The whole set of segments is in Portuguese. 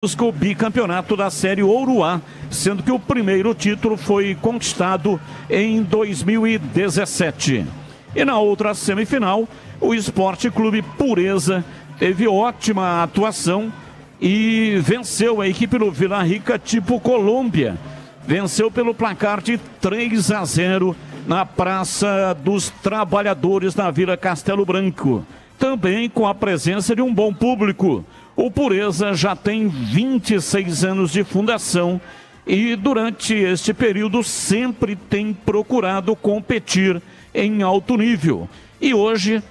busca o bicampeonato da Série Ouro A, sendo que o primeiro título foi conquistado em 2017. E na outra semifinal, o Esporte Clube Pureza teve ótima atuação e venceu a equipe do Vila Rica tipo Colômbia. Venceu pelo placar de 3-0 na Praça dos Trabalhadores na Vila Castelo Branco. Também com a presença de um bom público. O Pureza já tem 26 anos de fundação e durante este período sempre tem procurado competir em alto nível. E hoje,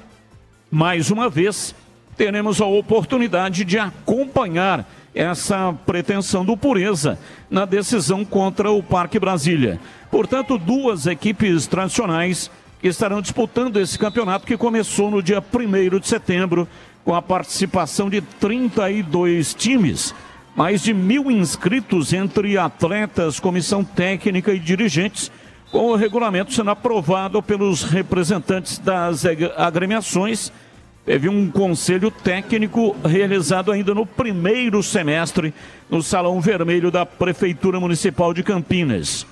mais uma vez, teremos a oportunidade de acompanhar essa pretensão do Pureza na decisão contra o Parque Brasília. Portanto, duas equipes tradicionais que estarão disputando esse campeonato que começou no dia 1º de setembro, com a participação de 32 times, mais de 1.000 inscritos entre atletas, comissão técnica e dirigentes, com o regulamento sendo aprovado pelos representantes das agremiações. Teve um conselho técnico realizado ainda no primeiro semestre no Salão Vermelho da Prefeitura Municipal de Campinas.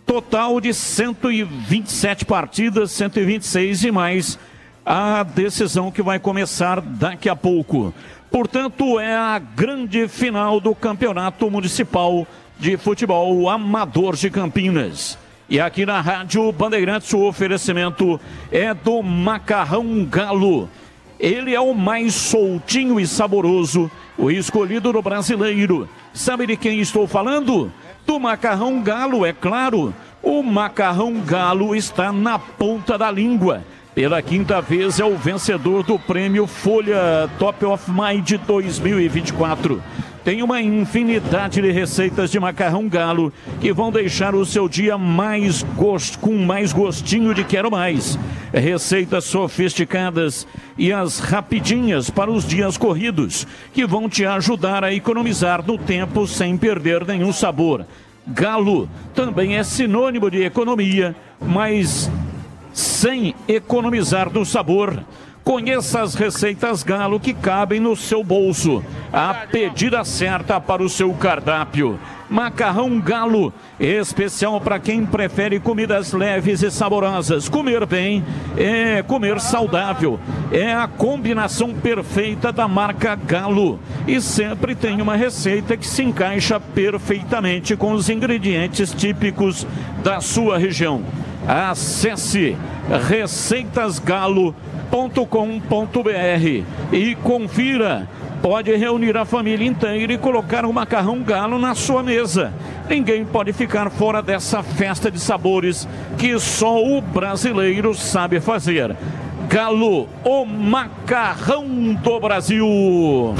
Total de 127 partidas, 126 e mais a decisão que vai começar daqui a pouco. Portanto, é a grande final do Campeonato Municipal de Futebol Amador de Campinas. E aqui na Rádio Bandeirantes o oferecimento é do Macarrão Galo. Ele é o mais soltinho e saboroso, o escolhido do brasileiro. Sabe de quem estou falando? Do Macarrão Galo, é claro. O Macarrão Galo está na ponta da língua. Pela quinta vez é o vencedor do prêmio Folha Top of Mind 2024. Tem uma infinidade de receitas de macarrão galo que vão deixar o seu dia com mais gostinho de quero mais. Receitas sofisticadas e as rapidinhas para os dias corridos, que vão te ajudar a economizar no tempo sem perder nenhum sabor. Galo também é sinônimo de economia, mas sem economizar no sabor. Conheça as receitas Galo que cabem no seu bolso. A pedida certa para o seu cardápio. Macarrão Galo, especial para quem prefere comidas leves e saborosas. Comer bem é comer saudável. É a combinação perfeita da marca Galo. E sempre tem uma receita que se encaixa perfeitamente com os ingredientes típicos da sua região. Acesse receitasgalo.com.br e confira. Pode reunir a família inteira e colocar o macarrão Galo na sua mesa. Ninguém pode ficar fora dessa festa de sabores que só o brasileiro sabe fazer. Galo, o macarrão do Brasil.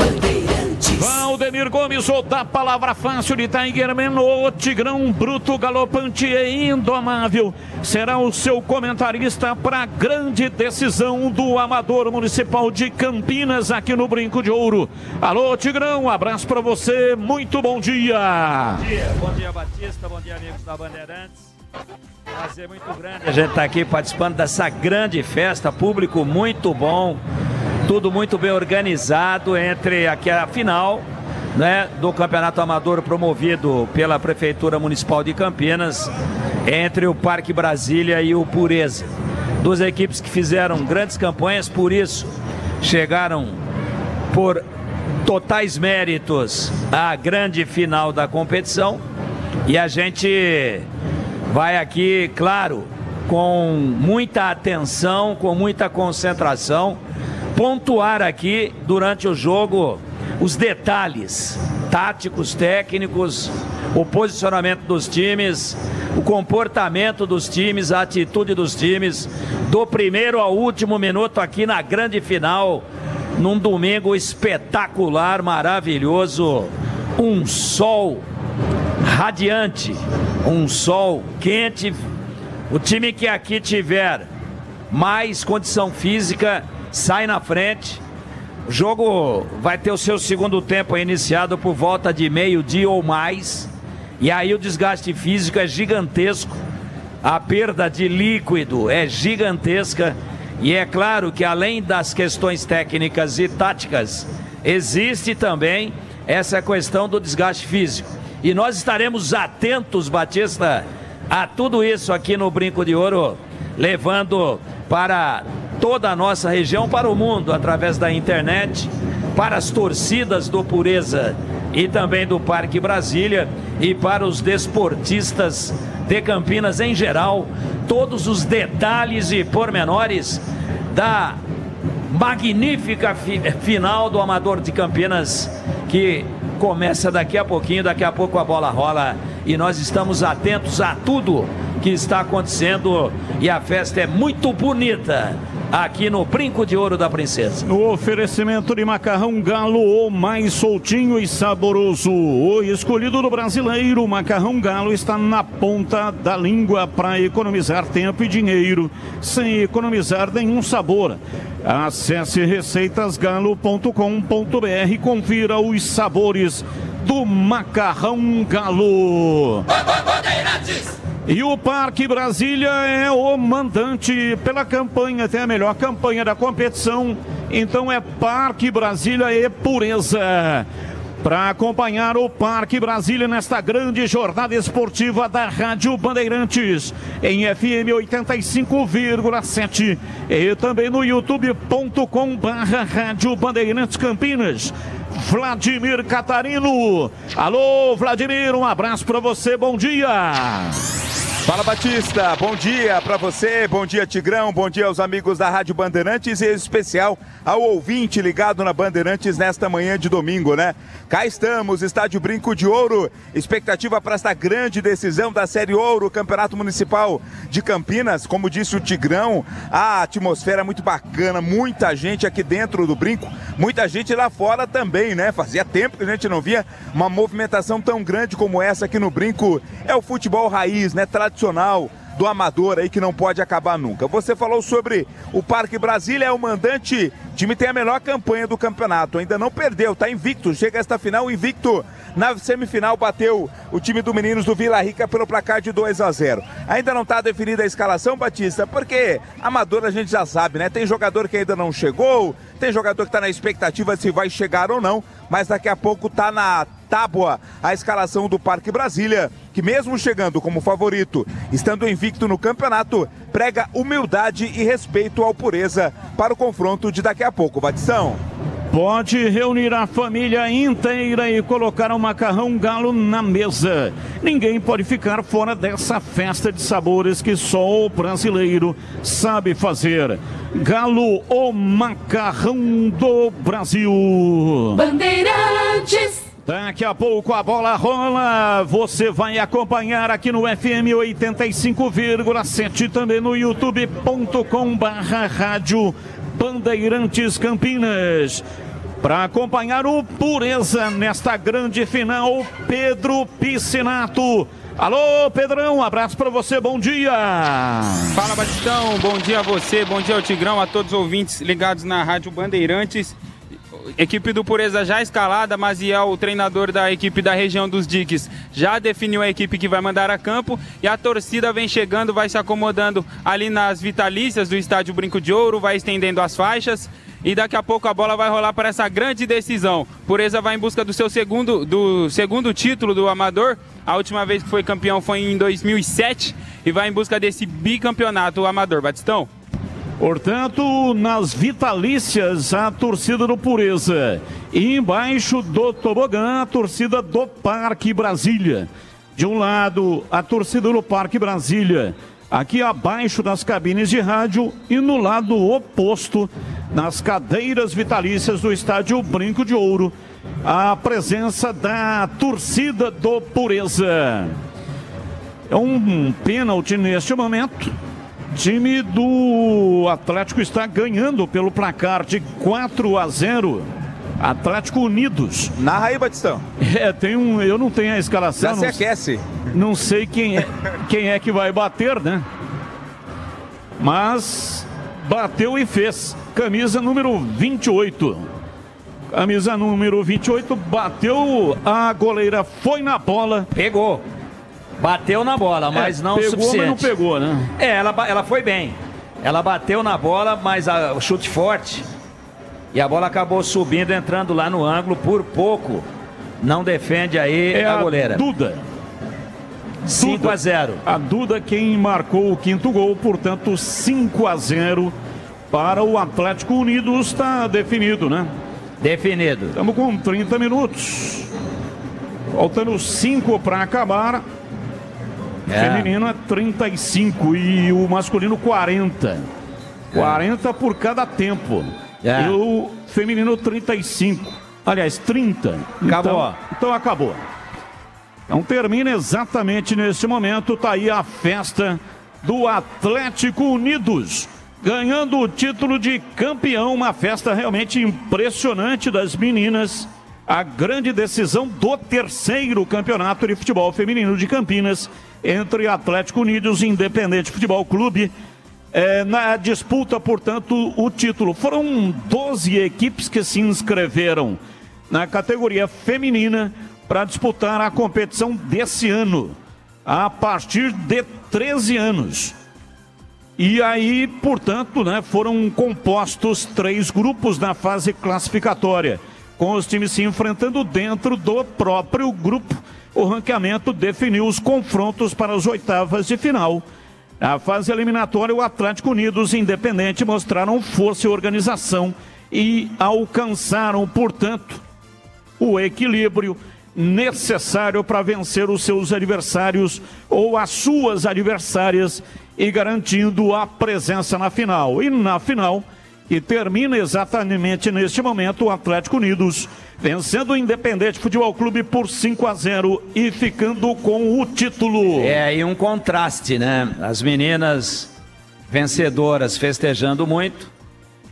Valdemir Gomes, ou da palavra fácil de Tiger Man, o Tigrão bruto, galopante e indomável, será o seu comentarista para a grande decisão do Amador Municipal de Campinas aqui no Brinco de Ouro. Alô, Tigrão, um abraço para você, muito bom dia. Bom dia, Batista, bom dia, amigos da Bandeirantes. Prazer muito grande a gente está aqui participando dessa grande festa, público muito bom, tudo muito bem organizado entre aqui a final, né, do Campeonato Amador promovido pela Prefeitura Municipal de Campinas, entre o Parque Brasília e o Pureza. Duas equipes que fizeram grandes campanhas, por isso chegaram por totais méritos à grande final da competição. E a gente vai aqui, claro, com muita atenção, com muita concentração, pontuar aqui durante o jogo os detalhes táticos, técnicos, o posicionamento dos times, o comportamento dos times, a atitude dos times, do primeiro ao último minuto aqui na grande final, num domingo espetacular, maravilhoso, um sol radiante, um sol quente. O time que aqui tiver mais condição física sai na frente. O jogo vai ter o seu segundo tempo iniciado por volta de meio-dia ou mais. E aí o desgaste físico é gigantesco. A perda de líquido é gigantesca. E é claro que além das questões técnicas e táticas, existe também essa questão do desgaste físico. E nós estaremos atentos, Batista, a tudo isso aqui no Brinco de Ouro, levando para toda a nossa região, para o mundo, através da internet, para as torcidas do Pureza e também do Parque Brasília, e para os desportistas de Campinas em geral, todos os detalhes e pormenores da magnífica final do Amador de Campinas, que começa daqui a pouquinho. Daqui a pouco a bola rola e nós estamos atentos a tudo que está acontecendo, e a festa é muito bonita aqui no Brinco de Ouro da Princesa. No oferecimento de macarrão Galo, o mais soltinho e saboroso, o escolhido do brasileiro. Macarrão Galo está na ponta da língua para economizar tempo e dinheiro sem economizar nenhum sabor. Acesse receitasgalo.com.br e confira os sabores do macarrão Galo. E o Parque Brasília é o mandante pela campanha, tem a melhor campanha da competição. Então é Parque Brasília e Pureza. Para acompanhar o Parque Brasília nesta grande jornada esportiva da Rádio Bandeirantes, em FM 85,7 e também no youtube.com/Rádio Bandeirantes Campinas. Vladimir Catarino. Alô, Vladimir, um abraço para você, bom dia. Fala, Batista, bom dia para você, bom dia, Tigrão, bom dia aos amigos da Rádio Bandeirantes e em especial ao ouvinte ligado na Bandeirantes nesta manhã de domingo, né? Cá estamos, Estádio Brinco de Ouro, expectativa para esta grande decisão da Série Ouro, Campeonato Municipal de Campinas. Como disse o Tigrão, a atmosfera é muito bacana, muita gente aqui dentro do Brinco, muita gente lá fora também, né? Fazia tempo que a gente não via uma movimentação tão grande como essa aqui no Brinco. É o futebol raiz, né? Tradicional do amador aí, que não pode acabar nunca. Você falou sobre o Parque Brasília, é o mandante, o time tem a melhor campanha do campeonato, ainda não perdeu, tá invicto, chega a esta final invicto. Na semifinal bateu o time do Meninos do Vila Rica pelo placar de 2-0. Ainda não está definida a escalação, Batista, porque amador a gente já sabe, né? Tem jogador que ainda não chegou, tem jogador que está na expectativa se vai chegar ou não, mas daqui a pouco tá na tábua a escalação do Parque Brasília, que mesmo chegando como favorito, estando invicto no campeonato, prega humildade e respeito ao Pureza para o confronto de daqui a pouco, Batistão. Pode reunir a família inteira e colocar o macarrão Galo na mesa. Ninguém pode ficar fora dessa festa de sabores que só o brasileiro sabe fazer. Galo, o macarrão do Brasil. Bandeirantes. Daqui a pouco a bola rola, você vai acompanhar aqui no FM 85,7, também no youtube.com/Rádio Bandeirantes Campinas. Para acompanhar o Pureza nesta grande final, Pedro Piscinato. Alô, Pedrão, um abraço para você, bom dia. Fala, Batistão, bom dia a você, bom dia ao Tigrão, a todos os ouvintes ligados na Rádio Bandeirantes. Equipe do Pureza já escalada, Maziel, o treinador da equipe da região dos diques, já definiu a equipe que vai mandar a campo, e a torcida vem chegando, vai se acomodando ali nas vitalícias do Estádio Brinco de Ouro, vai estendendo as faixas, e daqui a pouco a bola vai rolar para essa grande decisão. Pureza vai em busca do seu segundo título do amador. A última vez que foi campeão foi em 2007 e vai em busca desse bicampeonato amador, Batistão. Portanto, nas vitalícias, a torcida do Pureza. E embaixo do tobogã, a torcida do Parque Brasília. De um lado, a torcida do Parque Brasília, aqui abaixo das cabines de rádio, e no lado oposto, nas cadeiras vitalícias do Estádio Brinco de Ouro, a presença da torcida do Pureza. É um pênalti neste momento. Time do Atlético está ganhando pelo placar de 4-0. Atlético Unidos. Narra aí, Batistão. Eu não tenho a escalação. Já se aquece. Não sei quem é que vai bater, né? Mas bateu e fez. Camisa número 28. Camisa número 28 bateu, a goleira foi na bola. Pegou. Bateu na bola, mas não o suficiente. Pegou, mas não pegou, né? Ela foi bem. Ela bateu na bola, mas o chute forte. E a bola acabou subindo, entrando lá no ângulo por pouco. não defende aí a goleira. Duda. 5-0. A Duda quem marcou o quinto gol, portanto 5-0 para o Atlético Unido. Está definido, né? Definido. Estamos com 30 minutos. Faltando 5 para acabar. Feminino é 35 e o masculino 40. 40 por cada tempo. E o feminino 35. Aliás, 30. Acabou. Então acabou. Então termina exatamente nesse momento. Tá aí a festa do Atlético Unidos, ganhando o título de campeão. Uma festa realmente impressionante das meninas. A grande decisão do terceiro campeonato de futebol feminino de Campinas, entre Atlético Unidos e Independente Futebol Clube. Na disputa, portanto, o título. Foram 12 equipes que se inscreveram na categoria feminina para disputar a competição desse ano, a partir de 13 anos. E aí, portanto, né, foram compostos 3 grupos na fase classificatória, com os times se enfrentando dentro do próprio grupo. O ranqueamento definiu os confrontos para as oitavas de final. Na fase eliminatória, o Atlético Unidos e Independente mostraram força e organização e alcançaram, portanto, o equilíbrio necessário para vencer os seus adversários ou as suas adversárias e garantindo a presença na final. E na final, que termina exatamente neste momento, o Atlético Unidos vencendo o Independente Futebol Clube por 5-0 e ficando com o título. E um contraste, né? As meninas vencedoras festejando muito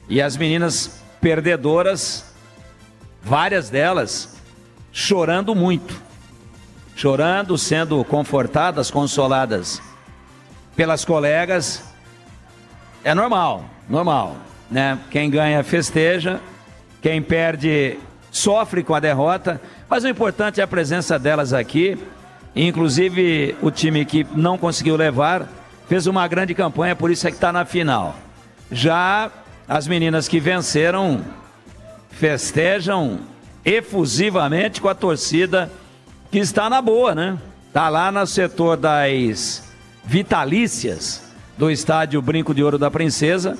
e as meninas perdedoras, várias delas, chorando muito. Chorando, sendo confortadas, consoladas pelas colegas. É normal, né? Quem ganha festeja, quem perde sofre com a derrota, mas o importante é a presença delas aqui. Inclusive o time que não conseguiu levar fez uma grande campanha, por isso é que está na final. Já as meninas que venceram festejam efusivamente com a torcida que está na boa, né? Está lá no setor das vitalícias do estádio Brinco de Ouro da Princesa,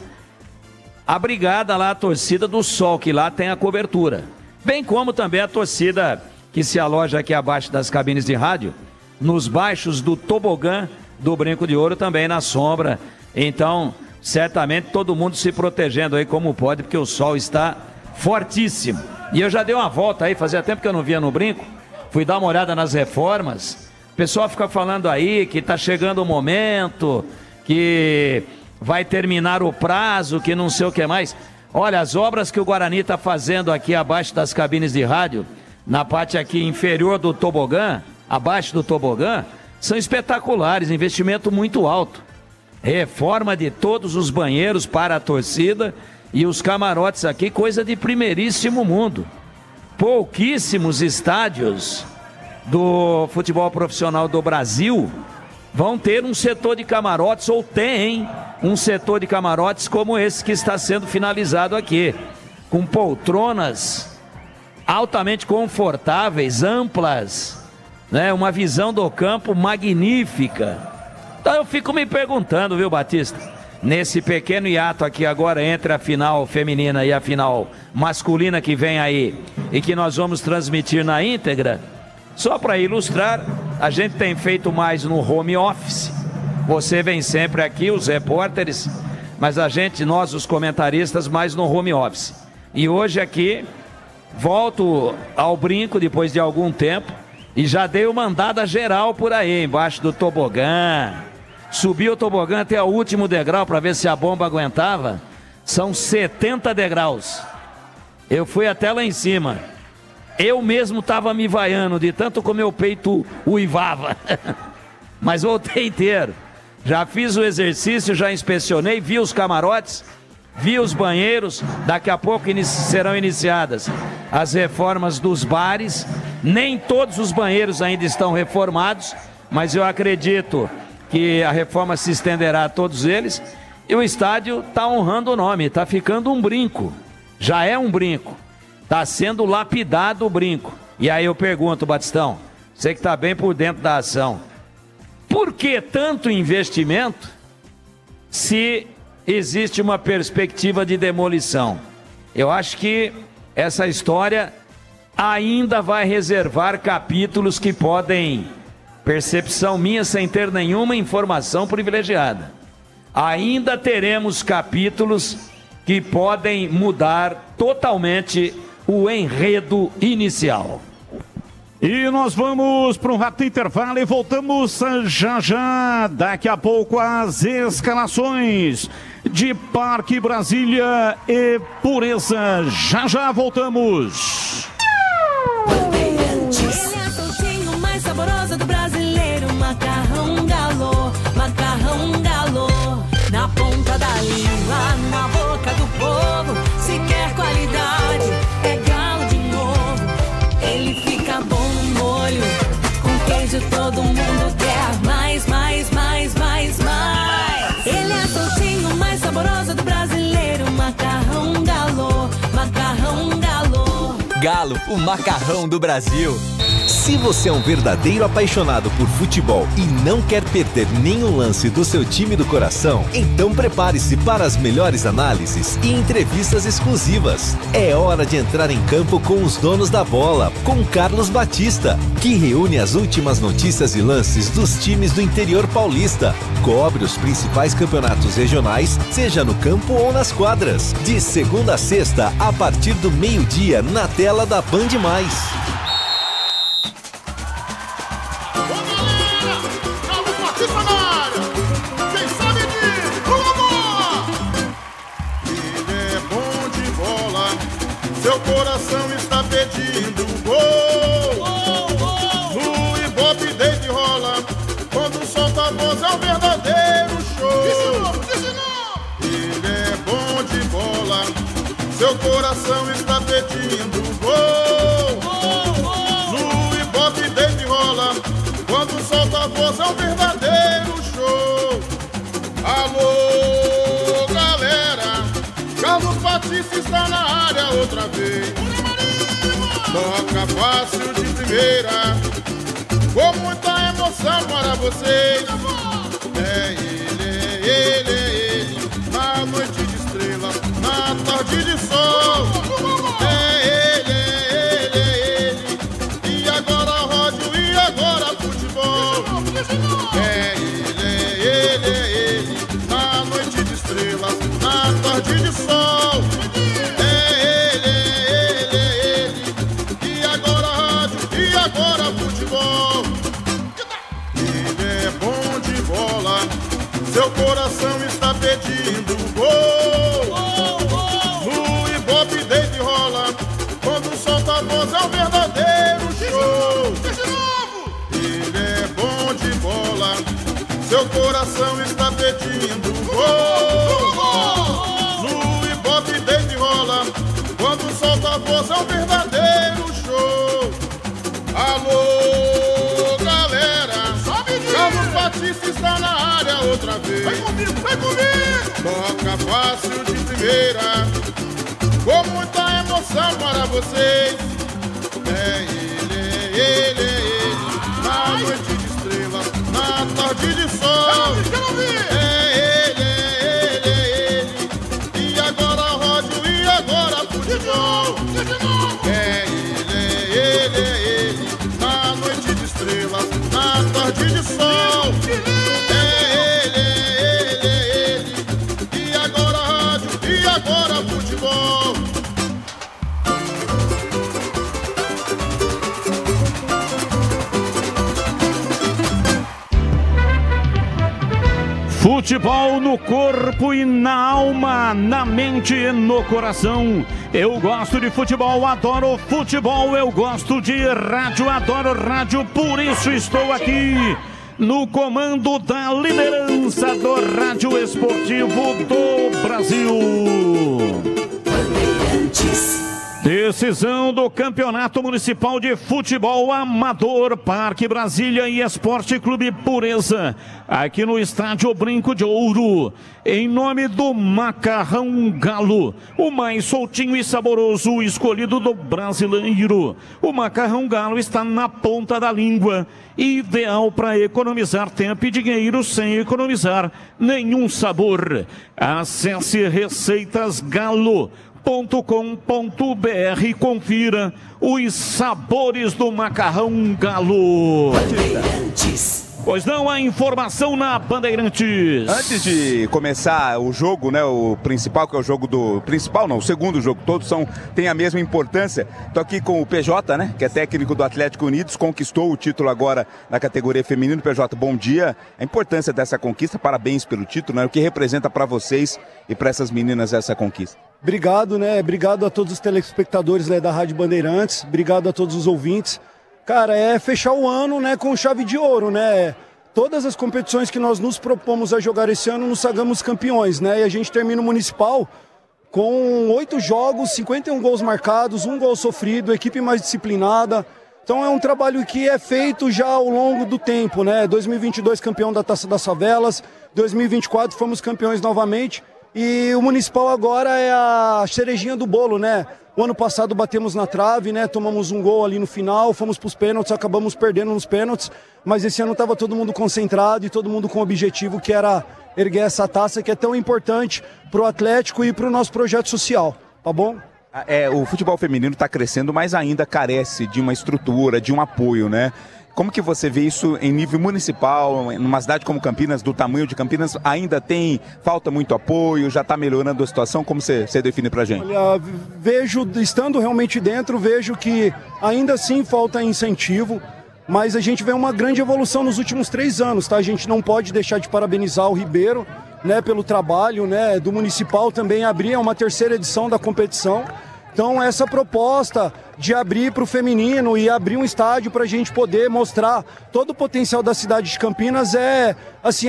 abrigada lá a torcida do Sol, que lá tem a cobertura. Bem como também a torcida que se aloja aqui abaixo das cabines de rádio, nos baixos do tobogã do Brinco de Ouro, também na sombra. Então, certamente todo mundo se protegendo aí como pode, porque o sol está fortíssimo. E eu já dei uma volta aí, fazia tempo que eu não via no Brinco, fui dar uma olhada nas reformas. O pessoal fica falando aí que está chegando o momento, que vai terminar o prazo, que não sei o que mais. Olha, as obras que o Guarani está fazendo aqui abaixo das cabines de rádio, na parte aqui inferior do tobogã, abaixo do tobogã, são espetaculares, investimento muito alto. Reforma de todos os banheiros para a torcida e os camarotes aqui, coisa de primeiríssimo mundo. Pouquíssimos estádios do futebol profissional do Brasil vão ter um setor de camarotes, ou tem um setor de camarotes como esse que está sendo finalizado aqui, com poltronas altamente confortáveis, amplas, né? Uma visão do campo magnífica. Então eu fico me perguntando, viu, Batista, nesse pequeno hiato aqui agora entre a final feminina e a final masculina que vem aí e que nós vamos transmitir na íntegra, só para ilustrar, a gente tem feito mais no home office. Você vem sempre aqui, os repórteres, mas nós os comentaristas, mais no home office. E hoje aqui, volto ao Brinco depois de algum tempo e já dei uma andada geral por aí, embaixo do tobogã. Subi o tobogã até o último degrau para ver se a bomba aguentava. São 70 degraus. Eu fui até lá em cima. Eu mesmo estava me vaiando de tanto que o meu peito uivava. Mas voltei inteiro. Já fiz o exercício, já inspecionei, vi os camarotes, vi os banheiros. Daqui a pouco serão iniciadas as reformas dos bares. Nem todos os banheiros ainda estão reformados, mas eu acredito que a reforma se estenderá a todos eles. E o estádio está honrando o nome, está ficando um brinco. Já é um brinco. Está sendo lapidado o Brinco. E aí eu pergunto, Batistão, você que está bem por dentro da ação, por que tanto investimento se existe uma perspectiva de demolição? Eu acho que essa história ainda vai reservar capítulos que podem, percepção minha sem ter nenhuma informação privilegiada, ainda teremos capítulos que podem mudar totalmente o enredo inicial. E nós vamos para um rápido intervalo e voltamos já já, daqui a pouco, as escalações de Parque Brasília e Pureza. Já já voltamos. Ele é a soltinho mais saborosa do brasileiro. Macarrão Galô, macarrão Galô. Na ponta da língua, na boca do povo. Se quer qualidade, é Galo de novo. Ele fica bom no molho, com queijo todo mundo quer. Mais, mais, mais, mais, mais. Ele é a soltinho mais saborosa do brasileiro. Macarrão Galô, macarrão Galô. Galo, o macarrão do Brasil. Se você é um verdadeiro apaixonado por futebol e não quer perder nenhum lance do seu time do coração, então prepare-se para as melhores análises e entrevistas exclusivas. É hora de entrar em campo com os donos da bola, com Carlos Batista, que reúne as últimas notícias e lances dos times do interior paulista. Cobre os principais campeonatos regionais, seja no campo ou nas quadras. De segunda a sexta, a partir do meio-dia, na tela da Band+. Seu coração está pedindo gol. No Ibope desde rola, quando solta a voz é um verdadeiro show. Ele é bom de bola, seu coração está pedindo gol. No Ibope desde rola, quando solta a voz é um verdadeiro show. Alô, galera, Carlos Batista está na área outra vez. Toca fácil de primeira, com muita emoção para vocês. É ele, na noite de estrelas, na tarde de sol. É ele, e agora rádio, e agora futebol. É ele, na noite de estrelas, na tarde de sol. Agora futebol. Ele é bom de bola, seu coração está pedindo gol. No Ibope desde rola, quando solta a voz é um verdadeiro show. Ele é bom de bola, seu coração está pedindo gol. No Ibope desde rola, quando solta a voz é um verdadeiro show. Alô, galera, Carlos Batista está na área outra vez. Vem comigo, vem comigo. Toca fácil de primeira, com muita emoção para vocês. É ele, na noite de estrelas, na tarde de sol. É ele, e agora rádio, e agora futebol. É ele, na noite de estrelas, na tarde de sol. É ele, e agora rádio, e agora futebol. Futebol no corpo e na alma, na mente e no coração. Eu gosto de futebol, adoro futebol. Eu gosto de rádio, adoro rádio. Por isso estou aqui no comando da liderança do rádio esportivo do Brasil. Bandeirantes. Decisão do Campeonato Municipal de Futebol Amador, Parque Brasília e Esporte Clube Pureza, aqui no Estádio Brinco de Ouro, em nome do Macarrão Galo, o mais soltinho e saboroso escolhido do brasileiro. O Macarrão Galo está na ponta da língua, ideal para economizar tempo e dinheiro sem economizar nenhum sabor. Acesse receitasgalo.com.br e confira os sabores do Macarrão Galo. Pois não, a informação na Bandeirantes. Antes de começar o jogo, né, o principal, que é o jogo do... Principal não, o segundo jogo, todos têm a mesma importância. Estou aqui com o PJ, né, que é técnico do Atlético Unidos, conquistou o título agora na categoria feminino. PJ, bom dia. A importância dessa conquista, parabéns pelo título, né, o que representa para vocês e para essas meninas essa conquista? Obrigado, né, obrigado a todos os telespectadores, né, da Rádio Bandeirantes, obrigado a todos os ouvintes. Cara, é fechar o ano, né, com chave de ouro, né? Todas as competições que nós nos propomos a jogar esse ano, nos sagramos campeões, né? E a gente termina o Municipal com 8 jogos, 51 gols marcados, 1 gol sofrido, equipe mais disciplinada. Então é um trabalho que é feito já ao longo do tempo, né? 2022 campeão da Taça das Favelas, 2024 fomos campeões novamente. E o Municipal agora é a cerejinha do bolo, né? O ano passado batemos na trave, né? Tomamos um gol ali no final, fomos para os pênaltis, acabamos perdendo nos pênaltis, mas esse ano estava todo mundo concentrado e todo mundo com o objetivo que era erguer essa taça que é tão importante para o Atlético e para o nosso projeto social, tá bom? O futebol feminino está crescendo, mas ainda carece de uma estrutura, de um apoio, né? Como que você vê isso em nível municipal, numa cidade como Campinas, do tamanho de Campinas, ainda falta muito apoio, já está melhorando a situação? Como você define pra gente? Olha, vejo, estando realmente dentro, vejo que ainda assim falta incentivo, mas a gente vê uma grande evolução nos últimos 3 anos, tá? A gente não pode deixar de parabenizar o Ribeiro, né, pelo trabalho, né, do Municipal também abrir uma 3ª edição da competição. Então essa proposta de abrir para o feminino e abrir um estádio para a gente poder mostrar todo o potencial da cidade de Campinas é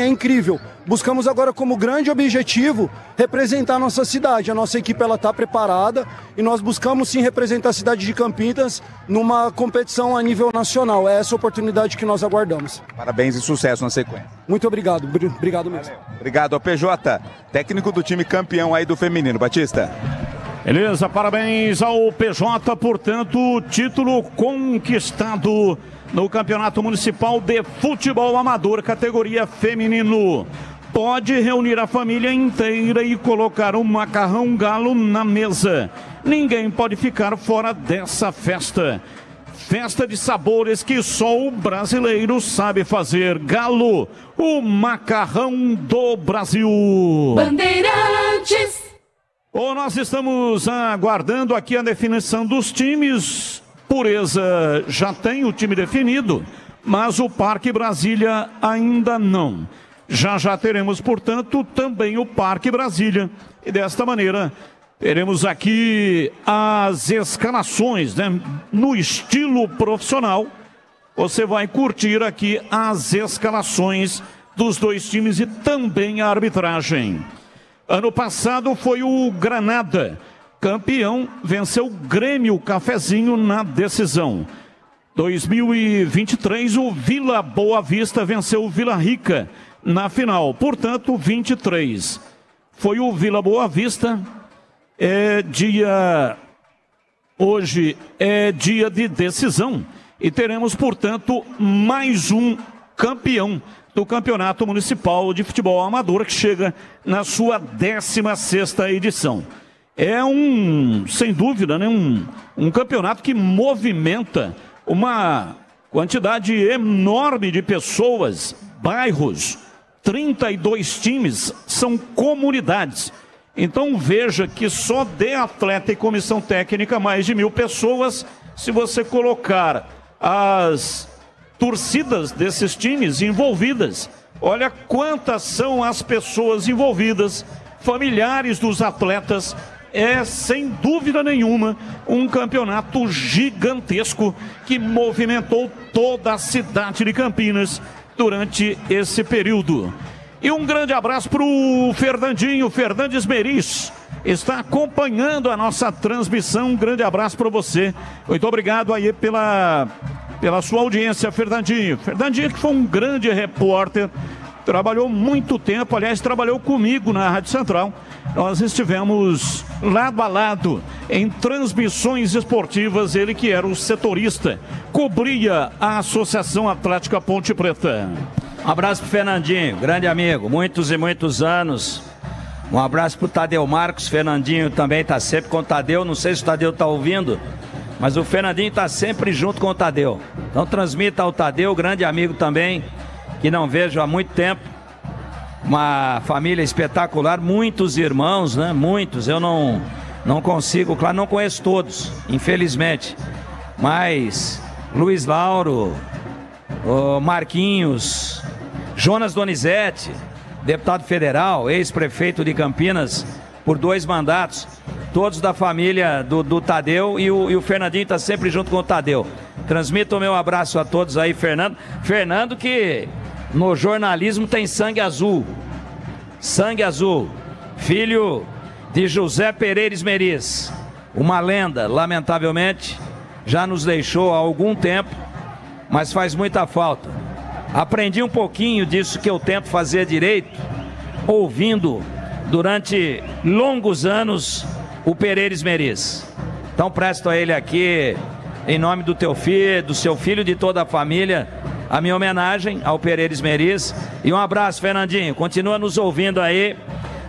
incrível. Buscamos agora como grande objetivo representar a nossa cidade. A nossa equipe está preparada e nós buscamos sim representar a cidade de Campinas numa competição a nível nacional. É essa oportunidade que nós aguardamos. Parabéns e sucesso na sequência. Muito obrigado, obrigado mesmo. Valeu. Obrigado ao PJ, técnico do time campeão aí do feminino. Batista. Beleza, parabéns ao PJ, portanto, título conquistado no Campeonato Municipal de Futebol Amador, categoria feminino. Pode reunir a família inteira e colocar o Macarrão Galo na mesa. Ninguém pode ficar fora dessa festa. Festa de sabores que só o brasileiro sabe fazer. Galo, o macarrão do Brasil. Bandeirantes. Bom, nós estamos aguardando aqui a definição dos times. Pureza já tem o time definido, mas o Parque Brasília ainda não. Já teremos, portanto, também o Parque Brasília. E desta maneira, teremos aqui as escalações, né? No estilo profissional, você vai curtir aqui as escalações dos 2 times e também a arbitragem. Ano passado foi o Granada, campeão, venceu o Grêmio Cafezinho na decisão. 2023, o Vila Boa Vista venceu o Vila Rica na final. Portanto, 23 foi o Vila Boa Vista. Hoje é dia de decisão e teremos, portanto, mais um campeão do Campeonato Municipal de Futebol Amador, que chega na sua 16ª edição. É sem dúvida, né, um campeonato que movimenta uma quantidade enorme de pessoas, bairros, 32 times, são comunidades. Então veja que só de atleta e comissão técnica mais de 1.000 pessoas. Se você colocar as torcidas desses times envolvidas, olha quantas são as pessoas envolvidas, familiares dos atletas. É sem dúvida nenhuma um campeonato gigantesco que movimentou toda a cidade de Campinas durante esse período. E um grande abraço para o Fernandes Meris, está acompanhando a nossa transmissão. Um grande abraço para você. Muito obrigado aí pela sua audiência, Fernandinho. Fernandinho que foi um grande repórter, trabalhou muito tempo, aliás, trabalhou comigo na Rádio Central. Nós estivemos lado a lado em transmissões esportivas, ele que era o setorista, cobria a Associação Atlética Ponte Preta. Um abraço pro Fernandinho, grande amigo, muitos e muitos anos. Um abraço pro Tadeu Marcos, Fernandinho também tá sempre com o Tadeu, não sei se o Tadeu tá ouvindo, mas o Fernandinho tá sempre junto com o Tadeu. Então transmita ao Tadeu, grande amigo também, que não vejo há muito tempo. Uma família espetacular, muitos irmãos, né? Muitos, eu não consigo, claro, não conheço todos, infelizmente. Mas Luiz Lauro, Marquinhos, Jonas Donizete, deputado federal, ex-prefeito de Campinas por 2 mandatos, todos da família do Tadeu, e o Fernandinho está sempre junto com o Tadeu. Transmito o meu abraço a todos aí, Fernando. Fernando que no jornalismo tem sangue azul, filho de José Pereira Meriz, uma lenda, lamentavelmente, já nos deixou há algum tempo, mas faz muita falta. Aprendi um pouquinho disso que eu tento fazer direito, ouvindo durante longos anos o Pereira Meriz. Então presto a ele aqui, em nome do teu filho, do seu filho e de toda a família, a minha homenagem ao Pereira Meriz. E um abraço, Fernandinho. Continua nos ouvindo aí.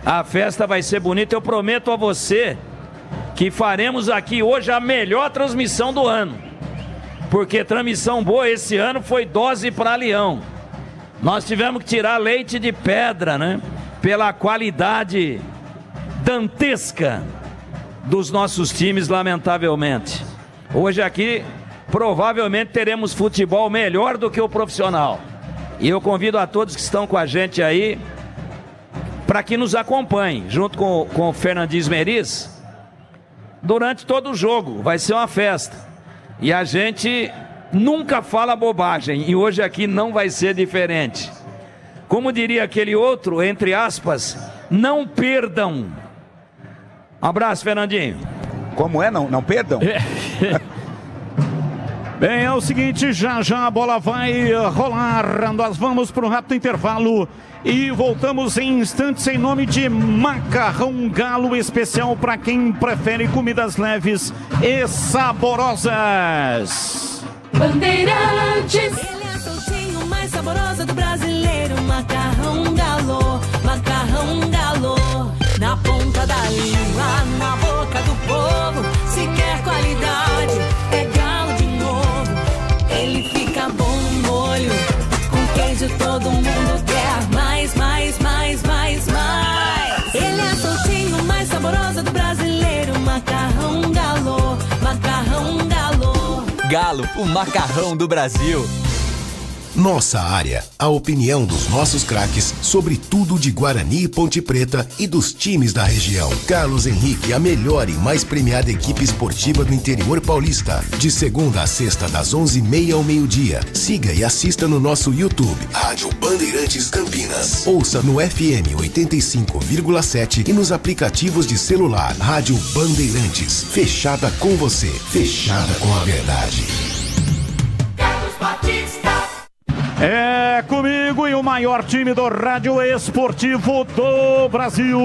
A festa vai ser bonita. Eu prometo a você que faremos aqui hoje a melhor transmissão do ano. Porque transmissão boa esse ano foi dose para leão. Nós tivemos que tirar leite de pedra, né? Pela qualidade dantesca dos nossos times, lamentavelmente. Hoje aqui provavelmente teremos futebol melhor do que o profissional. E eu convido a todos que estão com a gente aí para que nos acompanhem, junto com o Fernandinho Meriz, durante todo o jogo. Vai ser uma festa. E a gente nunca fala bobagem, e hoje aqui não vai ser diferente. Como diria aquele outro, entre aspas, não perdam. Um abraço, Fernandinho. Como é? Não perdam? Bem, é o seguinte, já a bola vai rolar, nós vamos para um rápido intervalo e voltamos em instantes em nome de Macarrão Galo, especial para quem prefere comidas leves e saborosas. Bandeirantes. Ele é soltinho, mais saboroso do brasileiro, Macarrão Galo, Macarrão Galo. Na ponta da língua, na boca do povo, se quer qualidade, é Galo de novo. Ele fica bom no molho, com queijo todo mundo quer mais, mais, mais, mais, mais. Ele é soltinho, mais saboroso do brasileiro, Macarrão Galo, Macarrão Galo. Galo, o macarrão do Brasil. Nossa área, a opinião dos nossos craques sobre tudo de Guarani e Ponte Preta e dos times da região. Carlos Henrique, a melhor e mais premiada equipe esportiva do interior paulista. De segunda a sexta, das 11h30 ao meio-dia. Siga e assista no nosso YouTube, Rádio Bandeirantes Campinas. Ouça no FM 85,7 e nos aplicativos de celular. Rádio Bandeirantes, fechada com você, fechada com a verdade. Carlos Batista. É comigo e o maior time do rádio esportivo do Brasil.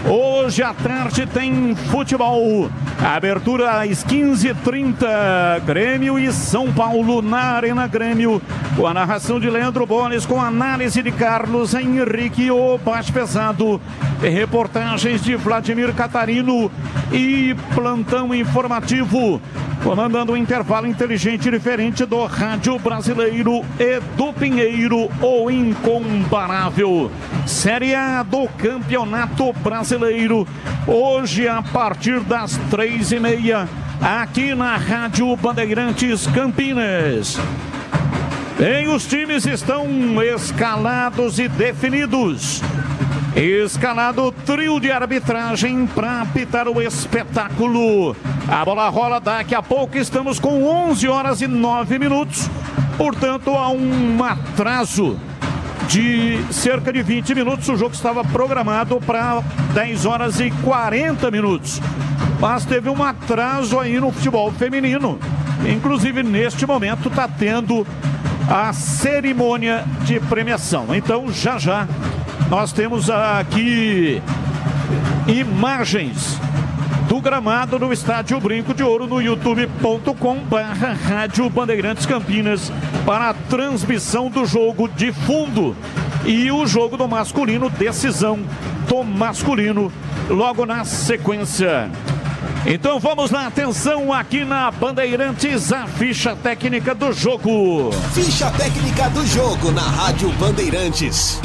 Hoje à tarde tem futebol. Abertura às 15h30. Grêmio e São Paulo na Arena Grêmio. Com a narração de Leandro Bones, com análise de Carlos Henrique, o bate pesado. Reportagens de Vladimir Catarino e plantão informativo. Comandando um intervalo inteligente e diferente do rádio brasileiro, Edu Pinheiro, o incomparável. Série A do Campeonato Brasileiro, hoje a partir das 3h30, aqui na Rádio Bandeirantes Campinas. Bem, os times estão escalados e definidos. Escalado o trio de arbitragem para apitar o espetáculo. A bola rola daqui a pouco, estamos com 11h09. Portanto, há um atraso de cerca de 20 minutos. O jogo estava programado para 10 horas e 40 minutos. Mas teve um atraso aí no futebol feminino. Inclusive, neste momento, está tendo a cerimônia de premiação. Então, já nós temos aqui imagens do gramado no Estádio Brinco de Ouro no youtube.com/Rádio Bandeirantes Campinas para a transmissão do jogo de fundo e o jogo do masculino, decisão do masculino logo na sequência. Então vamos lá, atenção aqui na Bandeirantes, a ficha técnica do jogo. Ficha técnica do jogo na Rádio Bandeirantes.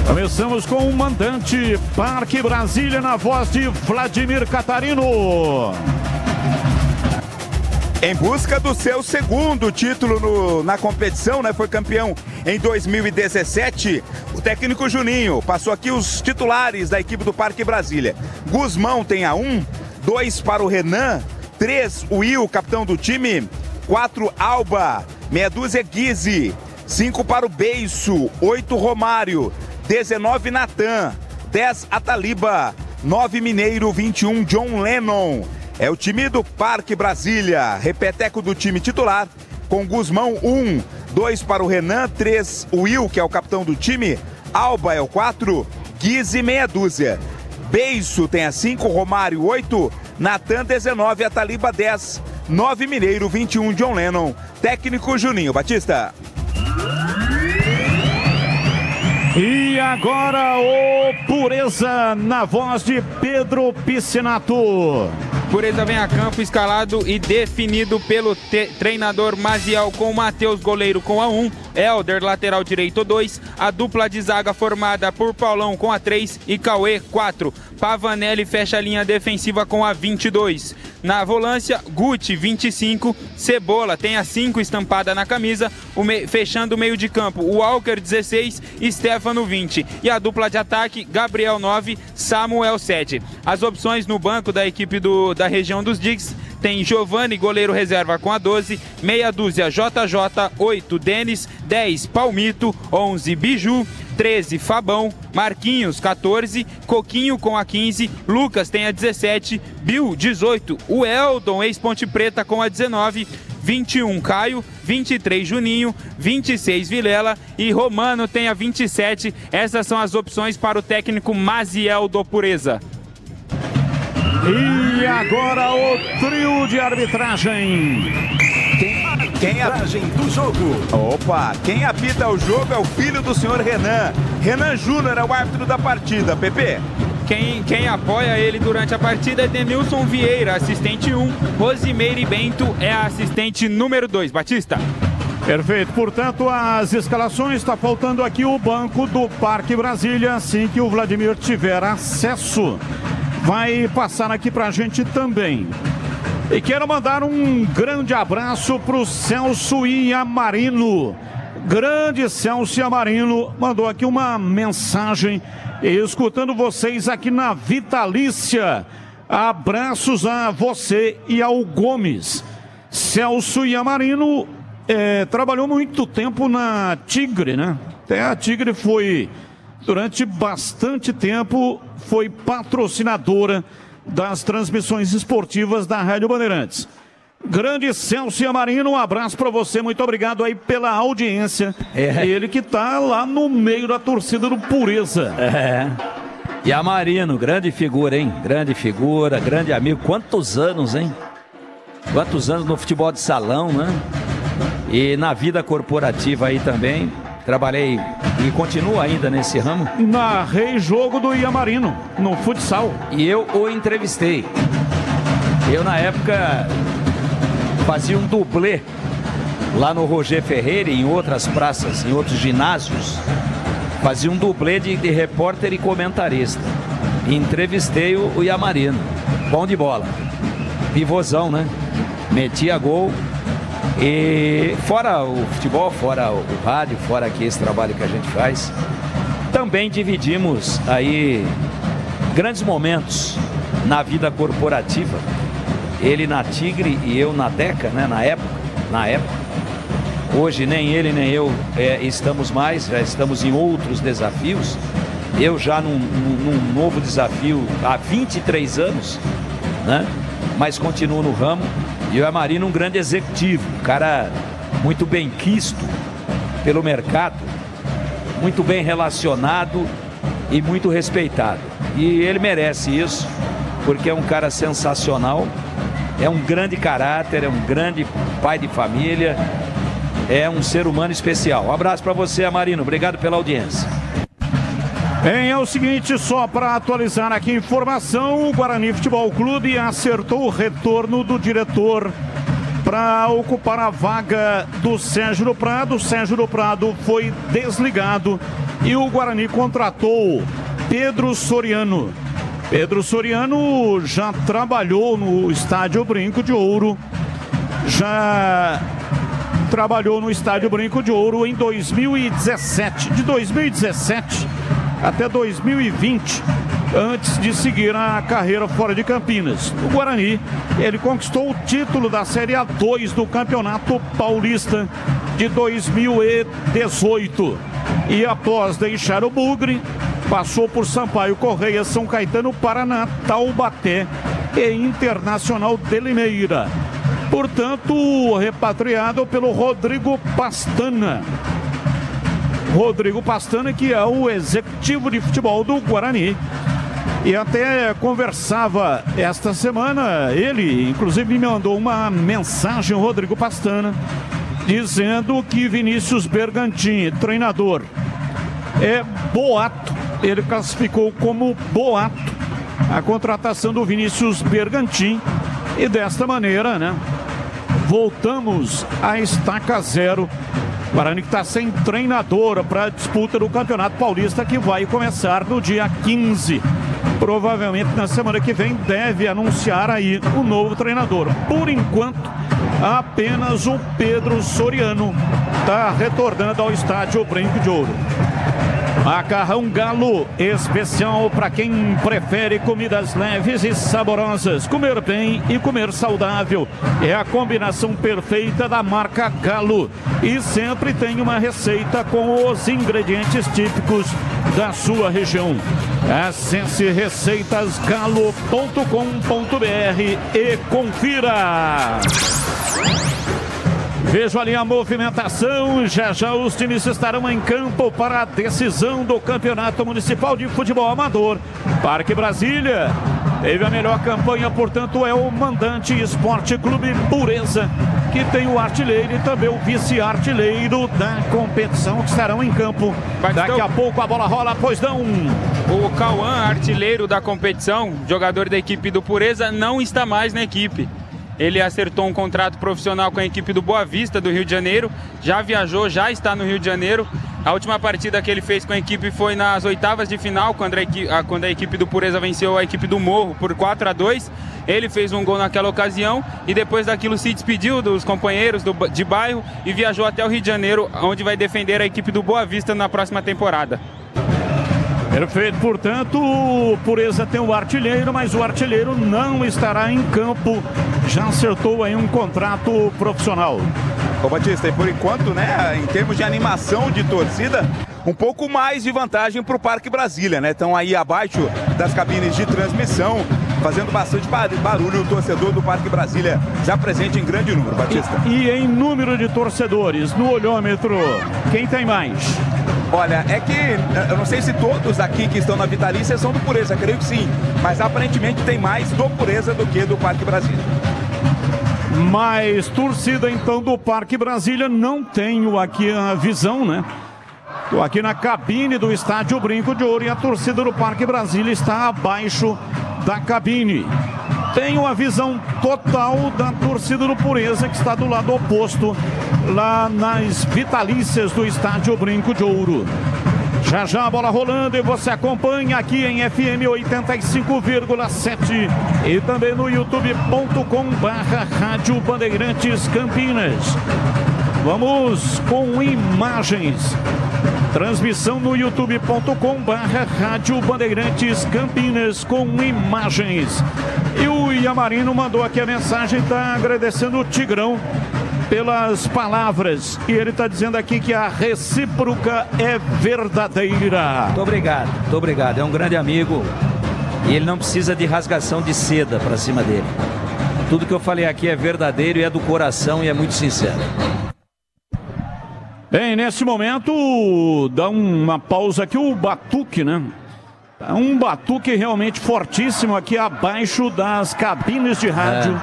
Começamos com o mandante Parque Brasília na voz de Vladimir Catarino. Em busca do seu segundo título na competição, né? Foi campeão em 2017. O técnico Juninho passou aqui os titulares da equipe do Parque Brasília. Guzmão tem a 1, 2 para o Renan, 3 o Will, capitão do time, 4 Alba, meia dúzia Guise, 5 para o Beiço, 8 Romário, 19 Natan, 10 Ataliba, 9 Mineiro, 21 John Lennon. É o time do Parque Brasília, repeteco do time titular, com Guzmão 1, 2 para o Renan, 3 o Will, que é o capitão do time, Alba é o 4, Guise meia dúzia. Beiço tem a 5, Romário 8, Natan 19, Ataliba 10, 9 Mineiro, 21 John Lennon. Técnico Juninho Batista. E agora o Pureza na voz de Pedro Piscinato. Pureza vem a campo escalado e definido pelo treinador Maziel, com o Matheus goleiro com a 1, Helder lateral direito 2, a dupla de zaga formada por Paulão com a 3 e Cauê 4. Pavanelli fecha a linha defensiva com a 22. Na volância, Guti 25, Cebola tem a 5 estampada na camisa, fechando o meio de campo, o Walker 16, Stefano 20. E a dupla de ataque, Gabriel 9, Samuel 7. As opções no banco da equipe da região dos Dix tem Giovani, goleiro reserva com a 12, meia dúzia JJ, 8 Denis, 10 Palmito, 11 Biju, 13 Fabão, Marquinhos 14, Coquinho com a 15, Lucas tem a 17, Bill 18, o Eldon ex-Ponte Preta com a 19, 21 Caio, 23 Juninho, 26 Vilela e Romano tem a 27. Essas são as opções para o técnico Maziel do Pureza. E agora o trio de arbitragem. Quem arbitragem do jogo? Opa, quem apita o jogo é o filho do senhor Renan. Renan Júnior é o árbitro da partida, Pepe. Quem apoia ele durante a partida é Denilson Vieira, assistente 1. Rosimeire Bento é a assistente número 2. Batista. Perfeito, portanto as escalações, está faltando aqui o banco do Parque Brasília. Assim que o Vladimir tiver acesso, vai passar aqui pra gente também. E quero mandar um grande abraço pro Celso Iamarino. Grande Celso Iamarino mandou aqui uma mensagem, escutando vocês aqui na Vitalícia. Abraços a você e ao Gomes. Celso Iamarino trabalhou muito tempo na Tigre, né? Até a Tigre foi, durante bastante tempo, foi patrocinadora das transmissões esportivas da Rádio Bandeirantes. Grande Celso Iamarino, um abraço para você, muito obrigado aí pela audiência. Ele que tá lá no meio da torcida do Pureza. Iamarino, grande figura, hein? Grande figura, grande amigo. Quantos anos, hein? Quantos anos no futebol de salão, né? E na vida corporativa aí também. Trabalhei e continuo ainda nesse ramo. Narrei jogo do Iamarino no futsal. E eu o entrevistei. Eu, na época, fazia um dublê lá no Roger Ferreira e em outras praças, em outros ginásios. Fazia um dublê de repórter e comentarista. E entrevistei o Iamarino. Bom de bola. Pivôzão, né? Metia gol. E fora o futebol, fora o rádio, fora aqui esse trabalho que a gente faz, também dividimos aí grandes momentos na vida corporativa. Ele na Tigre e eu na Deca, né? Na época. Hoje nem ele nem eu estamos mais, já estamos em outros desafios. Eu já num novo desafio há 23 anos, né? Mas continuo no ramo. E o Yamarino um grande executivo, um cara muito bem quisto pelo mercado, muito bem relacionado e muito respeitado. E ele merece isso, porque é um cara sensacional, é um grande caráter, é um grande pai de família, é um ser humano especial. Um abraço para você, Yamarino. Obrigado pela audiência. É o seguinte, só para atualizar aqui a informação, o Guarani Futebol Clube acertou o retorno do diretor para ocupar a vaga do Sérgio do Prado. O Sérgio do Prado foi desligado e o Guarani contratou Pedro Soriano. Pedro Soriano já trabalhou no Estádio Brinco de Ouro, já trabalhou no Estádio Brinco de Ouro em 2017. De 2017 até 2020, antes de seguir a carreira fora de Campinas. O Guarani, ele conquistou o título da Série A2 do Campeonato Paulista de 2018. E após deixar o Bugre, passou por Sampaio Correia, São Caetano, Paraná, Taubaté e Internacional de Limeira. Portanto, repatriado pelo Rodrigo Pastana. Rodrigo Pastana, que é o executivo de futebol do Guarani. E até conversava esta semana, ele inclusive me mandou uma mensagem, o Rodrigo Pastana, dizendo que Vinícius Bergantin, treinador, é boato. Ele classificou como boato a contratação do Vinícius Bergantin. E desta maneira, né, voltamos à estaca zero. Guarani que está sem treinador para a disputa do Campeonato Paulista, que vai começar no dia 15. Provavelmente na semana que vem deve anunciar aí o novo treinador. Por enquanto, apenas o Pedro Soriano está retornando ao Estádio Brinco de Ouro. Macarrão Galo, especial para quem prefere comidas leves e saborosas. Comer bem e comer saudável é a combinação perfeita da marca Galo. E sempre tem uma receita com os ingredientes típicos da sua região. Acesse receitasgalo.com.br e confira. Vejo ali a movimentação, já já os times estarão em campo para a decisão do Campeonato Municipal de Futebol Amador. Parque Brasília teve a melhor campanha, portanto é o mandante Esporte Clube Pureza, que tem o artilheiro e também o vice-artilheiro da competição, que estarão em campo. Daqui a pouco a bola rola, pois não. O Cauã, artilheiro da competição, jogador da equipe do Pureza, não está mais na equipe. Ele acertou um contrato profissional com a equipe do Boa Vista, do Rio de Janeiro. Já viajou, já está no Rio de Janeiro. A última partida que ele fez com a equipe foi nas oitavas de final, quando a equipe do Pureza venceu a equipe do Morro por 4-2. Ele fez um gol naquela ocasião e depois daquilo se despediu dos companheiros de bairro e viajou até o Rio de Janeiro, onde vai defender a equipe do Boa Vista na próxima temporada. Perfeito, portanto, o Pureza tem o artilheiro, mas o artilheiro não estará em campo. Já acertou aí um contrato profissional. Ô Batista, e por enquanto, né, em termos de animação de torcida, um pouco mais de vantagem para o Parque Brasília, né? Estão aí abaixo das cabines de transmissão, fazendo bastante barulho. O torcedor do Parque Brasília já presente em grande número, Batista. E em número de torcedores, no olhômetro, quem tem mais? Olha, é que eu não sei se todos aqui que estão na Vitalícia são do Pureza, creio que sim. Mas aparentemente tem mais do Pureza do que do Parque Brasília. Mais torcida então do Parque Brasília, não tenho aqui a visão, né? Estou aqui na cabine do Estádio Brinco de Ouro e a torcida do Parque Brasília está abaixo da cabine. Tenho a visão total da torcida do Pureza, que está do lado oposto, lá nas Vitalícias do Estádio Brinco de Ouro. Já já a bola rolando e você acompanha aqui em FM 85,7 e também no youtube.com/Rádio Bandeirantes Campinas. Vamos com imagens. Transmissão no youtube.com/Rádio Bandeirantes Campinas com imagens. E o Yamarino mandou aqui a mensagem, está agradecendo o Tigrão pelas palavras. E ele está dizendo aqui que a recíproca é verdadeira. Muito obrigado, muito obrigado. É um grande amigo e ele não precisa de rasgação de seda para cima dele. Tudo que eu falei aqui é verdadeiro e é do coração e é muito sincero. Bem, nesse momento, dá uma pausa aqui o batuque, né? Um batuque realmente fortíssimo aqui abaixo das cabines de rádio.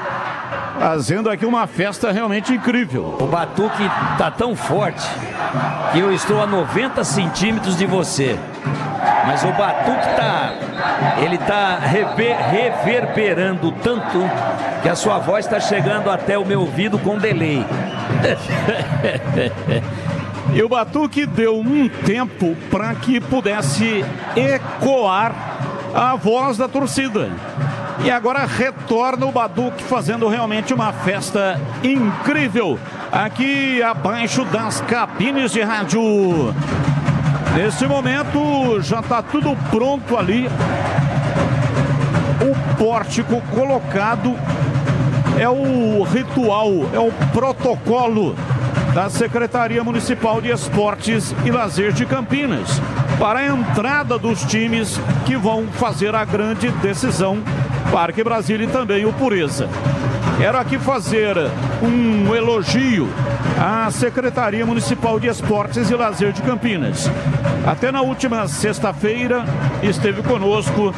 Fazendo aqui uma festa realmente incrível. O batuque tá tão forte que eu estou a 90 centímetros de você. Mas o batuque ele tá reverberando tanto que a sua voz está chegando até o meu ouvido com delay. E o batuque deu um tempo para que pudesse ecoar a voz da torcida. E agora retorna o batuque fazendo realmente uma festa incrível aqui abaixo das cabines de rádio. Nesse momento já está tudo pronto ali. O pórtico colocado, é o ritual, é o protocolo da Secretaria Municipal de Esportes e Lazer de Campinas para a entrada dos times que vão fazer a grande decisão, Parque Brasília e também o Pureza. Quero aqui fazer um elogio à Secretaria Municipal de Esportes e Lazer de Campinas. Até na última sexta-feira esteve conosco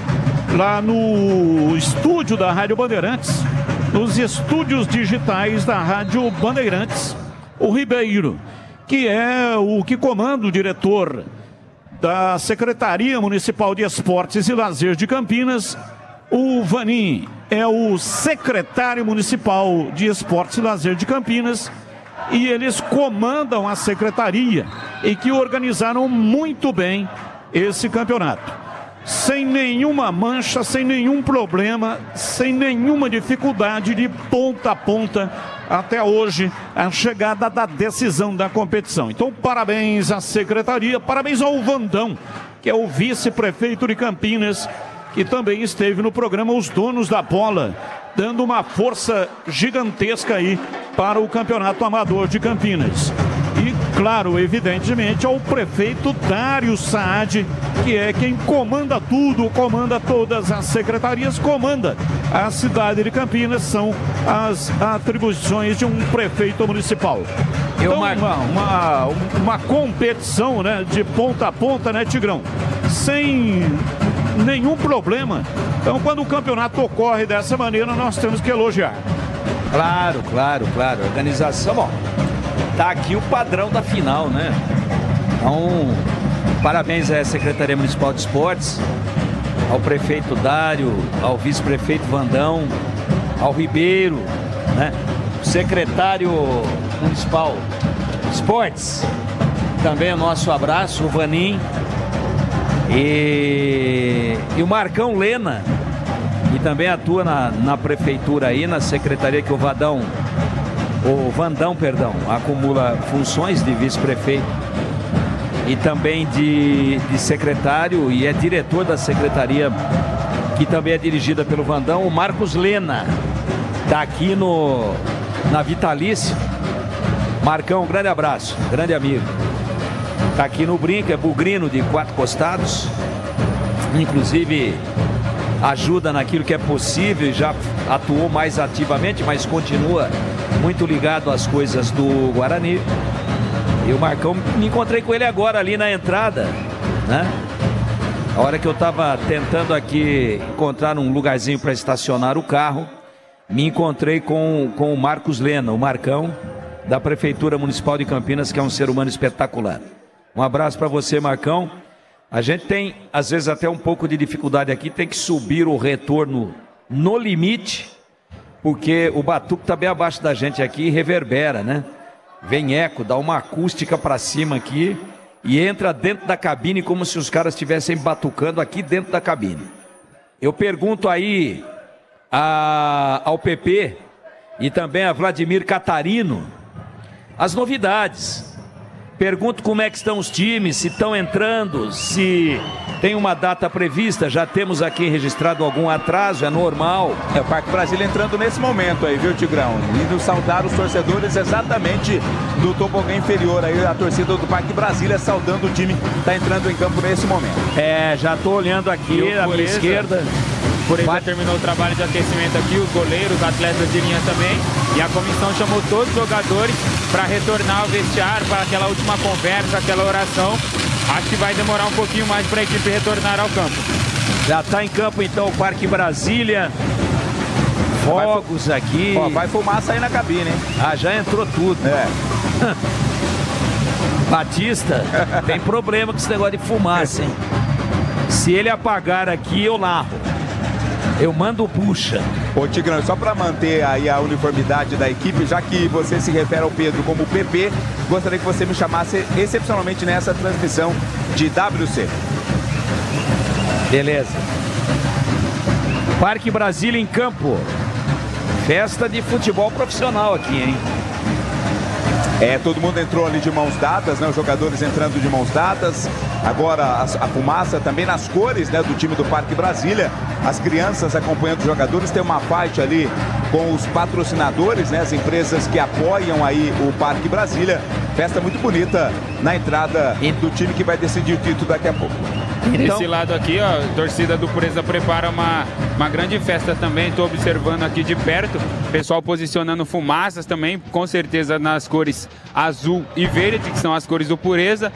lá no estúdio da Rádio Bandeirantes, nos estúdios digitais da Rádio Bandeirantes, o Ribeiro, que é o que comanda o diretor da Secretaria Municipal de Esportes e Lazer de Campinas. O Vanin é o secretário municipal de Esportes e Lazer de Campinas e eles comandam a secretaria e que organizaram muito bem esse campeonato. Sem nenhuma mancha, sem nenhum problema, sem nenhuma dificuldade, de ponta a ponta até hoje, a chegada da decisão da competição. Então, parabéns à secretaria, parabéns ao Vandão, que é o vice-prefeito de Campinas, que também esteve no programa Os Donos da Bola, dando uma força gigantesca aí para o Campeonato Amador de Campinas. E, claro, evidentemente, ao prefeito Dário Saad, que é quem comanda tudo, comanda todas as secretarias, comanda a cidade de Campinas, são as atribuições de um prefeito municipal. Então, uma competição, né, de ponta a ponta, né, Tigrão? Sem nenhum problema. Então, quando o campeonato ocorre dessa maneira, nós temos que elogiar. Claro, claro, claro. Organização, bom, tá aqui o padrão da final, né? Então, parabéns à Secretaria Municipal de Esportes, ao prefeito Dário, ao vice-prefeito Vandão, ao Ribeiro, né? Secretário Municipal de Esportes, também o nosso abraço, o Vanin. E o Marcão Lena, que também atua na prefeitura aí, na secretaria que o Vandão, acumula funções de vice-prefeito e também de secretário, e é diretor da secretaria, que também é dirigida pelo Vandão. O Marcos Lena está aqui na Vitalício. Marcão, um grande abraço, grande amigo. Está aqui no Brinco, é bugrino de 4 costados, inclusive ajuda naquilo que é possível, já atuou mais ativamente, mas continua muito ligado às coisas do Guarani. E o Marcão, me encontrei com ele agora ali na entrada, né? A hora que eu estava tentando aqui encontrar um lugarzinho para estacionar o carro, me encontrei com o Marcos Lena, o Marcão, da Prefeitura Municipal de Campinas, que é um ser humano espetacular. Um abraço para você, Marcão. A gente tem, às vezes, até um pouco de dificuldade aqui, tem que subir o retorno no limite, porque o batuque está bem abaixo da gente aqui e reverbera, né? Vem eco, dá uma acústica para cima aqui e entra dentro da cabine como se os caras estivessem batucando aqui dentro da cabine. Eu pergunto aí ao PP e também a Vladimir Catarino as novidades. Pergunto como é que estão os times, se estão entrando, se tem uma data prevista. Já temos aqui registrado algum atraso, é normal. O Parque Brasília entrando nesse momento aí, viu, Tigrão? Indo saudar os torcedores exatamente do tobogã inferior aí, a torcida do Parque Brasília saudando o time que está entrando em campo nesse momento. Já estou olhando aqui na minha esquerda. Por aí já terminou o trabalho de aquecimento aqui, os goleiros, os atletas de linha também. E a comissão chamou todos os jogadores para retornar ao vestiário, para aquela última conversa, aquela oração. Acho que vai demorar um pouquinho mais para a equipe retornar ao campo. Já está em campo então o Parque Brasília. Fogos aqui. Ó, vai fumaça aí na cabine, hein? Já entrou tudo. Batista, tem problema com esse negócio de fumaça, hein? Se ele apagar aqui, eu narro. Eu mando bucha. Ô Tigrão, só para manter aí a uniformidade da equipe, já que você se refere ao Pedro como PP, gostaria que você me chamasse excepcionalmente nessa transmissão de WC. Beleza. Parque Brasília em campo. Festa de futebol profissional aqui, hein? Todo mundo entrou ali de mãos dadas, né? Os jogadores entrando de mãos dadas. Agora a fumaça também nas cores, né, do time do Parque Brasília. As crianças acompanhando os jogadores. Tem uma faixa ali com os patrocinadores, né? As empresas que apoiam aí o Parque Brasília. Festa muito bonita na entrada do time que vai decidir o título daqui a pouco. Desse lado aqui, ó, a torcida do Pureza prepara uma grande festa também. Estou observando aqui de perto. Pessoal posicionando fumaças também, com certeza nas cores azul e verde, que são as cores do Pureza.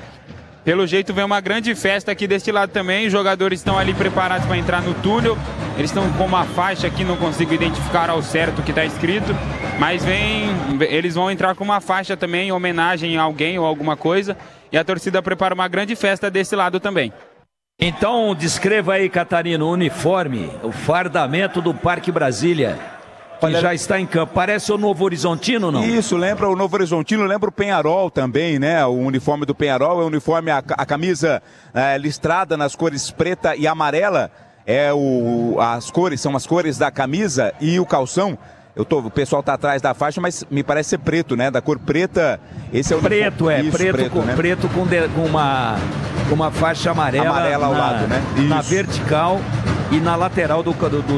Pelo jeito vem uma grande festa aqui deste lado também. Os jogadores estão ali preparados para entrar no túnel. Eles estão com uma faixa aqui, não consigo identificar ao certo o que está escrito. Mas eles vão entrar com uma faixa também em homenagem a alguém ou alguma coisa. E a torcida prepara uma grande festa desse lado também. Então descreva aí, Catarina, o uniforme, o fardamento do Parque Brasília. Que já está em campo. Parece o Novo Horizontino, não? Isso, lembra o Novo Horizontino, lembra o Penharol também, né? O uniforme do Penharol é o uniforme, a camisa listrada nas cores preta e amarela. São as cores da camisa e o calção. O pessoal tá atrás da faixa, mas me parece ser preto, né? Da cor preta. Esse é o preto, uniforme. Preto com uma faixa amarela ao lado, né? Na vertical e na lateral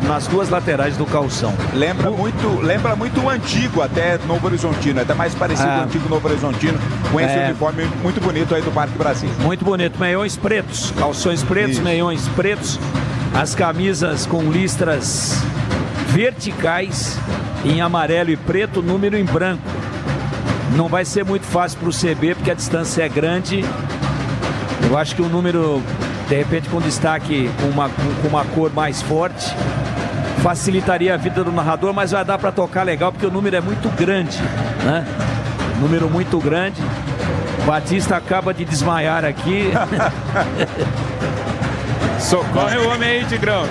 nas duas laterais do calção. Lembra muito o antigo até Novo Horizontino, até mais parecido ao antigo Novo Horizontino, com esse uniforme muito bonito aí do Parque Brasil. Muito bonito, meiões pretos, calções pretos, meiões pretos, as camisas com listras verticais em amarelo e preto, número em branco. Não vai ser muito fácil para o CB, porque a distância é grande. Eu acho que o número, de repente, com destaque com uma cor mais forte, facilitaria a vida do narrador, mas vai dar para tocar legal, porque o número é muito grande, né? Número muito grande. Batista acaba de desmaiar aqui. Socorre o homem aí, Tigrão.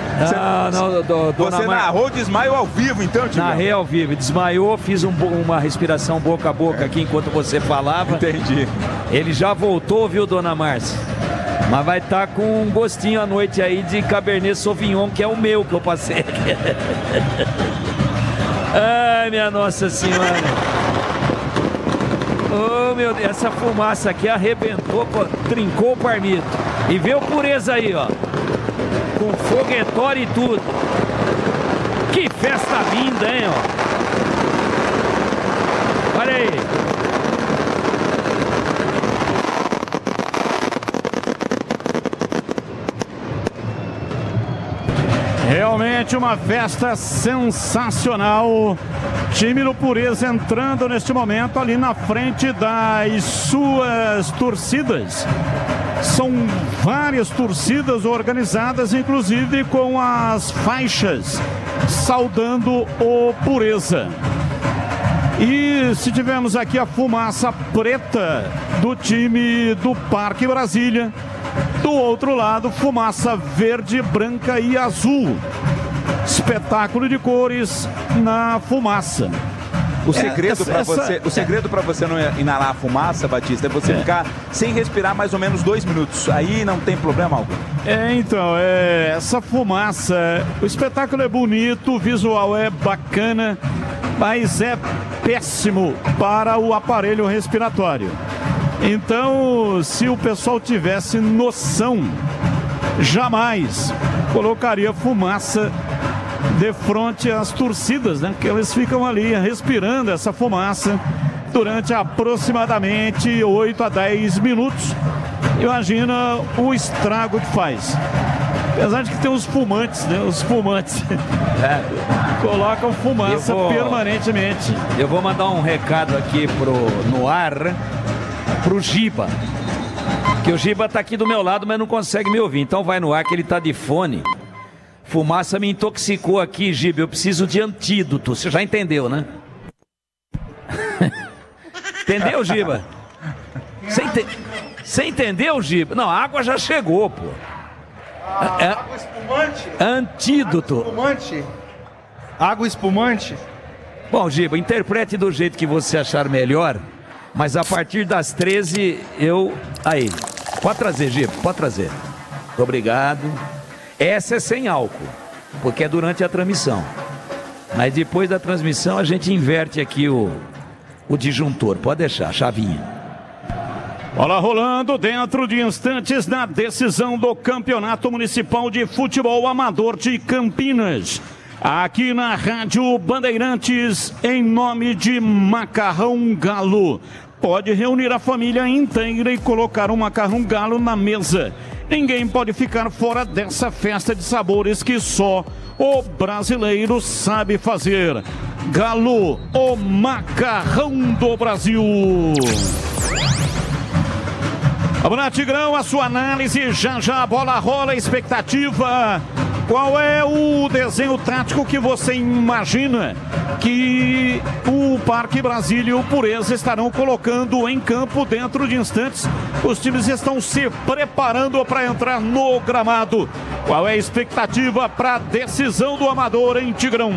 Você narrou o desmaio ao vivo, então, Tigrão? Narrei ao vivo. Desmaiou, fiz uma respiração boca a boca aqui enquanto você falava. Entendi. Ele já voltou, viu, dona Márcia? Mas vai estar com um gostinho à noite aí de Cabernet Sauvignon, que é o meu que eu passei aqui. Ai, minha Nossa Senhora. Oh, meu Deus, essa fumaça aqui arrebentou, trincou o parmito. E vê o Pureza aí, ó. Com foguetório e tudo. Que festa linda, hein, ó. Olha aí. Realmente uma festa sensacional. Time do Pureza entrando neste momento ali na frente das suas torcidas. São várias torcidas organizadas, inclusive com as faixas saudando o Pureza. E se tivermos aqui a fumaça preta do time do Parque Brasília, do outro lado, fumaça verde, branca e azul. Espetáculo de cores na fumaça. O segredo para você não inalar a fumaça, Batista, é você ficar sem respirar mais ou menos 2 minutos. Aí não tem problema algum. Então, essa fumaça, o espetáculo é bonito, o visual é bacana, mas é péssimo para o aparelho respiratório. Então, se o pessoal tivesse noção, jamais colocaria fumaça de frente às torcidas, né? Que eles ficam ali respirando essa fumaça durante aproximadamente 8 a 10 minutos. Imagina o estrago que faz. Apesar de que tem os fumantes, né? Os fumantes colocam fumaça permanentemente. Eu vou mandar um recado aqui no ar pro Giba. Que o Giba tá aqui do meu lado, mas não consegue me ouvir. Então vai no ar que ele tá de fone. Fumaça me intoxicou aqui, Giba. Eu preciso de antídoto. Você já entendeu, né? Entendeu, Giba? Você entendeu, Giba? Não, a água já chegou, pô. Água espumante? Antídoto. Água espumante? Água espumante? Bom, Giba, interprete do jeito que você achar melhor. Mas a partir das 13, Aí. Pode trazer, Giba, pode trazer. Muito obrigado. Essa é sem álcool, porque é durante a transmissão. Mas depois da transmissão a gente inverte aqui o disjuntor. Pode deixar, a chavinha. Bola rolando dentro de instantes na decisão do Campeonato Municipal de Futebol Amador de Campinas. Aqui na Rádio Bandeirantes, em nome de Macarrão Galo. Pode reunir a família inteira e colocar um Macarrão Galo na mesa. Ninguém pode ficar fora dessa festa de sabores que só o brasileiro sabe fazer. Galo, o macarrão do Brasil. Vamos lá, Tigrão, a sua análise, já a bola rola, a expectativa. Qual é o desenho tático que você imagina que o Parque Brasília e o Pureza estarão colocando em campo dentro de instantes? Os times estão se preparando para entrar no gramado. Qual é a expectativa para a decisão do Amador, hein, Tigrão?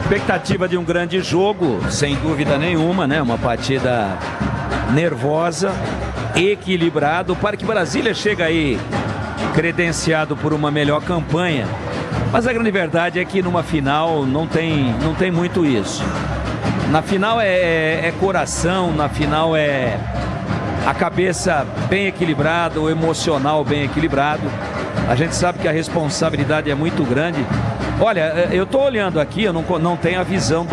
Expectativa de um grande jogo, sem dúvida nenhuma, né? Uma partida nervosa, equilibrado. O Parque Brasília chega aí credenciado por uma melhor campanha, mas a grande verdade é que numa final não tem muito isso. Na final é coração, na final é a cabeça bem equilibrada, o emocional bem equilibrado. A gente sabe que a responsabilidade é muito grande. Olha, eu tô olhando aqui, eu não tenho a visão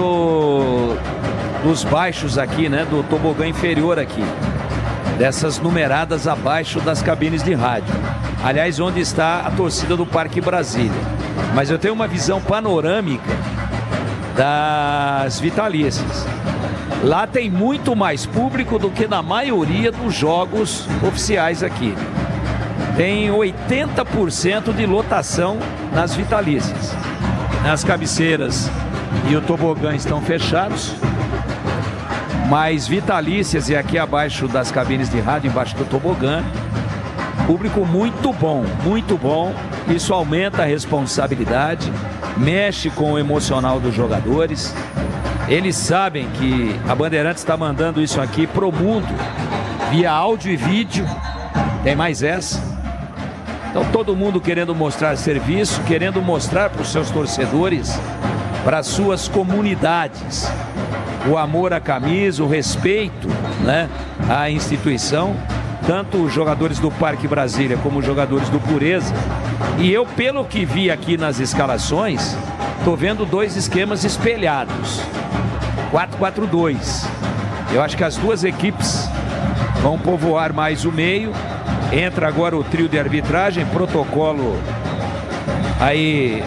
dos baixos aqui, né, do tobogã inferior aqui, dessas numeradas abaixo das cabines de rádio. Aliás, onde está a torcida do Parque Brasília. Mas eu tenho uma visão panorâmica das vitalícias. Lá tem muito mais público do que na maioria dos jogos oficiais aqui. Tem 80% de lotação nas vitalícias. As cabeceiras e o tobogã estão fechados, mas vitalícias e aqui abaixo das cabines de rádio, embaixo do tobogã, público muito bom, muito bom. Isso aumenta a responsabilidade, mexe com o emocional dos jogadores. Eles sabem que a Bandeirantes está mandando isso aqui pro mundo, via áudio e vídeo. Tem mais essa. Então todo mundo querendo mostrar serviço, querendo mostrar para os seus torcedores, para as suas comunidades, o amor à camisa, o respeito, né, à instituição. Tanto os jogadores do Parque Brasília como os jogadores do Pureza. E eu, pelo que vi aqui nas escalações, estou vendo dois esquemas espelhados. 4-4-2. Eu acho que as duas equipes vão povoar mais o meio. Entra agora o trio de arbitragem, protocolo aí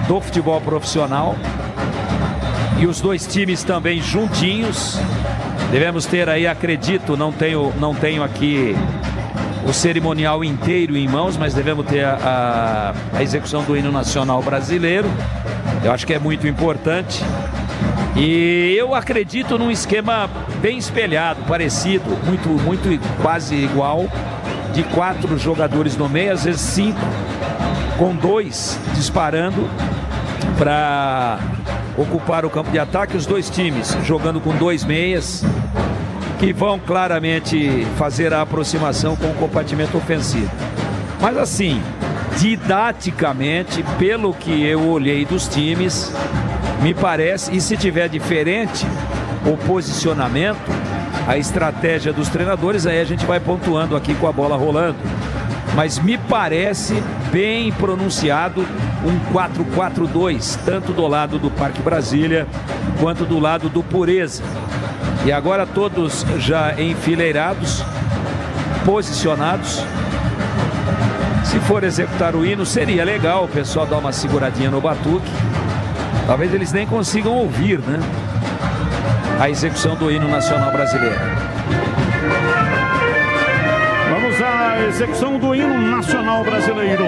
do futebol profissional. E os dois times também juntinhos. Devemos ter aí, acredito, não tenho aqui o cerimonial inteiro em mãos, mas devemos ter a execução do hino nacional brasileiro. Eu acho que é muito importante. E eu acredito num esquema bem espelhado, parecido, muito quase igual, de 4 jogadores no meio, às vezes 5, com 2 disparando para ocupar o campo de ataque. Os dois times jogando com 2 meias, que vão claramente fazer a aproximação com o compartimento ofensivo. Mas assim, didaticamente, pelo que eu olhei dos times, me parece, e se tiver diferente o posicionamento, a estratégia dos treinadores, aí a gente vai pontuando aqui com a bola rolando. Mas me parece bem pronunciado um 4-4-2, tanto do lado do Parque Brasília quanto do lado do Pureza. E agora todos já enfileirados, posicionados. Se for executar o hino, seria legal o pessoal dar uma seguradinha no batuque. Talvez eles nem consigam ouvir, né, a execução do hino nacional brasileiro. Vamos à execução do hino nacional brasileiro.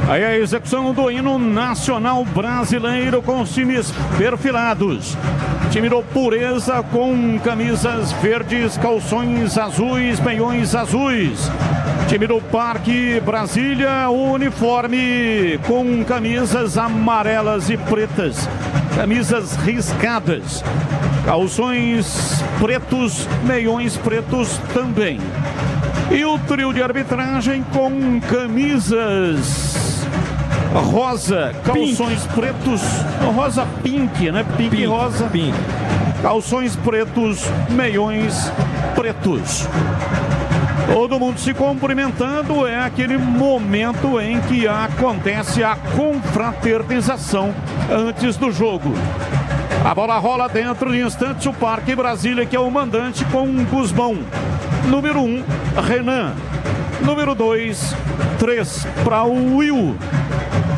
Aí a execução do hino nacional brasileiro com os times perfilados. Time do Pureza com camisas verdes, calções azuis, meiões azuis. Time do Parque Brasília, uniforme com camisas amarelas e pretas, camisas riscadas, calções pretos, meiões pretos também. E o trio de arbitragem com camisas rosa, calções pretos, rosa pink, né? Pink rosa, pink. Calções pretos, meiões pretos. Todo mundo se cumprimentando, é aquele momento em que acontece a confraternização antes do jogo. A bola rola dentro de instantes, o Parque Brasília, que é o mandante, com Guzmão. Número 1, Renan. Número 2, 3 para o Will.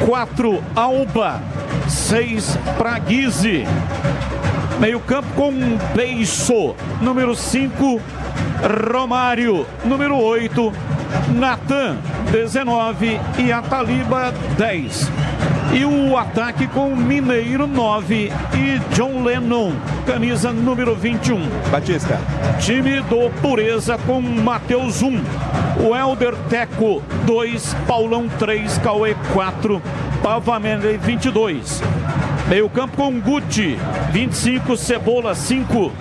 4, Alba. 6 para Guise. Meio campo com Beiço. Número 5, Romário. Número 8, Natan. 19 e Ataliba 10. E o ataque com Mineiro 9 e John Lennon, camisa número 21. Batista. Time do Pureza com Matheus 1, o Helder Teco 2, Paulão 3, Cauê 4, Pavamende 22. Meio campo com Guti 25, Cebola 5,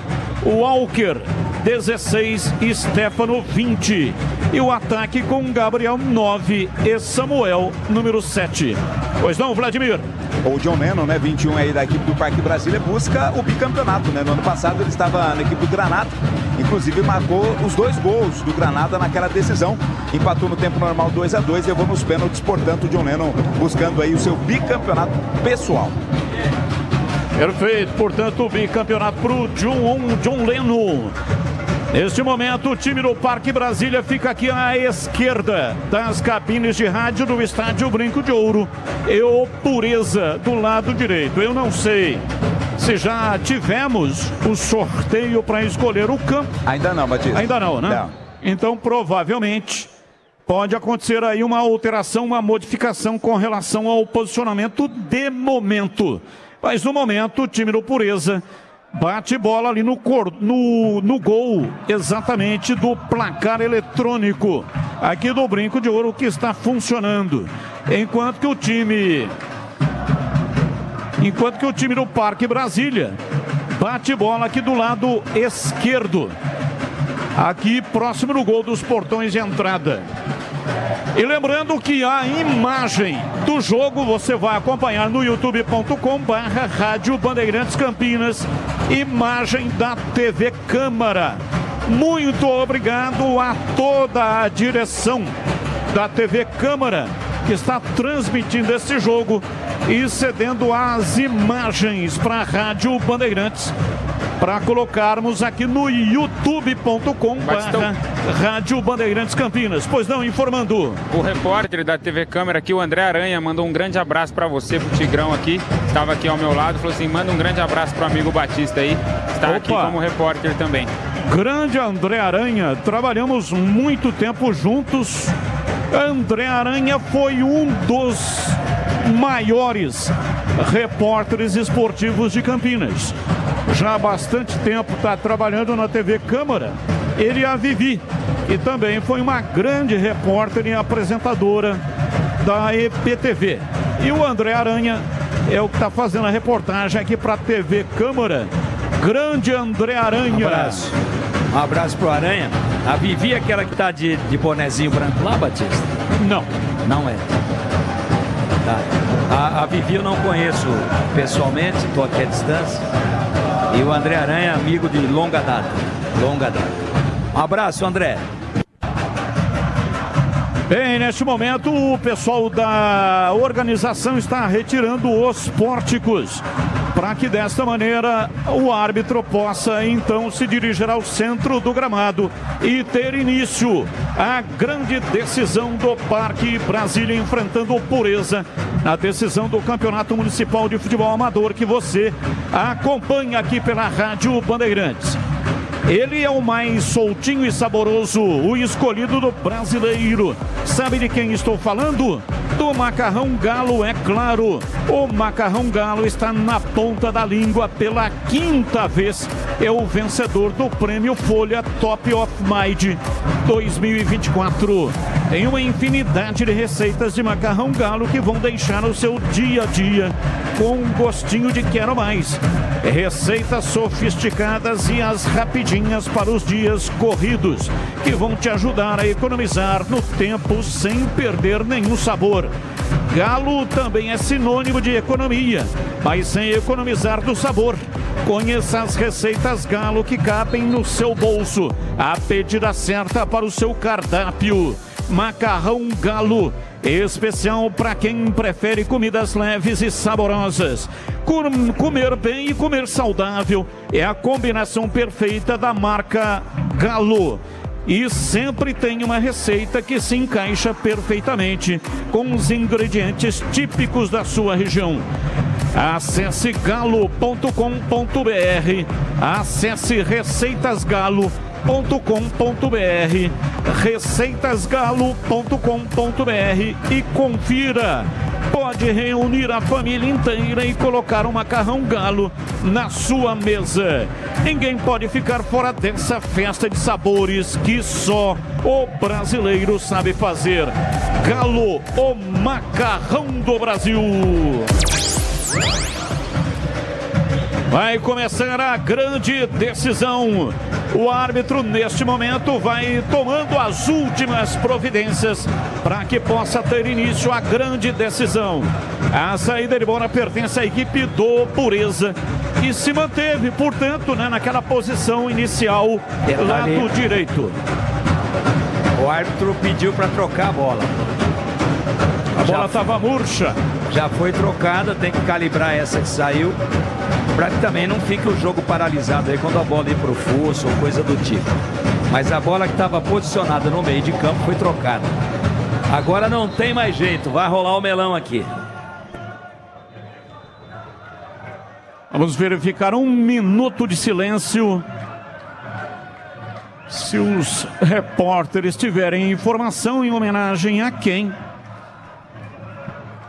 o Walker 16 e Stefano 20. E o ataque com Gabriel 9 e Samuel número 7. Pois não, Vladimir? O John Lennon, né, 21 aí da equipe do Parque Brasília, busca o bicampeonato, né? No ano passado ele estava na equipe do Granada, inclusive marcou os 2 gols do Granada naquela decisão, empatou no tempo normal 2-2 e levou nos pênaltis, portanto o John Lennon buscando aí o seu bicampeonato pessoal. Perfeito, portanto o bicampeonato para o John Lennon. Neste momento, o time do Parque Brasília fica aqui à esquerda das cabines de rádio do Estádio Brinco de Ouro e o Pureza do lado direito. Eu não sei se já tivemos o sorteio para escolher o campo. Ainda não, Batista. Ainda não, né? Não. Então, provavelmente, pode acontecer aí uma alteração, uma modificação com relação ao posicionamento de momento. Mas no momento, o time do Pureza bate bola ali no gol, exatamente, do placar eletrônico aqui do Brinco de Ouro, que está funcionando. Enquanto que o time do Parque Brasília bate bola aqui do lado esquerdo, aqui próximo do gol dos portões de entrada. E lembrando que a imagem do jogo você vai acompanhar no youtube.com/Rádio Bandeirantes Campinas, imagem da TV Câmara. Muito obrigado a toda a direção da TV Câmara, que está transmitindo esse jogo e cedendo as imagens para a Rádio Bandeirantes, para colocarmos aqui no youtube.com/Rádio Bandeirantes Campinas. Pois não, informando. O repórter da TV Câmara aqui, o André Aranha, mandou um grande abraço para você, pro Tigrão aqui, estava aqui ao meu lado, falou assim, manda um grande abraço pro amigo Batista aí, está aqui como repórter também. Grande André Aranha, trabalhamos muito tempo juntos. André Aranha foi um dos maiores repórteres esportivos de Campinas. Já há bastante tempo está trabalhando na TV Câmara. Ele e a Vivi, que também foi uma grande repórter e apresentadora da EPTV. E o André Aranha é o que está fazendo a reportagem aqui para a TV Câmara. Grande André Aranha. Um abraço pro Aranha. A Vivi é aquela que tá de bonezinho branco lá, Batista? Não. Não é. Tá. A Vivi eu não conheço pessoalmente, estou aqui à distância. E o André Aranha é amigo de longa data. Longa data. Um abraço, André. Bem, neste momento o pessoal da organização está retirando os pórticos, para que desta maneira o árbitro possa então se dirigir ao centro do gramado e ter início a grande decisão do Parque Brasília, enfrentando o Pureza na decisão do Campeonato Municipal de Futebol Amador, que você acompanha aqui pela Rádio Bandeirantes. Ele é o mais soltinho e saboroso, o escolhido do brasileiro. Sabe de quem estou falando? Do Macarrão Galo, é claro. O Macarrão Galo está na ponta da língua pela 5ª vez. É o vencedor do Prêmio Folha Top of Mind 2024. Tem uma infinidade de receitas de macarrão galo que vão deixar o seu dia a dia com um gostinho de quero mais. Receitas sofisticadas e as rapidinhas para os dias corridos, que vão te ajudar a economizar no tempo sem perder nenhum sabor. Galo também é sinônimo de economia, mas sem economizar do sabor. Conheça as receitas Galo que cabem no seu bolso. A pedida certa para o seu cardápio. Macarrão Galo, especial para quem prefere comidas leves e saborosas. Comer bem e comer saudável é a combinação perfeita da marca Galo. E sempre tem uma receita que se encaixa perfeitamente com os ingredientes típicos da sua região. Acesse galo.com.br, acesse receitasgalo.com.br, receitasgalo.com.br e confira. Pode reunir a família inteira e colocar um macarrão Galo na sua mesa. Ninguém pode ficar fora dessa festa de sabores que só o brasileiro sabe fazer. Galo, o macarrão do Brasil. Vai começar a grande decisão. O árbitro, neste momento, vai tomando as últimas providências para que possa ter início a grande decisão. A saída de bola pertence à equipe do Pureza, que se manteve, portanto, naquela posição inicial, lado direito. O árbitro pediu para trocar a bola. A bola estava murcha. Já foi trocada, tem que calibrar essa que saiu, para que também não fique o jogo paralisado aí quando a bola ir para o fosso ou coisa do tipo. Mas a bola que estava posicionada no meio de campo foi trocada. Agora não tem mais jeito, vai rolar o melão aqui. Vamos verificar 1 minuto de silêncio. Se os repórteres tiverem informação em homenagem a quem.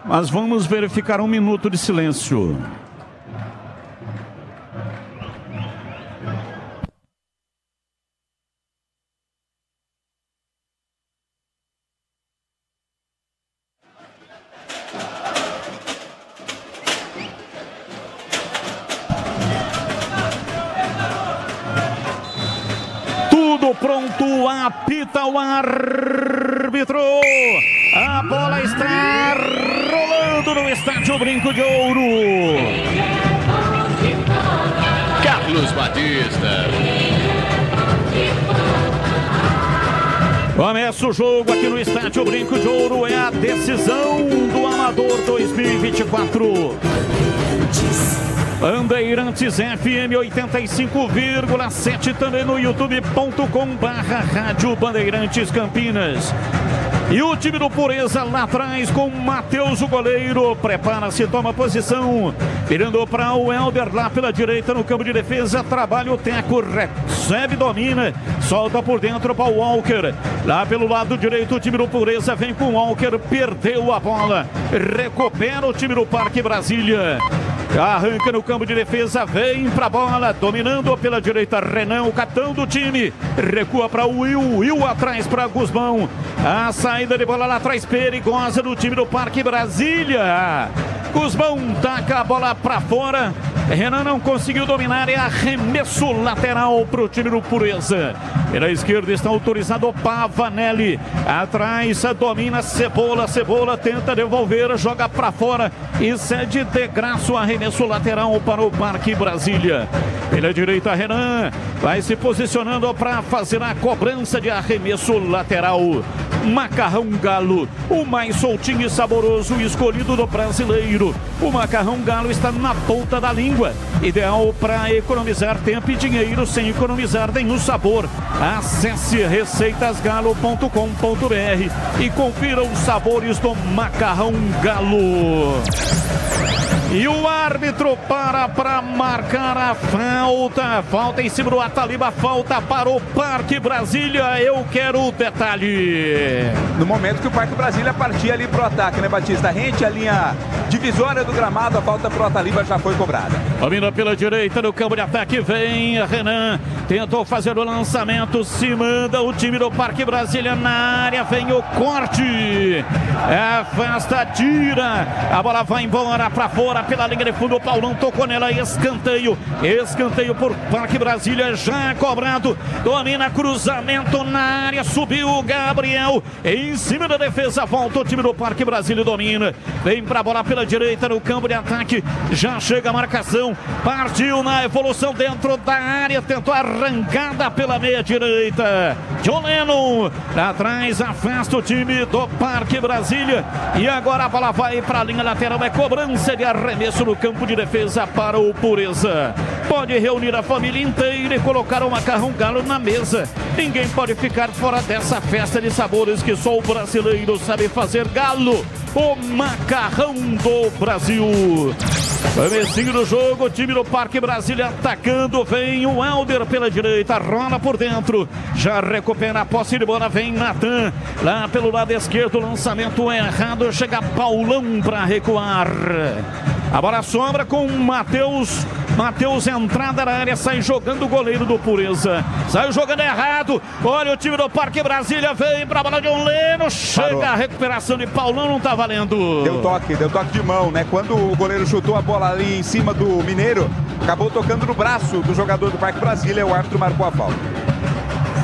Mas vamos verificar 1 minuto de silêncio. Tudo pronto, apita o árbitro. A bola está rolando no estádio Brinco de Ouro. Carlos Batista. Começa o jogo aqui no Estádio Brinco de Ouro, é a decisão do Amador 2024. Bandeirantes FM 85,7, também no youtube.com/Rádio Bandeirantes Campinas. E o time do Pureza lá atrás com Matheus, o goleiro, prepara-se, toma posição, virando para o Helder lá pela direita no campo de defesa, trabalha o Teco, recebe, domina, solta por dentro para o Walker, lá pelo lado direito o time do Pureza vem com o Walker, perdeu a bola, recupera o time do Parque Brasília. Arranca no campo de defesa, vem pra bola, dominando pela direita Renan, o capitão do time, recua para o Will atrás para Guzmão, a saída de bola lá atrás perigosa do time do Parque Brasília. Guzmão taca a bola para fora, Renan não conseguiu dominar, é arremesso lateral para o time do Pureza. Pela esquerda está autorizado o Pavanelli, atrás domina Cebola, Cebola tenta devolver, joga para fora e cede de graça o arremesso lateral para o Parque Brasília. Pela direita Renan vai se posicionando para fazer a cobrança de arremesso lateral. Macarrão Galo, o mais soltinho e saboroso escolhido do brasileiro. O Macarrão Galo está na ponta da língua, ideal para economizar tempo e dinheiro sem economizar nenhum sabor. Acesse receitasgalo.com.br e confira os sabores do Macarrão Galo. E o árbitro para marcar a falta. Falta em cima do Ataliba, falta para o Parque Brasília. Eu quero o detalhe. No momento que o Parque Brasília partia ali pro ataque, né, Batista? Rente a linha divisória do gramado, a falta pro Ataliba já foi cobrada. Domina pela direita no campo de ataque, vem Renan, tentou fazer o lançamento, se manda o time do Parque Brasília na área, vem o corte, afasta, tira, a bola vai embora para fora pela linha de fundo, o Paulão tocou nela, escanteio por Parque Brasília, já cobrado, domina, cruzamento na área, subiu o Gabriel, em cima da defesa, volta o time do Parque Brasília, domina, vem para a bola pela direita no campo de ataque, já chega a marcação, partiu na evolução dentro da área, tentou a arrancada pela meia direita, John Lennon, lá atrás, afasta o time do Parque Brasília, e agora a bola vai para a linha lateral, é cobrança de arremesso no campo de defesa para o Pureza. Pode reunir a família inteira e colocar o Macarrão Galo na mesa. Ninguém pode ficar fora dessa festa de sabores que só o brasileiro sabe fazer. Galo, o macarrão do Brasil. Comecinho do jogo, o time do Parque Brasília atacando, vem o Helder pela direita, rola por dentro, já recupera a posse de bola, vem Natan, lá pelo lado esquerdo, lançamento errado, chega Paulão para recuar. A bola sobra com o Matheus, entrada na área, sai jogando o goleiro do Pureza, saiu jogando errado, olha o time do Parque Brasília, vem para a bola de um Leno, chega Parou. A recuperação de Paulão, não tá valendo. Deu toque de mão, né? Quando o goleiro chutou a bola ali em cima do Mineiro, acabou tocando no braço do jogador do Parque Brasília, o árbitro marcou a falta.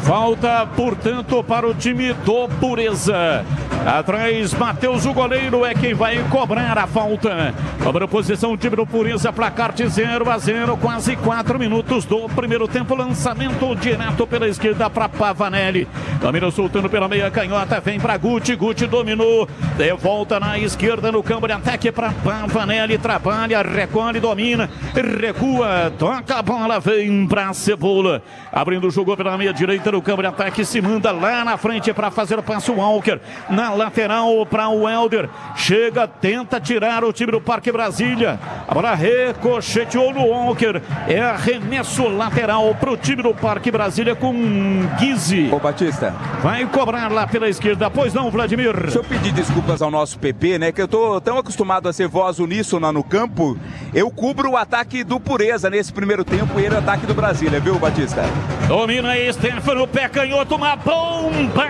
Falta, portanto, para o time do Pureza. Atrás, Matheus, o goleiro, é quem vai cobrar a falta. Cobra a posição, o time do Pureza, placar de 0-0, quase 4 minutos do primeiro tempo. Lançamento direto pela esquerda para Pavanelli. Domina soltando pela meia canhota, vem para Guti, Guti dominou. De volta na esquerda no campo de ataque para Pavanelli, trabalha, recolhe, domina, recua, toca a bola, vem para Cebola. Abrindo o jogo pela meia direita no campo de ataque, se manda lá na frente para fazer o passo Walker. Na lateral para o Helder, chega, tenta tirar o time do Parque Brasília, a bola ricocheteou no Walker, é arremesso lateral para o time do Parque Brasília com Guise. Ô Batista, vai cobrar lá pela esquerda, pois não, Vladimir? Deixa eu pedir desculpas ao nosso PP, né, que eu tô tão acostumado a ser voz uníssona no campo, eu cubro o ataque do Pureza nesse primeiro tempo e ele o ataque do Brasília, viu, Batista? Domina aí, Stefano, pé canhoto, uma bomba!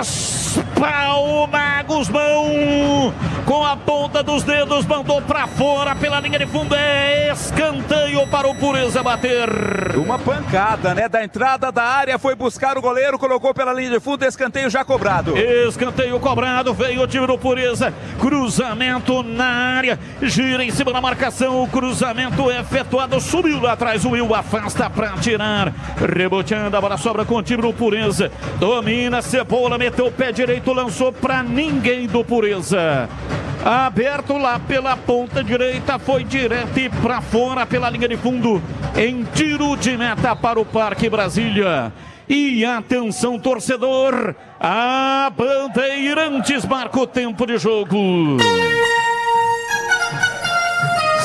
Espalma Guzmão, com a ponta dos dedos, mandou pra fora pela linha de fundo, é escanteio para o Pureza bater. Uma pancada, né, da entrada da área, foi buscar o goleiro, colocou pela linha de fundo, escanteio já cobrado. Escanteio cobrado, veio o time do Pureza, cruzamento na área, gira em cima da marcação, o cruzamento é efetuado, subiu lá atrás, o Will afasta pra tirar, reboteando, a bola sobra com o time do Pureza, domina, Cebola, meteu o pé direito, lançou pra ninguém do Pureza. Aberto lá pela ponta direita, foi direto e pra fora pela linha de fundo, em tiro de meta para o Parque Brasília. E atenção, torcedor, a Bandeirantes marca o tempo de jogo.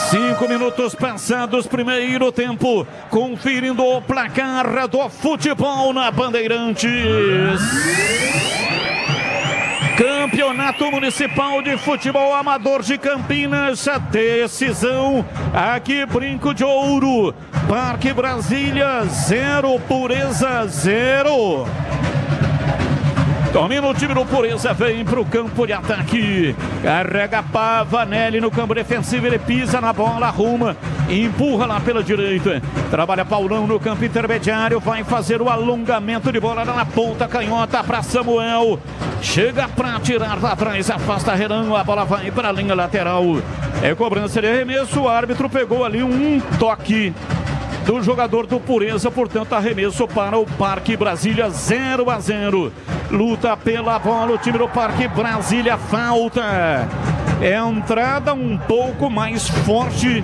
5 minutos passados, primeiro tempo, conferindo o placar do futebol na Bandeirantes. Campeonato Municipal de Futebol Amador de Campinas, a decisão aqui, Brinco de Ouro, Parque Brasília 0, Pureza 0. Domina o time do Pureza, vem para o campo de ataque, carrega Pavanelli no campo defensivo, ele pisa na bola, arruma, empurra lá pela direita, trabalha Paulão no campo intermediário, vai fazer o alongamento de bola na ponta canhota para Samuel, chega para tirar lá atrás, afasta Renan, a bola vai para a linha lateral, é cobrança de arremesso, o árbitro pegou ali um toque do jogador do Pureza, portanto arremesso para o Parque Brasília 0-0. Luta pela bola o time do Parque Brasília, falta. É a entrada um pouco mais forte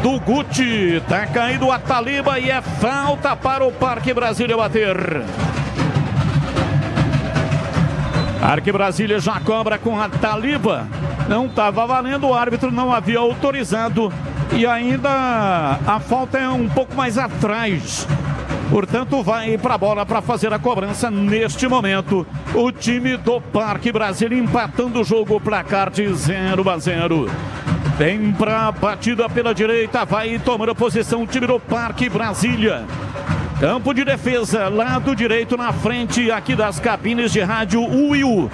do Guti. Tá caído o Ataliba e é falta para o Parque Brasília bater. Parque Brasília já cobra com a Taliba. Não estava valendo, o árbitro não havia autorizado. E ainda a falta é um pouco mais atrás. Portanto, vai para a bola para fazer a cobrança neste momento. O time do Parque Brasília empatando o jogo, placar de 0-0. Vem para a batida pela direita, vai tomando posição o time do Parque Brasília. Campo de defesa, lado direito na frente aqui das cabines de rádio Will.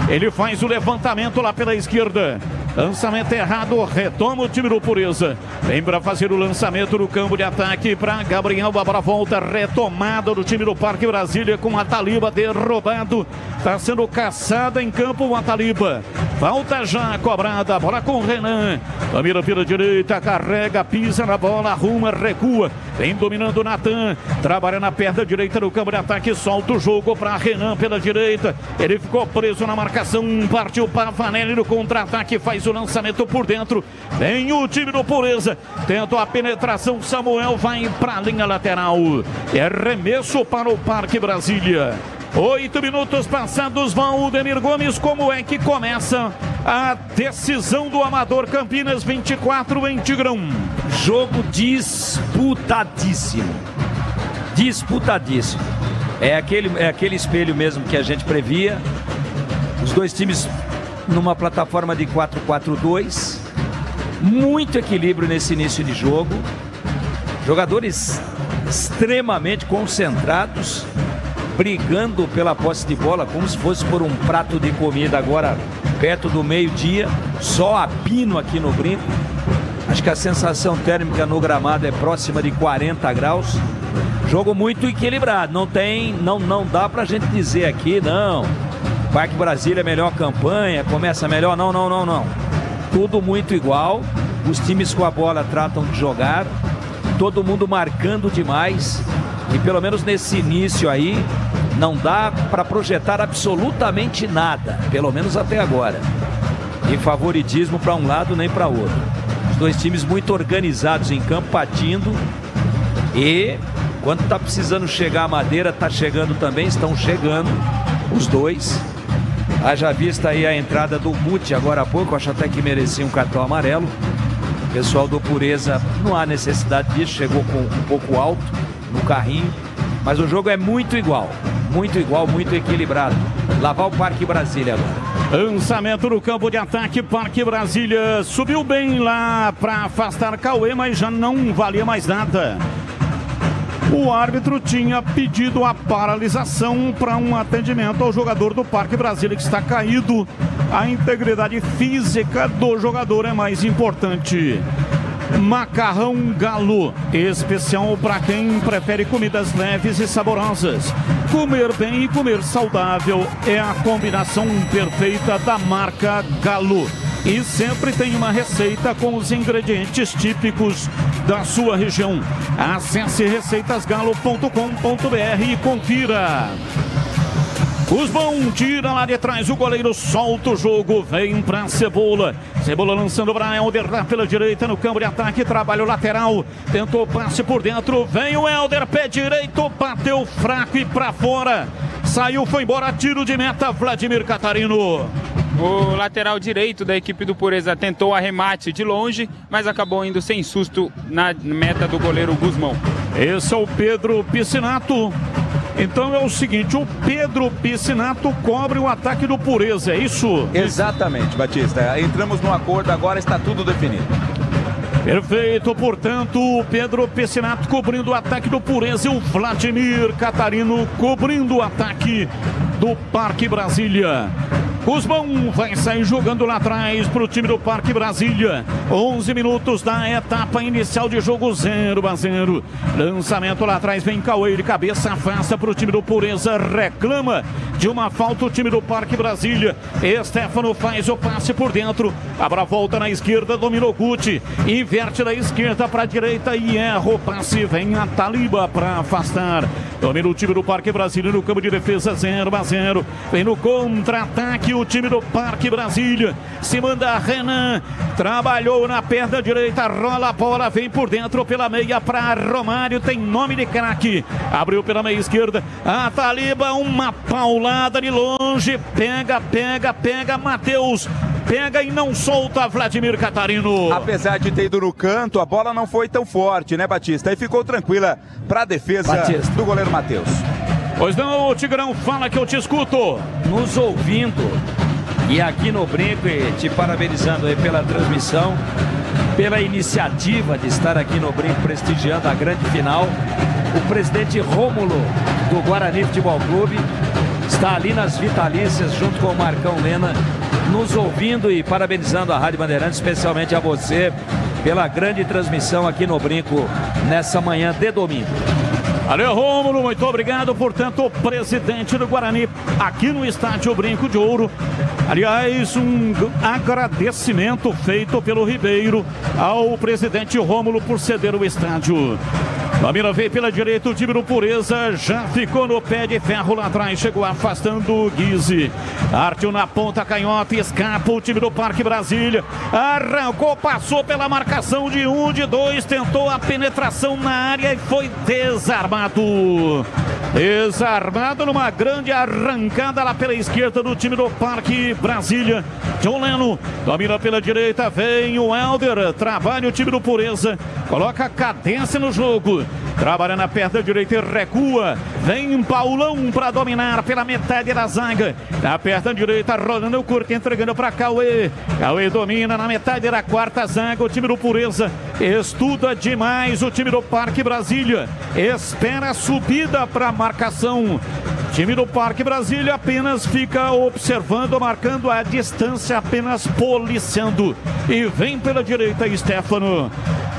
Ele faz o levantamento lá pela esquerda. Lançamento errado, retoma o time do Pureza. Vem para fazer o lançamento no campo de ataque para Gabriel. A bola volta, retomada do time do Parque Brasília com a Taliba derrubado. Está sendo caçada em campo o Ataliba. Falta já cobrada, a bola com o Renan. Domina pela direita, carrega, pisa na bola, arruma, recua. Vem dominando o Natan. Trabalha na perna direita do campo de ataque, solta o jogo para Renan pela direita. Ele ficou preso na marcação, partiu para Vanelli no contra-ataque, faz o lançamento por dentro. Vem o time do Pureza. Tenta a penetração, Samuel vai para a linha lateral. É arremesso para o Parque Brasília. 8 minutos passados, Valdemir Gomes, como é que começa a decisão do Amador Campinas 24 em Tigrão? Jogo disputadíssimo. Disputadíssimo. É aquele espelho mesmo que a gente previa. Os dois times numa plataforma de 4-4-2. Muito equilíbrio nesse início de jogo. Jogadores extremamente concentrados, brigando pela posse de bola como se fosse por um prato de comida agora perto do meio-dia, só a pino aqui no Brinco. Acho que a sensação térmica no gramado é próxima de 40 graus. Jogo muito equilibrado, não dá pra gente dizer aqui, não, Parque Brasília é melhor campanha, começa melhor, não. Tudo muito igual, os times com a bola tratam de jogar, todo mundo marcando demais. E pelo menos nesse início aí, não dá para projetar absolutamente nada, pelo menos até agora. E favoritismo para um lado nem para outro. Os dois times muito organizados em campo, partindo. E quando está precisando chegar a madeira, está chegando também, estão chegando os dois. Haja vista aí a entrada do Muti agora há pouco, acho até que merecia um cartão amarelo. O pessoal do Pureza não há necessidade disso, chegou com um pouco alto no carrinho, mas o jogo é muito igual, muito equilibrado. Lá vai o Parque Brasília agora. Lançamento no campo de ataque, Parque Brasília subiu bem lá para afastar Cauê, mas já não valia mais nada. o árbitro tinha pedido a paralisação para um atendimento ao jogador do Parque Brasília que está caído. A integridade física do jogador é mais importante. Macarrão Galo, especial para quem prefere comidas leves e saborosas. Comer bem e comer saudável é a combinação perfeita da marca Galo. E sempre tem uma receita com os ingredientes típicos da sua região. Acesse receitasgalo.com.br e confira. Guzmão tira lá de trás, o goleiro solta o jogo, vem pra Cebola. Cebola lançando para Helder lá pela direita no campo de ataque, trabalho lateral, tentou passe por dentro, vem o Helder, pé direito, bateu fraco e pra fora. Saiu, foi embora, tiro de meta, Vladimir Catarino. O lateral direito da equipe do Pureza tentou arremate de longe, mas acabou indo sem susto na meta do goleiro Guzmão. Esse é o Pedro Piscinato. Então é o seguinte, o Pedro Piscinato cobre o ataque do Pureza, é isso? Exatamente, Batista. Entramos num acordo, agora está tudo definido. Perfeito, portanto, o Pedro Piscinato cobrindo o ataque do Pureza e o Vladimir Catarino cobrindo o ataque do Parque Brasília. Guzmão vai sair jogando lá atrás para o time do Parque Brasília. 11 minutos da etapa inicial de jogo, 0-0. Lançamento lá atrás, vem Cauê de cabeça, afasta para o time do Pureza, reclama de uma falta o time do Parque Brasília. Stefano faz o passe por dentro, abre a volta na esquerda, dominou Guti, inverte da esquerda para a direita e erra o passe, vem a Taliba para afastar. Domina o time do Parque Brasília no campo de defesa, 0-0. Vem no contra-ataque o time do Parque Brasília. Se manda Renan, trabalhou na perna direita, rola a bola, vem por dentro pela meia para Romário, tem nome de craque. Abriu pela meia esquerda, a Taliba, uma paulada de longe, pega, Matheus. Pega e não solta Vladimir Catarino. Apesar de ter ido no canto, a bola não foi tão forte, né, Batista? E ficou tranquila para a defesa do goleiro Matheus. Pois não, Tigrão, fala que eu te escuto. Nos ouvindo e aqui no Brinco, e te parabenizando aí pela transmissão, pela iniciativa de estar aqui no Brinco prestigiando a grande final. O presidente Rômulo do Guarani Futebol Clube está ali nas vitalícias junto com o Marcão Lena, nos ouvindo e parabenizando a Rádio Bandeirantes, especialmente a você pela grande transmissão aqui no Brinco nessa manhã de domingo. Valeu, Rômulo, muito obrigado. Portanto, o presidente do Guarani aqui no estádio Brinco de Ouro. Aliás, um agradecimento feito pelo Ribeiro ao presidente Rômulo por ceder o estádio. Domina, veio pela direita, o time do Pureza já ficou no pé de ferro lá atrás, chegou afastando o Guise. Artiu na ponta canhota, escapa o time do Parque Brasília. Arrancou, passou pela marcação de 1, de 2, tentou a penetração na área e foi desarmado. Desarmado numa grande arrancada lá pela esquerda do time do Parque Brasília. John Leno domina pela direita, vem o Helder, trabalha o time do Pureza, coloca cadência no jogo, trabalha na perna direita e recua, vem Paulão para dominar pela metade da zaga, na perna direita, rolando o curto, entregando para Cauê. Cauê domina na metade da quarta zaga, o time do Pureza estuda demais o time do Parque Brasília, espera a subida para marcação. Time do Parque Brasília apenas fica observando, marcando a distância, apenas policiando. E vem pela direita Stefano.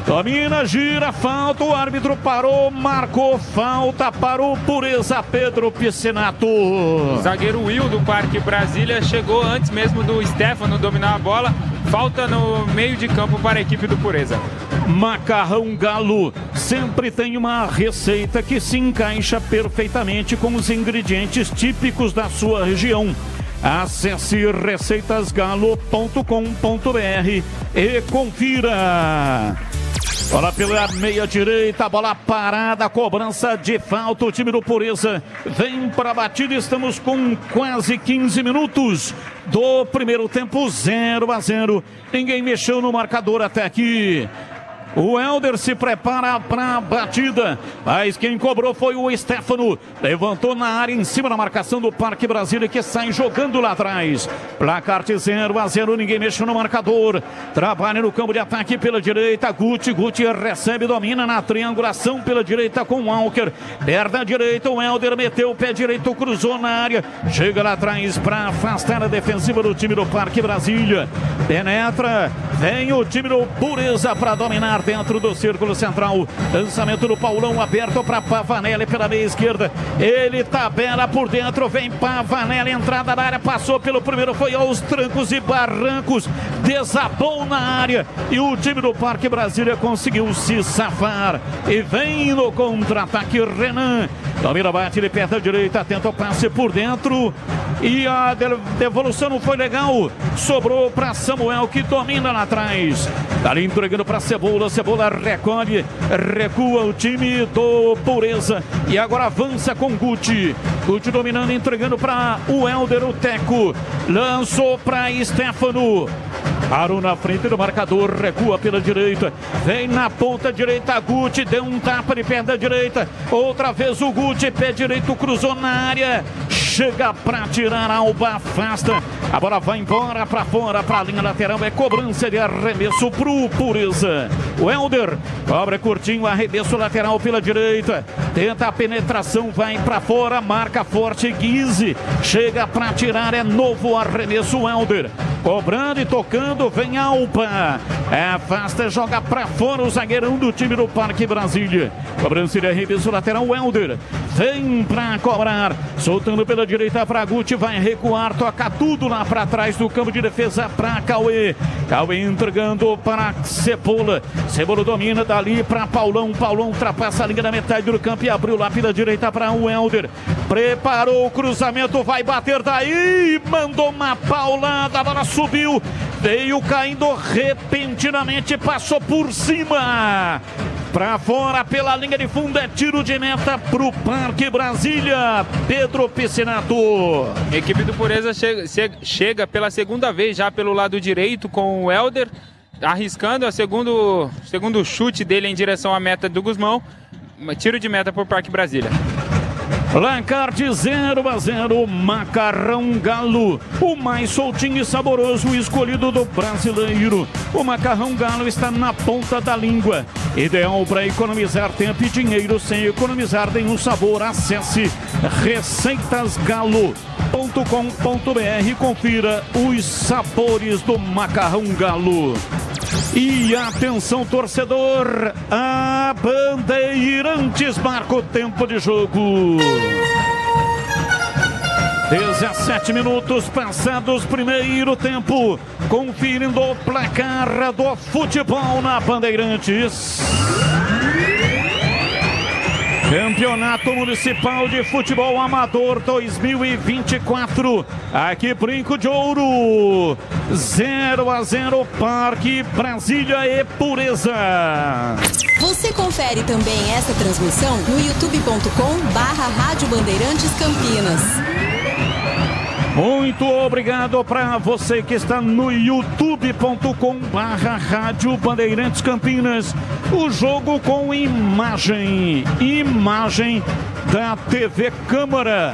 Domina, gira, falta, o árbitro parou, marcou falta para o Pureza, Pedro Piscinato. O zagueiro Will do Parque Brasília chegou antes mesmo do Stefano dominar a bola. Falta no meio de campo para a equipe do Pureza. Macarrão Galo sempre tem uma receita que se encaixa perfeitamente com os ingredientes típicos da sua região. Acesse receitasgalo.com.br e confira. Bola pela meia direita, bola parada, cobrança de falta, o time do Pureza vem para a batida, estamos com quase 15 minutos do primeiro tempo, 0-0, ninguém mexeu no marcador até aqui. O Helder se prepara para a batida, mas quem cobrou foi o Stefano. Levantou na área em cima da marcação do Parque Brasília, que sai jogando lá atrás. Placar de 0-0, ninguém mexe no marcador. Trabalha no campo de ataque pela direita. Guti recebe, domina na triangulação pela direita com o Walker. Perna direita, o Helder meteu o pé direito, cruzou na área. Chega lá atrás para afastar a defensiva do time do Parque Brasília. Penetra, vem o time do Pureza para dominar dentro do círculo central. Lançamento do Paulão aberto para Pavanelli pela meia esquerda. Ele tabela por dentro, vem Pavanelli, entrada na área, passou pelo primeiro, foi aos trancos e barrancos, desabou na área e o time do Parque Brasília conseguiu se safar. E vem no contra-ataque Renan. Domina, bate, ele perto da direita, tenta o passe por dentro e a devolução não foi legal. Sobrou para Samuel, que domina lá atrás. Tá ali entregando para Cebola. Cebola recolhe, recua o time do Pureza e agora avança com Guti. Guti dominando, entregando para o Helder, o Teco. Lançou para Stefano. Parou na frente do marcador, recua pela direita, vem na ponta direita, Guti, deu um tapa de perna direita, outra vez o Guti, pé direito, cruzou na área, chega para tirar, Alba afasta, a bola vai embora para fora, para a linha lateral, é cobrança de arremesso pro Pureza. O Helder cobra curtinho, arremesso lateral pela direita, tenta a penetração, vai para fora, marca forte, Guise, chega para tirar, é novo arremesso, o Helder, cobrando e tocando, vem Alba, afasta, joga para fora o zagueirão do time do Parque Brasília. Cobrança de arremesso lateral, o Helder vem para cobrar, soltando pela direita para Guti, vai recuar, toca tudo lá para trás do campo de defesa para Cauê. Cauê entregando para Cebola. Cebola domina dali para Paulão. Paulão ultrapassa a linha da metade do campo e abriu lá pela direita para o Helder. Preparou o cruzamento, vai bater daí, mandou uma paulada, a bola subiu, veio caindo repentinamente, passou por cima. Para fora pela linha de fundo, é tiro de meta pro Parque Brasília. Pedro Piscinato. A equipe do Pureza chega pela segunda vez já pelo lado direito com o Helder, arriscando o segundo chute dele em direção à meta do Guzmão. Tiro de meta pro Parque Brasília. Placar de 0-0, Macarrão Galo, o mais soltinho e saboroso escolhido do brasileiro. O Macarrão Galo está na ponta da língua, ideal para economizar tempo e dinheiro sem economizar nenhum sabor. Acesse receitasgalo.com.br e confira os sabores do Macarrão Galo. E atenção, torcedor, a Bandeirantes marca o tempo de jogo. 17 minutos passados, primeiro tempo. Conferindo o placar do futebol na Bandeirantes. Campeonato Municipal de Futebol Amador 2024, aqui Brinco de Ouro, 0-0, Parque Brasília e Pureza. Você confere também essa transmissão no youtube.com/Rádio Bandeirantes Campinas. Muito obrigado para você que está no youtube.com/Rádio Bandeirantes Campinas. O jogo com imagem da TV Câmara.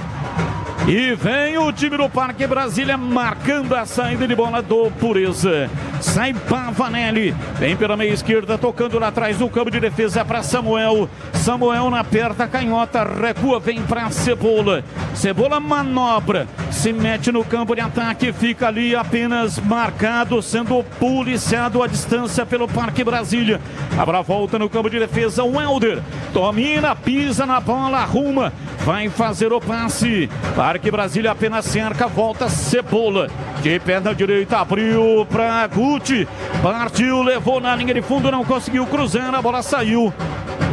E vem o time do Parque Brasília marcando a saída de bola do Pureza. Sai Pavanelli, vem pela meia esquerda, tocando lá atrás do campo de defesa para Samuel. Samuel na perna canhota, recua, vem para Cebola. Cebola manobra, se mete no campo de ataque, fica ali apenas marcado, sendo policiado à distância pelo Parque Brasília. Abra a volta no campo de defesa, o Helder domina, pisa na bola, arruma, vai fazer o passe. Parque Brasília apenas cerca, volta Cebola. De perna direita, abriu para Guti. Partiu, levou na linha de fundo, não conseguiu cruzar, a bola saiu.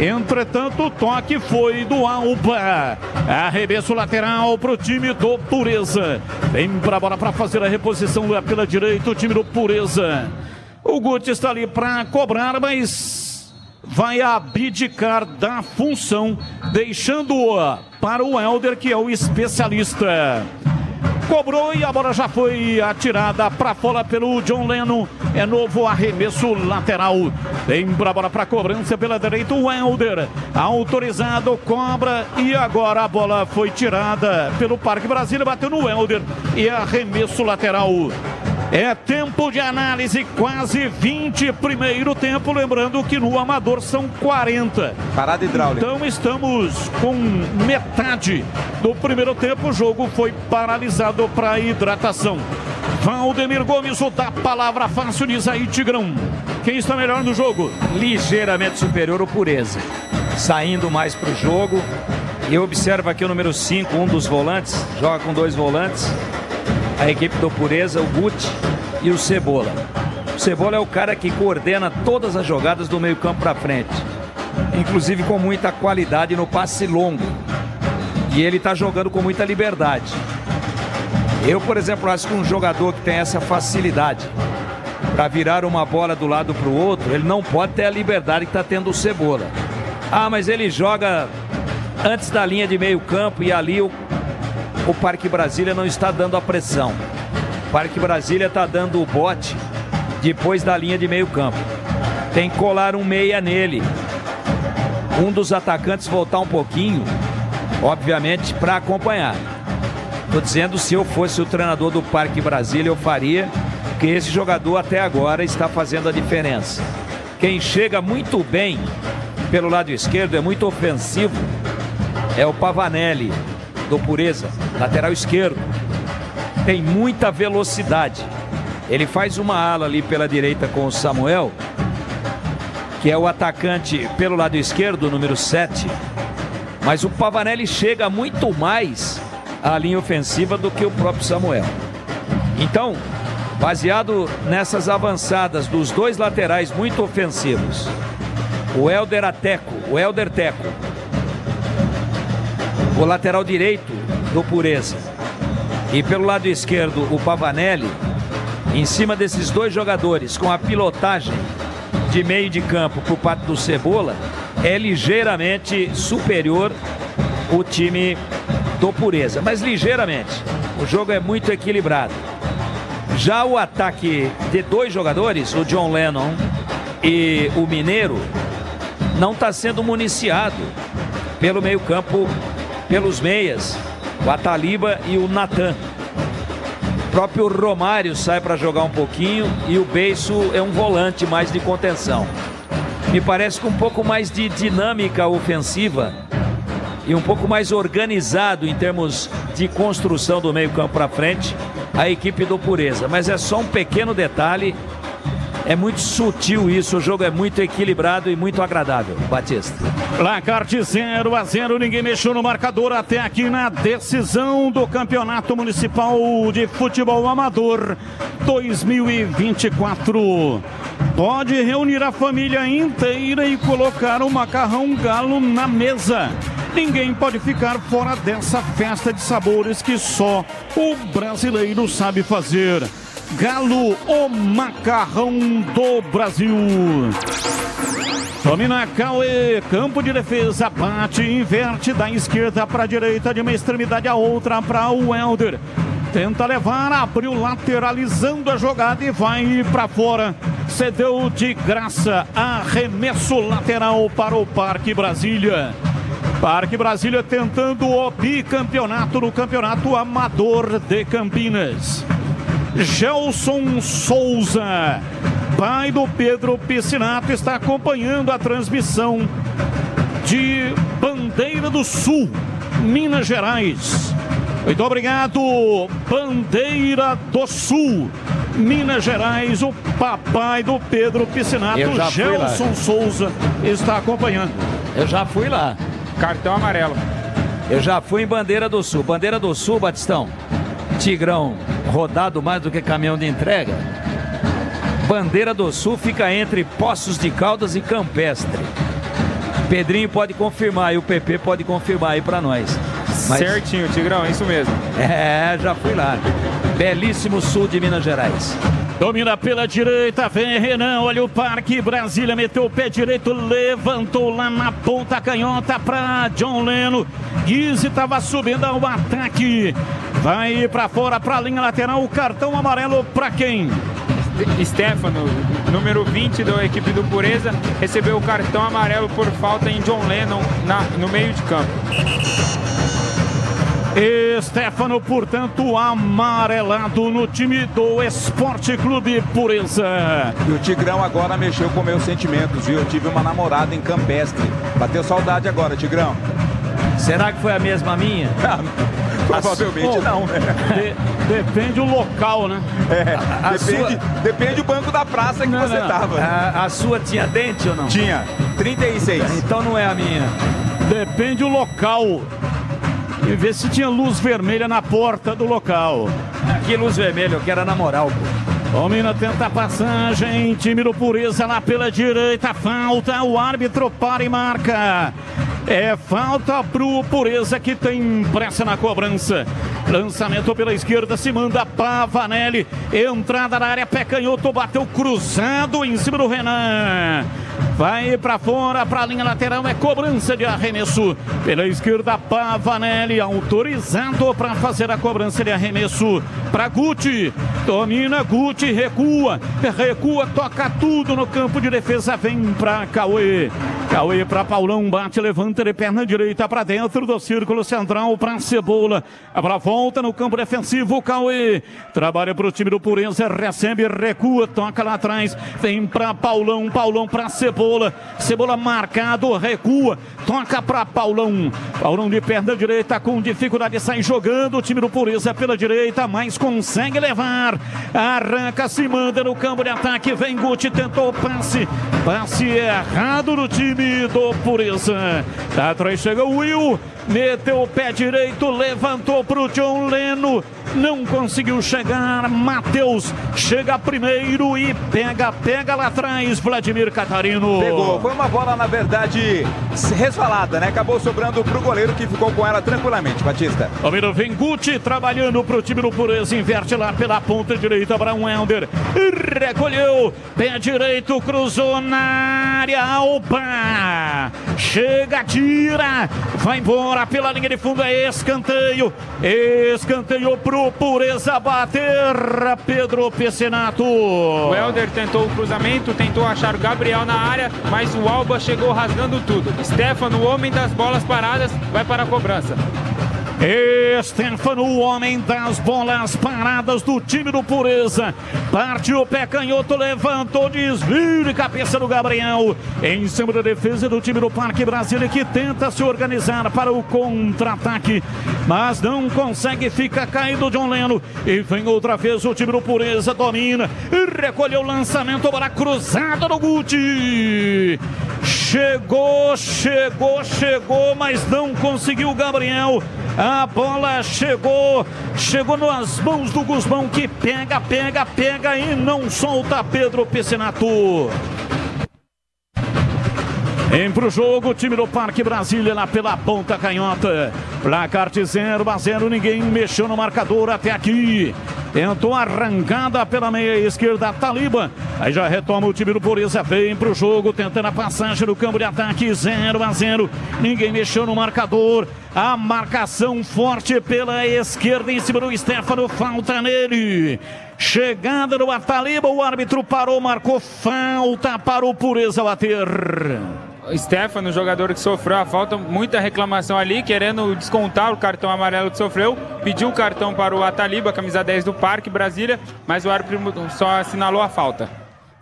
Entretanto, o toque foi do Alba. Arremesso lateral para o time do Pureza. Vem para a bola para fazer a reposição lá pela direita, o time do Pureza. O Guti está ali para cobrar, mas vai abdicar da função, deixando-a para o Helder, que é o especialista. Cobrou e a bola já foi atirada para fora pelo John Lennon. É novo arremesso lateral. Vem pra bola para cobrança pela direita o Welder. Autorizado, cobra e agora a bola foi tirada pelo Parque Brasília. Bateu no Welder e arremesso lateral. É tempo de análise, quase 20 primeiro tempo, lembrando que no amador são 40. Parada hidráulica. Então estamos com metade do primeiro tempo, o jogo foi paralisado para hidratação. Valdemir Gomes, o da palavra fácil, diz aí, Tigrão. Quem está melhor no jogo? Ligeiramente superior o Pureza, saindo mais para o jogo. E observa aqui o número 5, um dos volantes, joga com 2 volantes. A equipe do Pureza, o Guti e o Cebola. O Cebola é o cara que coordena todas as jogadas do meio campo para frente, inclusive com muita qualidade no passe longo. E ele está jogando com muita liberdade. Eu, por exemplo, acho que um jogador que tem essa facilidade para virar uma bola do lado para o outro, ele não pode ter a liberdade que está tendo o Cebola. Ah, mas ele joga antes da linha de meio campo e ali o Parque Brasília não está dando a pressão. O Parque Brasília está dando o bote depois da linha de meio campo. Tem que colar um meia nele. Um dos atacantes voltar um pouquinho, obviamente, para acompanhar. Estou dizendo, se eu fosse o treinador do Parque Brasília, eu faria, porque esse jogador até agora está fazendo a diferença. Quem chega muito bem pelo lado esquerdo, é muito ofensivo, é o Pavanelli, do Pureza, lateral esquerdo. Tem muita velocidade. Ele faz uma ala ali pela direita com o Samuel, que é o atacante pelo lado esquerdo, número 7. Mas o Pavanelli chega muito mais à linha ofensiva do que o próprio Samuel. Então, baseado nessas avançadas dos 2 laterais muito ofensivos, o Helder Teco, o lateral direito do Pureza, e pelo lado esquerdo o Pavanelli, em cima desses 2 jogadores, com a pilotagem de meio de campo por parte do Cebola, é ligeiramente superior o time do Pureza, mas ligeiramente. O jogo é muito equilibrado. Já o ataque de 2 jogadores, o John Lennon e o Mineiro, não está sendo municiado pelo meio campo, pelos meias, o Ataliba e o Natan. O próprio Romário sai para jogar um pouquinho e o Beiço é um volante mais de contenção. Me parece com um pouco mais de dinâmica ofensiva e um pouco mais organizado em termos de construção do meio campo para frente a equipe do Pureza. Mas é só um pequeno detalhe. É muito sutil isso, o jogo é muito equilibrado e muito agradável. Batista. Placar de 0-0, ninguém mexeu no marcador até aqui na decisão do Campeonato Municipal de Futebol Amador 2024. Pode reunir a família inteira e colocar o macarrão galo na mesa. Ninguém pode ficar fora dessa festa de sabores que só o brasileiro sabe fazer. Galo, o macarrão do Brasil. Domina Cauê, campo de defesa, bate, inverte da esquerda para a direita, de uma extremidade a outra para o Welder. Tenta levar, abriu lateralizando a jogada e vai para fora. Cedeu de graça, arremesso lateral para o Parque Brasília. Parque Brasília tentando o bicampeonato no Campeonato Amador de Campinas. Gelson Souza, pai do Pedro Piscinato, está acompanhando a transmissão de Bandeira do Sul, Minas Gerais. Muito obrigado, Bandeira do Sul, Minas Gerais. O papai do Pedro Piscinato, Gelson Souza, está acompanhando. Eu já fui lá. Cartão amarelo. Eu já fui em Bandeira do Sul. Bandeira do Sul, Batistão. Tigrão rodado mais do que caminhão de entrega. Bandeira do Sul fica entre Poços de Caldas e Campestre. Pedrinho pode confirmar e o PP pode confirmar aí pra nós. Mas... certinho, Tigrão, é isso mesmo. É, já fui lá. Belíssimo sul de Minas Gerais. Domina pela direita, vem Renan, olha o Parque Brasília, meteu o pé direito, levantou lá na ponta canhota para John Leno. Guise estava subindo ao ataque, vai para fora, para a linha lateral, o cartão amarelo para quem? Stefano, número 20 da equipe do Pureza, recebeu o cartão amarelo por falta em John Lennon no meio de campo. Stefano, portanto, amarelado no time do Esporte Clube Pureza. E o Tigrão agora mexeu com meus sentimentos, viu? Eu tive uma namorada em Campestre. Bateu saudade agora, Tigrão. Será que foi a mesma minha? Provavelmente não, né? Depende do local, né? Depende do banco da praça que você tava. A sua tinha dente ou não? Tinha, 36. Então não é a minha. Depende do local. E ver se tinha luz vermelha na porta do local. Que luz vermelha? Eu quero na moral, pô. Domina, tenta a passagem, time do Pureza lá pela direita, falta, o árbitro para e marca. É falta pro Pureza que tem pressa na cobrança. Lançamento pela esquerda, se manda Pavanelli, entrada na área, pé canhoto, bateu cruzado em cima do Renan. Vai para fora, para a linha lateral, é cobrança de arremesso. Pela esquerda, Pavanelli, autorizado para fazer a cobrança de arremesso para Guti. Domina, Guti, recua, toca tudo no campo de defesa, vem para Cauê. Cauê para Paulão, bate, levanta de perna direita para dentro do círculo central para Cebola. Para volta no campo defensivo, Cauê. Trabalha para o time do Pureza, recebe, recua, toca lá atrás, vem para Paulão, Paulão para Cebola. Cebola marcado, recua, toca para Paulão. Paulão de perna direita com dificuldade, sai jogando o time do Pureza pela direita, mas consegue levar. Arranca, se manda no campo de ataque, vem Guti, tentou o passe errado no time do Pureza. Atrás chega o Will, meteu o pé direito, levantou para o John Leno, não conseguiu chegar. Matheus chega primeiro e pega lá atrás, Vladimir Catarino. Pegou, foi uma bola na verdade resvalada, né? Acabou sobrando para o goleiro que ficou com ela tranquilamente, Batista. Domino, vem Guti trabalhando para o time do Pureza, inverte lá pela ponta direita para um Helder, recolheu, pé direito, cruzou na área, opa, chega, tira, vai embora pela linha de fundo, é escanteio pro Pureza bater, Pedro Pecenato. O Helder tentou o cruzamento, tentou achar o Gabriel na área, mas o Alba chegou rasgando tudo. Stefano, o homem das bolas paradas, vai para a cobrança. Stefano, o homem das bolas paradas do time do Pureza, partiu o pé canhoto, levantou, desvio de cabeça do Gabriel, em cima da defesa do time do Parque Brasília, que tenta se organizar para o contra-ataque, mas não consegue, fica caído John Leno, e vem outra vez o time do Pureza, domina, recolheu o lançamento para a cruzada do Guti, chegou, mas não conseguiu o Gabriel. A bola chegou nas mãos do Guzmão, que pega e não solta Pedro Pecenato. Vem pro jogo o time do Parque Brasília lá pela ponta canhota. Placar de 0-0, ninguém mexeu no marcador até aqui. Tentou arrancada pela meia esquerda, Taliba. Aí já retoma o time do Pureza, vem pro jogo, tentando a passagem no campo de ataque, 0-0. Ninguém mexeu no marcador. A marcação forte pela esquerda em cima do Stefano, falta nele. Chegada do Taliba, o árbitro parou, marcou falta para o Pureza bater. Stefano, jogador que sofreu a falta, muita reclamação ali, querendo descontar o cartão amarelo que sofreu, pediu o cartão para o Ataliba, camisa 10 do Parque Brasília, mas o árbitro só assinalou a falta.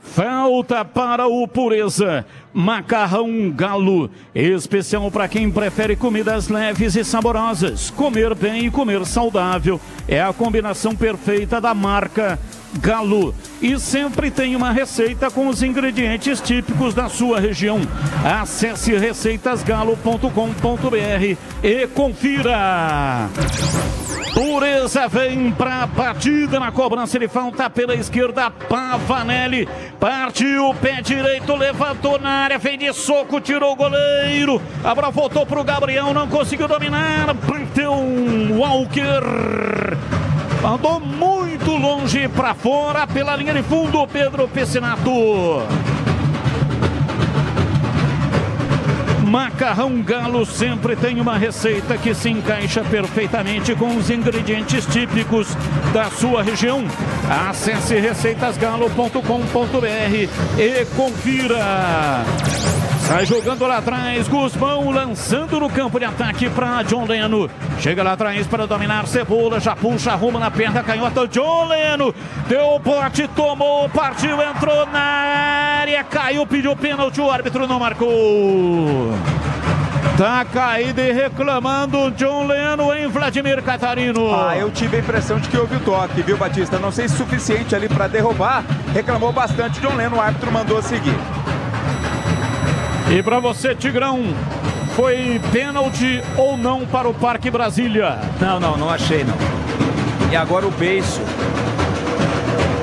Falta para o Pureza. Macarrão Galo, especial para quem prefere comidas leves e saborosas. Comer bem e comer saudável é a combinação perfeita da marca Galo. E sempre tem uma receita com os ingredientes típicos da sua região. Acesse receitasgalo.com.br e confira. Pureza vem para a batida na cobrança de falta pela esquerda, Pavanelli partiu, pé direito, levantou na área, vem de soco, tirou o goleiro, a bola voltou para o Gabriel, não conseguiu dominar, bateu um Walker, mandou muito longe longe, para fora, pela linha de fundo, Pedro Piscinato. Macarrão Galo sempre tem uma receita que se encaixa perfeitamente com os ingredientes típicos da sua região. Acesse receitasgalo.com.br e confira. Sai jogando lá atrás, Guzmão lançando no campo de ataque para John Leno. Chega lá atrás para dominar Cebola, já puxa, arruma na perna canhota. John Leno deu bote, tomou, partiu, entrou na área, caiu, pediu pênalti, o árbitro não marcou. Tá caído e reclamando John Leno em Vladimir Catarino. Eu tive a impressão de que houve o toque, viu, Batista? Não sei se suficiente ali para derrubar. Reclamou bastante John Leno, o árbitro mandou seguir. E para você, Tigrão, foi pênalti ou não para o Parque Brasília? Não achei não. E agora o Beiço.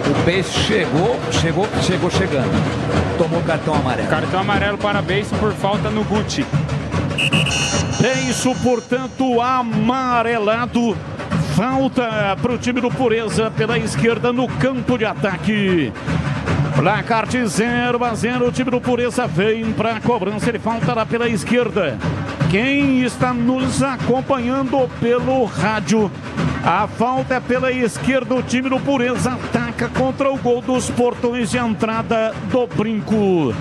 O Beiço chegou chegando. Tomou cartão amarelo. Cartão amarelo para Beiço por falta no Guti. Beiço, portanto, amarelado. Falta para o time do Pureza pela esquerda no campo de ataque. Placar de 0-0, o time do Pureza vem para a cobrança de falta lá pela esquerda. Quem está nos acompanhando pelo rádio, a falta é pela esquerda, o time do Pureza ataca contra o gol dos portões de entrada do Brinco.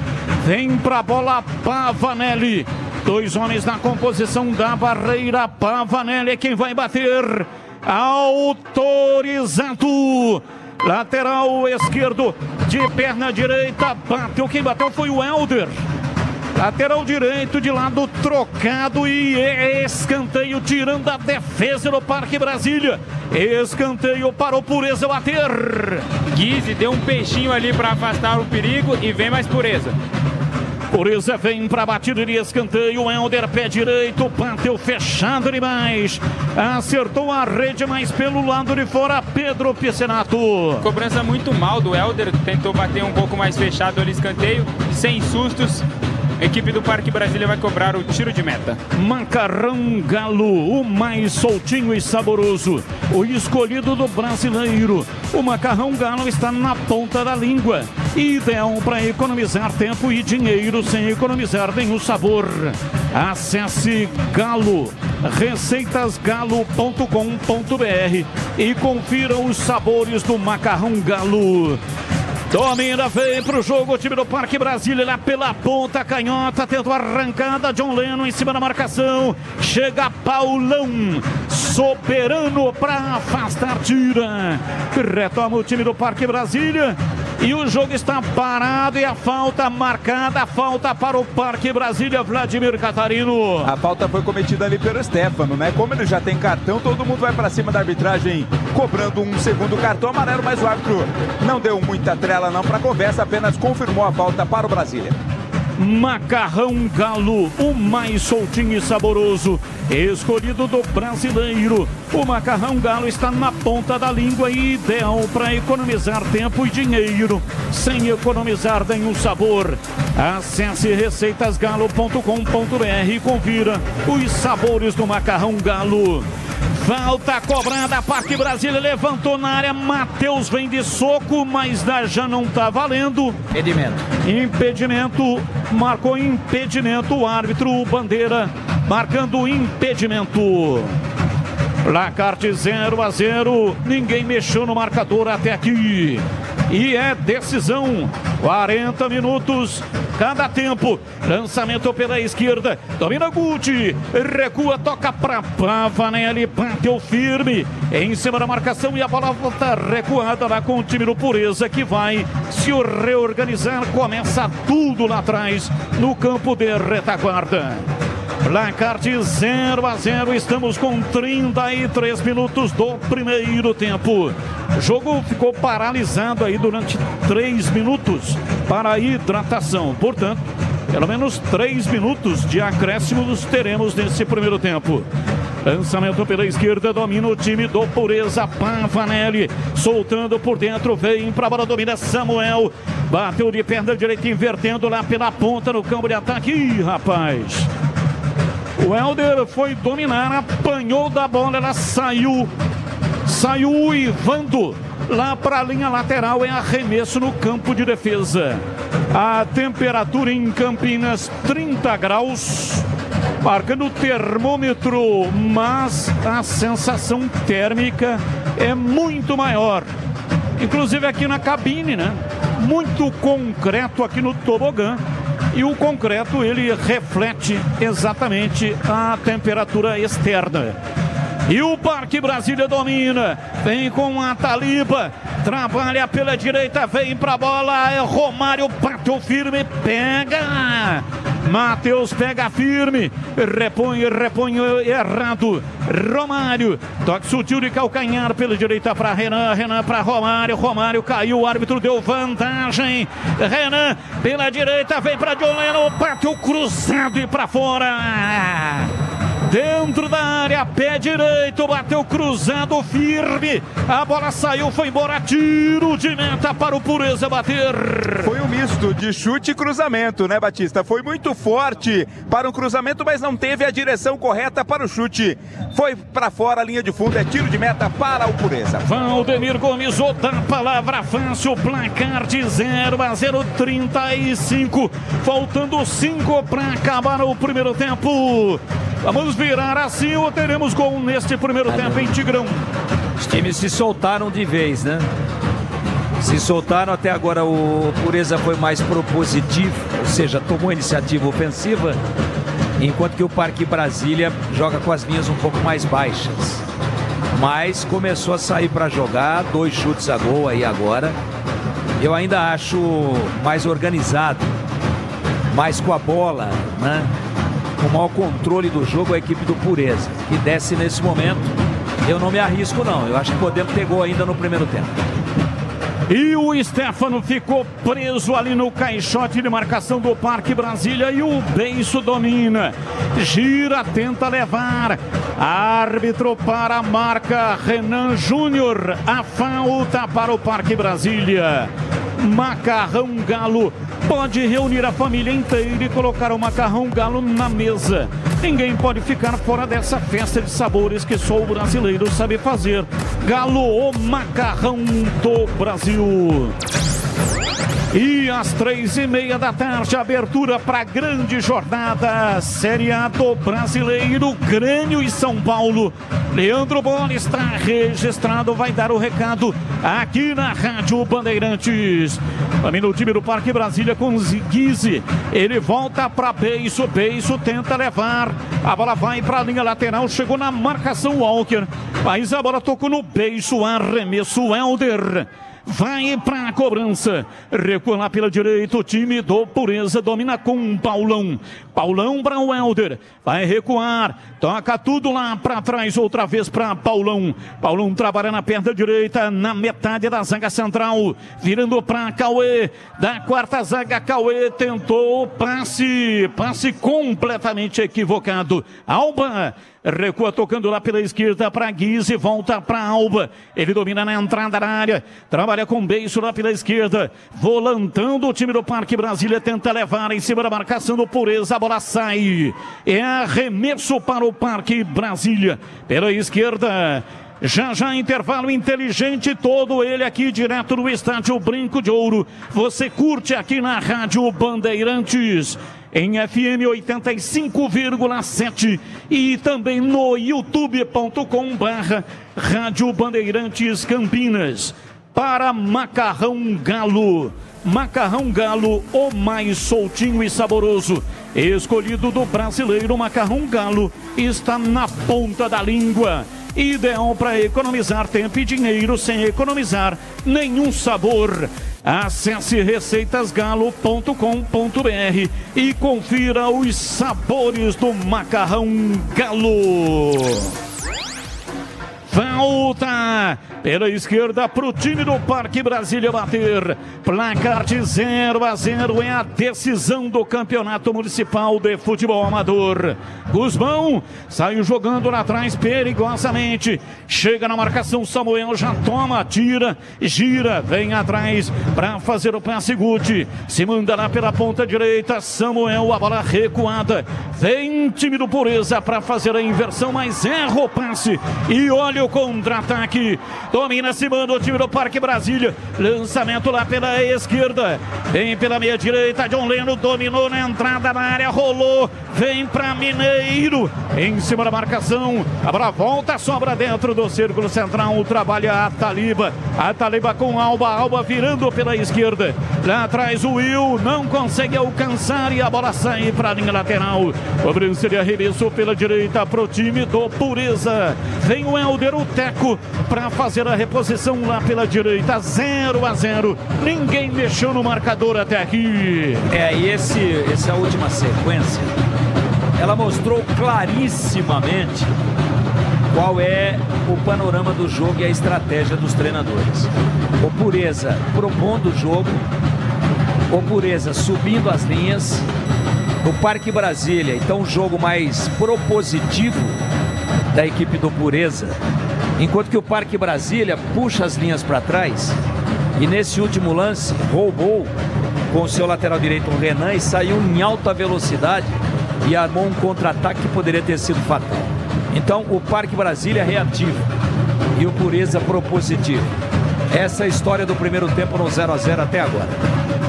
Vem para a bola Pavanelli. Dois homens na composição da barreira. Pavanelli é quem vai bater. Autorizado. Lateral esquerdo de perna direita, bateu, quem bateu foi o Helder. Lateral direito de lado trocado e escanteio tirando a defesa do Parque Brasília. Escanteio para o Pureza bater. Guise deu um peixinho ali para afastar o perigo e vem mais Pureza. Pureza vem para a batida de escanteio. O Helder, pé direito, bateu fechado demais. Acertou a rede, mas pelo lado de fora, Pedro Piscinato. Cobrança muito mal do Helder. Tentou bater um pouco mais fechado ali, escanteio. Sem sustos. A equipe do Parque Brasília vai cobrar o tiro de meta. Macarrão Galo, o mais soltinho e saboroso. O escolhido do brasileiro. O Macarrão Galo está na ponta da língua. Ideal para economizar tempo e dinheiro sem economizar nenhum sabor. Acesse Galo, receitasgalo.com.br e confira os sabores do Macarrão Galo. Domina, vem pro jogo o time do Parque Brasília lá pela ponta canhota, tentou arrancada, John Leno em cima da marcação, chega Paulão, soberano para afastar, tira, retoma o time do Parque Brasília e o jogo está parado e a falta marcada, a falta para o Parque Brasília, Vladimir Catarino. A falta foi cometida ali pelo Stefano, né? Como ele já tem cartão, todo mundo vai para cima da arbitragem, cobrando um segundo cartão amarelo, mas o árbitro não deu muita trela não para a conversa, apenas confirmou a falta para o Brasília. Macarrão Galo, o mais soltinho e saboroso, escolhido do brasileiro. O Macarrão Galo está na ponta da língua e ideal para economizar tempo e dinheiro, sem economizar nenhum sabor. Acesse receitasgalo.com.br e confira os sabores do Macarrão Galo. Falta cobrada, Parque Brasília levantou na área, Matheus vem de soco, mas já não está valendo. Impedimento, marcou impedimento o árbitro Bandeira, marcando impedimento. Placar de 0-0, ninguém mexeu no marcador até aqui. E é decisão, 40 minutos cada tempo. Lançamento pela esquerda, domina Guti, recua, toca para Pavanelli, bateu firme em cima da marcação e a bola volta recuada lá com o time do Pureza, que vai se reorganizar, começa tudo lá atrás no campo de retaguarda. Placar de 0-0, estamos com 33 minutos do primeiro tempo. O jogo ficou paralisado aí durante 3 minutos para a hidratação. Portanto, pelo menos 3 minutos de acréscimos teremos nesse primeiro tempo. Lançamento pela esquerda, domina o time do Pureza, Pavanelli, soltando por dentro, vem para a bola, domina Samuel, bateu de perna direita, invertendo lá pela ponta no campo de ataque. Ih, rapaz! O Helder foi dominar, apanhou da bola, ela saiu uivando lá para a linha lateral, é arremesso no campo de defesa. A temperatura em Campinas, 30 graus, marcando o termômetro, mas a sensação térmica é muito maior. Inclusive aqui na cabine, né? Muito concreto aqui no tobogã. E o concreto, ele reflete exatamente a temperatura externa. E o Parque Brasília domina, vem com a Taliba, trabalha pela direita, vem pra bola, é Romário, bateu firme, pega, Matheus pega firme, repõe errado, Romário, toque sutil de calcanhar pela direita para Renan para Romário caiu, o árbitro deu vantagem, Renan pela direita, vem para Dioleno, bateu cruzado e para fora. Dentro da área, pé direito, bateu cruzado firme, a bola saiu, foi embora, tiro de meta para o Pureza bater. Foi um misto de chute e cruzamento, né, Batista? Foi muito forte para um cruzamento, mas não teve a direção correta para o chute. Foi para fora, a linha de fundo, é tiro de meta para o Pureza. Valdemir Gomes, outra palavra fácil, placar de 0-0, 35, faltando 5 para acabar o primeiro tempo. Vamos virar assim ou teremos gol neste primeiro tempo em Tigrão? Os times se soltaram de vez, né? Se soltaram, até agora o Pureza foi mais propositivo, ou seja, tomou iniciativa ofensiva, enquanto que o Parque Brasília joga com as linhas um pouco mais baixas. Mas começou a sair para jogar, 2 chutes a gol aí agora. Eu ainda acho mais organizado, mais com a bola, né? Com o maior controle do jogo a equipe do Pureza, que desce nesse momento. Eu não me arrisco não, eu acho que podemos ter gol ainda no primeiro tempo. E o Stefano ficou preso ali no caixote de marcação do Parque Brasília e o Beiço domina, gira, tenta levar, árbitro para a marca, Renan Júnior, a falta para o Parque Brasília. Macarrão Galo pode reunir a família inteira e colocar o Macarrão Galo na mesa. Ninguém pode ficar fora dessa festa de sabores que só o brasileiro sabe fazer. Galo, o macarrão do Brasil. E às 3:30 da tarde, abertura para a grande jornada Série A do Brasileiro, Grêmio e São Paulo. Leandro Bola está registrado, vai dar o recado aqui na Rádio Bandeirantes. Também no time do Parque Brasília com Guise. Ele volta para Beiço, Beiço tenta levar. A bola vai para a linha lateral, chegou na marcação Walker. Mas a bola tocou no Beiço, arremesso Helder. Vai para a cobrança, recua lá pela direita, o time do Pureza domina com Paulão. Paulão para o Helder, vai recuar, toca tudo lá para trás, outra vez para Paulão. Paulão trabalha na perna direita, na metade da zaga central, virando para Cauê, da quarta zaga, Cauê tentou passe completamente equivocado. Alba recua tocando lá pela esquerda para Guise, volta para Alba, ele domina na entrada da área, trabalha com Beiço lá pela esquerda, volantando o time do Parque Brasília, tenta levar em cima da marcação do Pureza, a bola sai, é arremesso para o Parque Brasília, pela esquerda. Já intervalo inteligente, todo ele aqui direto do estádio Brinco de Ouro. Você curte aqui na Rádio Bandeirantes em FM 85,7 e também no youtube.com/Rádio Bandeirantes Campinas. Para Macarrão Galo. Macarrão Galo, o mais soltinho e saboroso. Escolhido do brasileiro, Macarrão Galo está na ponta da língua. Ideal para economizar tempo e dinheiro sem economizar nenhum sabor. Acesse receitasgalo.com.br e confira os sabores do Macarrão Galo. Falta pela esquerda para o time do Parque Brasília bater. Placar de 0-0 é a decisão do Campeonato Municipal de Futebol Amador. Guzmão saiu jogando lá atrás perigosamente. Chega na marcação, Samuel já toma, tira, gira, vem atrás para fazer o passe. Guti se manda lá pela ponta direita. Samuel, a bola recuada. Vem time do Pureza para fazer a inversão, mas erra o passe. E olha o contra contra-ataque. Domina, se manda o time do Parque Brasília. Lançamento lá pela esquerda. Vem pela meia direita. John Leno dominou na entrada da área. Rolou. Vem para Mineiro. Em cima da marcação. A bola volta, sobra dentro do círculo central. Trabalha a Taliba. A Taliba com Alba. Alba virando pela esquerda. Lá atrás o Will não consegue alcançar e a bola sai para a linha lateral. Cobrança de arremesso pela direita para o time do Pureza. Vem o Helder, o Teco, para fazer a reposição lá pela direita. 0-0. Ninguém mexeu no marcador até aqui. E essa última sequência, ela mostrou clarissimamente qual é o panorama do jogo e a estratégia dos treinadores. O Pureza propondo o jogo, o Pureza subindo as linhas, o Parque Brasília, então um jogo mais propositivo da equipe do Pureza, enquanto que o Parque Brasília puxa as linhas para trás e nesse último lance roubou com o seu lateral direito o Renan e saiu em alta velocidade e armou um contra-ataque que poderia ter sido fatal. Então o Parque Brasília reativo e o Pureza propositivo. Essa é a história do primeiro tempo no 0-0 até agora.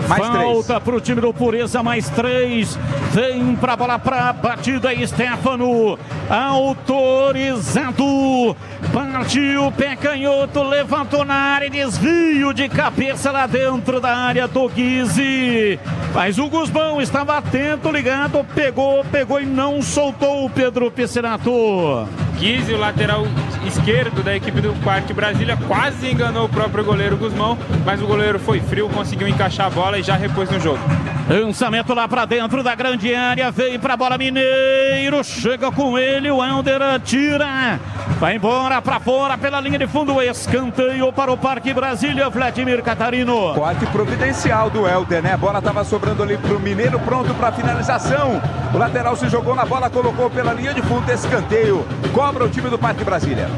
Mais falta para o time do Pureza, mais 3. Vem para a bola para a batida. Stefano autorizado. Partiu, pé canhoto, levantou na área, desvio de cabeça lá dentro da área do Guise. Mas o Guzmão estava atento, ligado, pegou e não soltou o Pedro Piscinato. Guise, o lateral esquerdo da equipe do Parque Brasília, quase enganou o próprio goleiro Guzmão, mas o goleiro foi frio, conseguiu encaixar a bola e já repôs no jogo. Lançamento lá para dentro da grande área, veio para a bola Mineiro, chega com ele, o Helder atira, vai embora para fora pela linha de fundo, escanteio para o Parque Brasília, Vladimir Catarino. Corte providencial do Helder, né? A bola estava sobrando ali para o Mineiro, pronto para finalização. O lateral se jogou na bola, colocou pela linha de fundo, escanteio, cobra o time do Parque Brasília.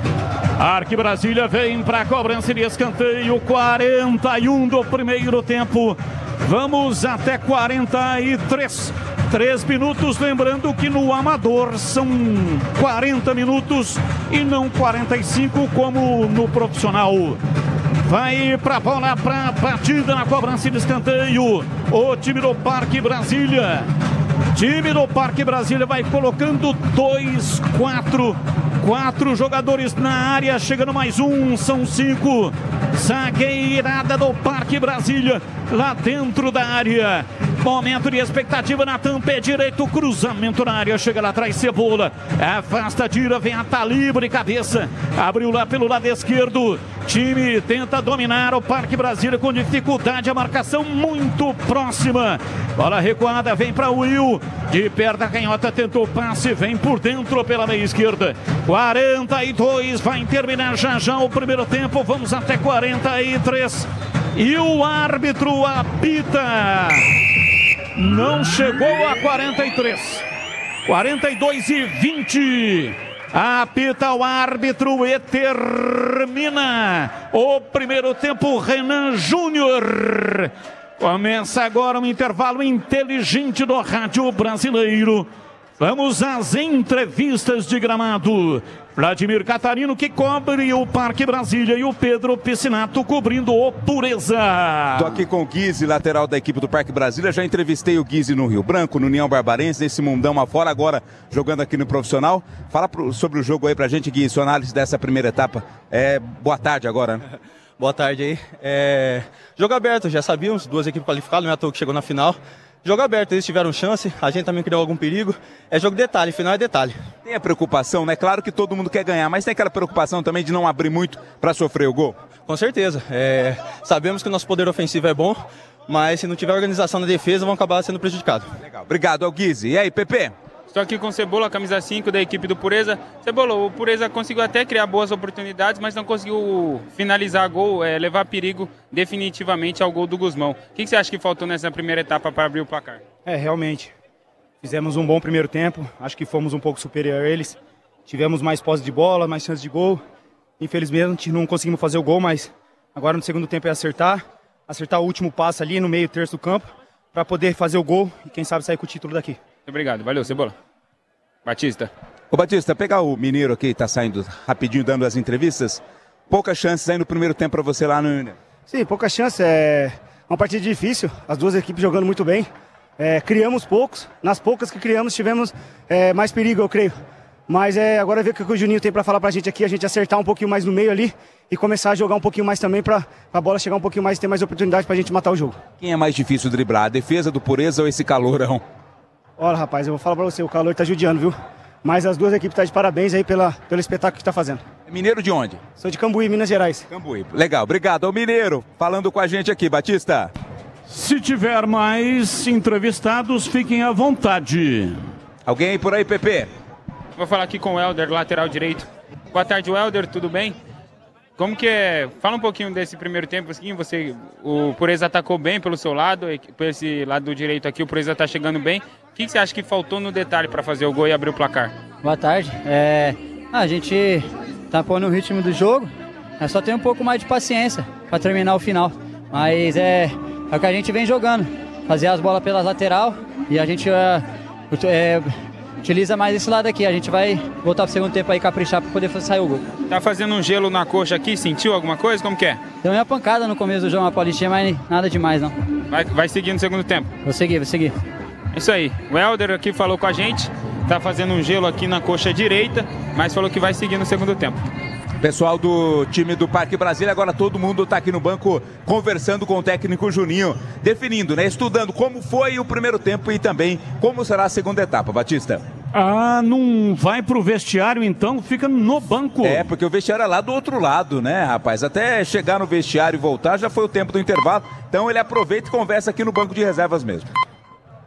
Parque Brasília vem para a cobrança de escanteio, 41 do primeiro tempo. Vamos até 43. 3 minutos, lembrando que no amador são 40 minutos e não 45 como no profissional. Vai para a bola, para a batida na cobrança de escanteio. O time do Parque Brasília. Time do Parque Brasília vai colocando 4 jogadores na área, chegando mais um, são 5. Zagueirada do Parque Brasília, lá dentro da área. Momento de expectativa, Natan, pé direito, cruzamento na área, chega lá atrás, Cebola, afasta, tira, vem a Taliba de cabeça, abriu lá pelo lado esquerdo, time tenta dominar o Parque Brasília com dificuldade, a marcação muito próxima, bola recuada, vem para o Will, de perto da canhota, tentou o passe, vem por dentro pela meia esquerda, 42, vai terminar já o primeiro tempo, vamos até 43, e o árbitro apita. Não chegou a 43. 42-20. Apita o árbitro e termina o primeiro tempo. Renan Júnior. Começa agora um intervalo inteligente do rádio brasileiro. Vamos às entrevistas de gramado. Vladimir Catarino, que cobre o Parque Brasília, e o Pedro Piscinato cobrindo o Pureza. Estou aqui com o Guise, lateral da equipe do Parque Brasília. Já entrevistei o Guise no Rio Branco, no União Barbarense, nesse mundão afora, agora jogando aqui no profissional. Fala sobre o jogo aí pra gente, Guise, sua análise dessa primeira etapa. Boa tarde agora, né? Boa tarde aí. Jogo aberto, já sabíamos, 2 equipes qualificadas, não é à toa que chegou na final. Jogo aberto, eles tiveram chance, a gente também criou algum perigo. É jogo detalhe, final é detalhe. Tem a preocupação, né? Claro que todo mundo quer ganhar, mas tem aquela preocupação também de não abrir muito para sofrer o gol? Com certeza. Sabemos que o nosso poder ofensivo é bom, mas se não tiver organização na defesa, vão acabar sendo prejudicados. Legal. Obrigado, Guise. E aí, Pepe? Estou aqui com o Cebola, camisa 5 da equipe do Pureza. Cebola, o Pureza conseguiu até criar boas oportunidades, mas não conseguiu finalizar gol, levar perigo definitivamente ao gol do Guzmão. O que você acha que faltou nessa primeira etapa para abrir o placar? Realmente. Fizemos um bom primeiro tempo, acho que fomos um pouco superior a eles. Tivemos mais posse de bola, mais chance de gol. Infelizmente não conseguimos fazer o gol, mas agora no segundo tempo é acertar o último passe ali no meio terço do campo para poder fazer o gol e quem sabe sair com o título daqui. Obrigado, valeu, Cebola. Batista. Ô Batista, pegar o Mineiro aqui, tá saindo rapidinho dando as entrevistas. poucas chances aí no primeiro tempo para você lá no União. Sim, poucas chances. É uma partida difícil, as duas equipes jogando muito bem. Criamos poucos, nas poucas que criamos tivemos mais perigo, eu creio. Mas agora ver o que o Juninho tem para falar pra gente aqui, a gente acertar um pouquinho mais no meio ali e começar a jogar um pouquinho mais também para a bola chegar um pouquinho mais e ter mais oportunidade pra gente matar o jogo. Quem é mais difícil driblar, a defesa do Pureza ou esse calorão? Olha, rapaz, eu vou falar pra você, o calor tá judiando, viu? Mas as duas equipes estão de parabéns aí pelo espetáculo que tá fazendo. Mineiro de onde? Sou de Cambuí, Minas Gerais. Cambuí, legal, obrigado. Ao Mineiro, falando com a gente aqui, Batista. Se tiver mais entrevistados, fiquem à vontade. Alguém por aí, Pepe? Vou falar aqui com o Helder, lateral direito. Boa tarde, Helder, tudo bem? Como que é? Fala um pouquinho desse primeiro tempo, assim, o Pureza atacou bem pelo seu lado, por esse lado direito aqui, o Pureza tá chegando bem. O que você acha que faltou no detalhe para fazer o gol e abrir o placar? Boa tarde. A gente tá pondo o ritmo do jogo, só tem um pouco mais de paciência para terminar o final. Mas é o que a gente vem jogando, fazer as bolas pela lateral e a gente utiliza mais esse lado aqui. A gente vai voltar pro segundo tempo aí, caprichar para poder sair o gol. Tá fazendo um gelo na coxa aqui, sentiu alguma coisa? Como que é? Deu uma pancada no começo do jogo, uma paulistinha, mas nada demais não. Vai seguir no segundo tempo? Vou seguir. Isso aí, o Helder aqui falou com a gente, tá fazendo um gelo aqui na coxa direita, mas falou que vai seguir no segundo tempo. Pessoal do time do Parque Brasília, agora todo mundo está aqui no banco conversando com o técnico Juninho, definindo, né, estudando como foi o primeiro tempo e também como será a segunda etapa, Batista. Não vai pro vestiário então, fica no banco. Porque o vestiário é lá do outro lado, né, rapaz? Até chegar no vestiário e voltar já foi o tempo do intervalo, então ele aproveita e conversa aqui no banco de reservas mesmo.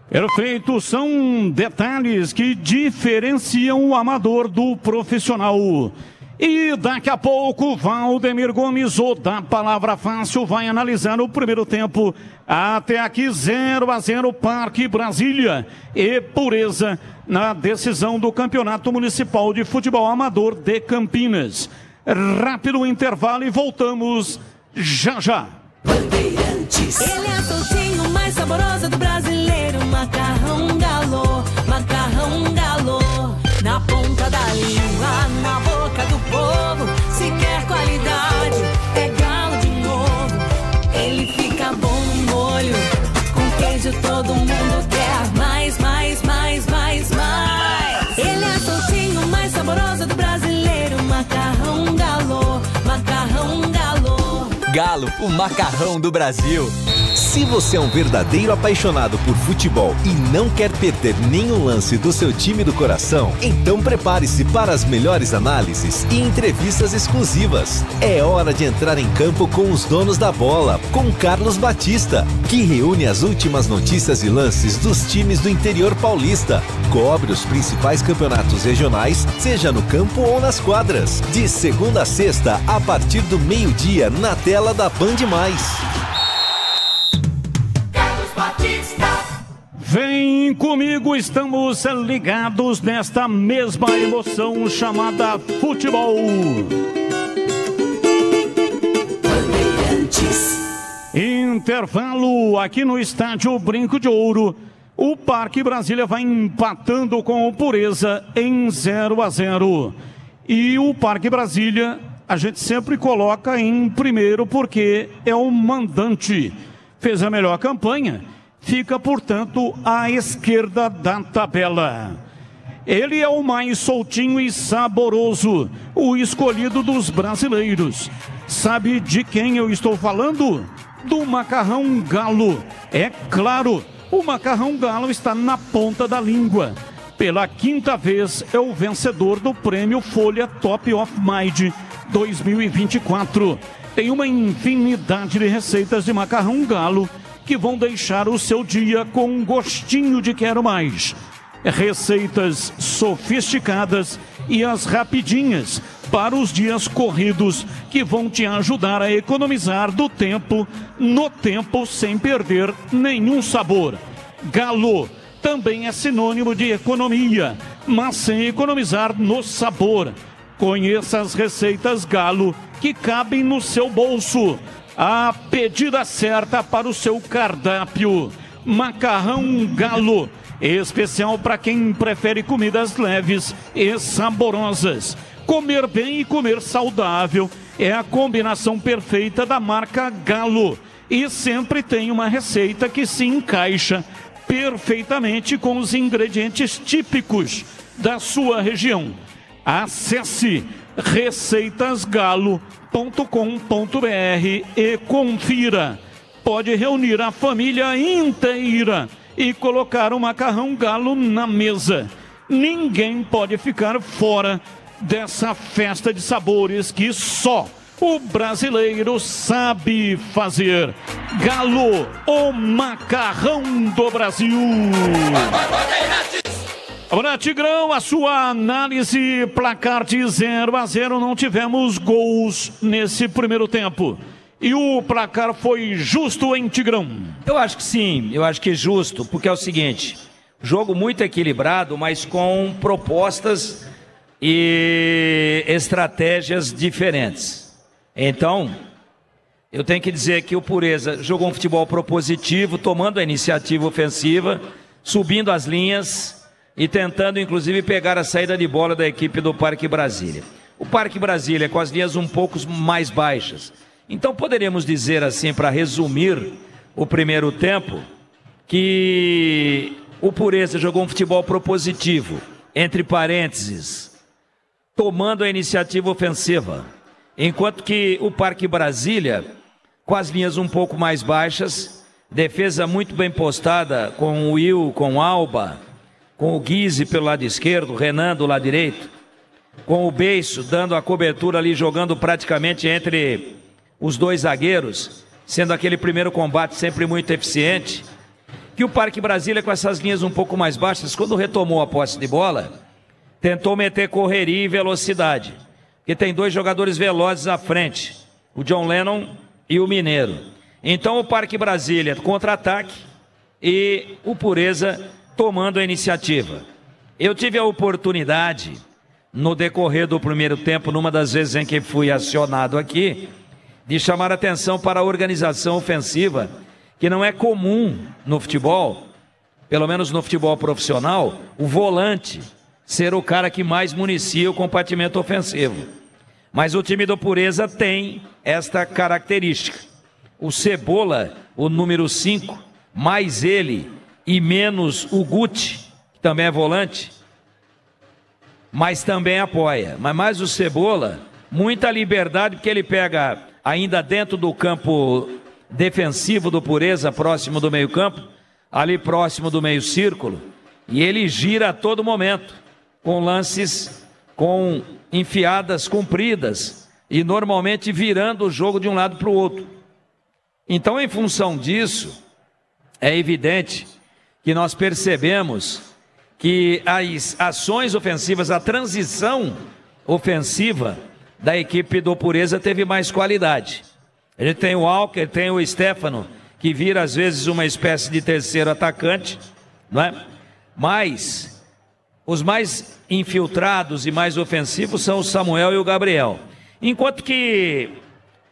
Perfeito, são detalhes que diferenciam o amador do profissional. E daqui a pouco, Valdemir Gomes, o da Palavra Fácil, vai analisar o primeiro tempo. Até aqui 0-0 Parque Brasília e Pureza na decisão do Campeonato Municipal de Futebol Amador de Campinas. Rápido intervalo e voltamos já. Bandeirantes. Ele é soltinho, mais saboroso do brasileiro. Macarrão Galô, macarrão Galô. Na ponta da língua, na boca do povo. Se quer qualidade, é Galo de novo. Ele fica bom no molho, com queijo todo mundo quer. Mais. Ele é soltinho, mais saboroso do brasileiro. Macarrão Galô, macarrão Galô. Galo, o macarrão do Brasil. Se você é um verdadeiro apaixonado por futebol e não quer perder nenhum lance do seu time do coração, então prepare-se para as melhores análises e entrevistas exclusivas. É hora de entrar em campo com os donos da bola, com Carlos Batista, que reúne as últimas notícias e lances dos times do interior paulista. Cobre os principais campeonatos regionais, seja no campo ou nas quadras. De segunda a sexta, a partir do meio-dia, na tela da Band+. Vem comigo, estamos ligados nesta mesma emoção chamada futebol. Intervalo aqui no estádio Brinco de Ouro. O Parque Brasília vai empatando com o Pureza em 0-0. E o Parque Brasília a gente sempre coloca em primeiro porque é o mandante. Fez a melhor campanha. Fica, portanto, à esquerda da tabela. Ele é o mais soltinho e saboroso, o escolhido dos brasileiros. Sabe de quem eu estou falando? Do Macarrão Galo. É claro, o Macarrão Galo está na ponta da língua. Pela quinta vez é o vencedor do prêmio Folha Top of Mind 2024. Tem uma infinidade de receitas de Macarrão Galo que vão deixar o seu dia com um gostinho de quero mais. Receitas sofisticadas e as rapidinhas para os dias corridos que vão te ajudar a economizar do tempo, no tempo sem perder nenhum sabor. Galo também é sinônimo de economia, mas sem economizar no sabor. Conheça as receitas Galo que cabem no seu bolso. A pedida certa para o seu cardápio. Macarrão Galo, especial para quem prefere comidas leves e saborosas. Comer bem e comer saudável é a combinação perfeita da marca Galo. E sempre tem uma receita que se encaixa perfeitamente com os ingredientes típicos da sua região. Acesse receitasgalo.com.br e confira. Pode reunir a família inteira e colocar o macarrão Galo na mesa. Ninguém pode ficar fora dessa festa de sabores que só o brasileiro sabe fazer. Galo, o macarrão do Brasil. Agora, Tigrão, a sua análise, placar de 0-0, não tivemos gols nesse primeiro tempo. E o placar foi justo, hein, Tigrão? Eu acho que sim, eu acho que é justo, porque é o seguinte, jogo muito equilibrado, mas com propostas e estratégias diferentes. Então, eu tenho que dizer que o Pureza jogou um futebol propositivo, tomando a iniciativa ofensiva, subindo as linhas e tentando, inclusive, pegar a saída de bola da equipe do Parque Brasília. O Parque Brasília com as linhas um pouco mais baixas. Então, poderíamos dizer assim, para resumir o primeiro tempo, que o Pureza jogou um futebol propositivo, entre parênteses, tomando a iniciativa ofensiva, enquanto que o Parque Brasília, com as linhas um pouco mais baixas, defesa muito bem postada, com o Will, com o Alba, com o Guise pelo lado esquerdo, o Renan do lado direito, com o Beiço dando a cobertura ali, jogando praticamente entre os dois zagueiros, sendo aquele primeiro combate sempre muito eficiente, que o Parque Brasília, com essas linhas um pouco mais baixas, quando retomou a posse de bola, tentou meter correria e velocidade, porque tem dois jogadores velozes à frente, o John Lennon e o Mineiro. Então o Parque Brasília contra-ataque e o Pureza tomando a iniciativa. Eu tive a oportunidade, no decorrer do primeiro tempo, numa das vezes em que fui acionado aqui, de chamar a atenção para a organização ofensiva, que não é comum no futebol, pelo menos no futebol profissional, o volante ser o cara que mais municia o compartimento ofensivo. Mas o time do Pureza tem esta característica. O Cebola, o número 5, mais ele e menos o Guti, que também é volante, mas também apoia. Mas mais o Cebola, muita liberdade, porque ele pega ainda dentro do campo defensivo do Pureza, próximo do meio-campo, ali próximo do meio-círculo, e ele gira a todo momento, com lances com enfiadas compridas e normalmente virando o jogo de um lado para o outro. Então, em função disso, é evidente que nós percebemos que as ações ofensivas, a transição ofensiva da equipe do Pureza teve mais qualidade. A gente tem o Walker, tem o Stefano, que vira às vezes uma espécie de terceiro atacante, não é? Mas os mais infiltrados e mais ofensivos são o Samuel e o Gabriel. Enquanto que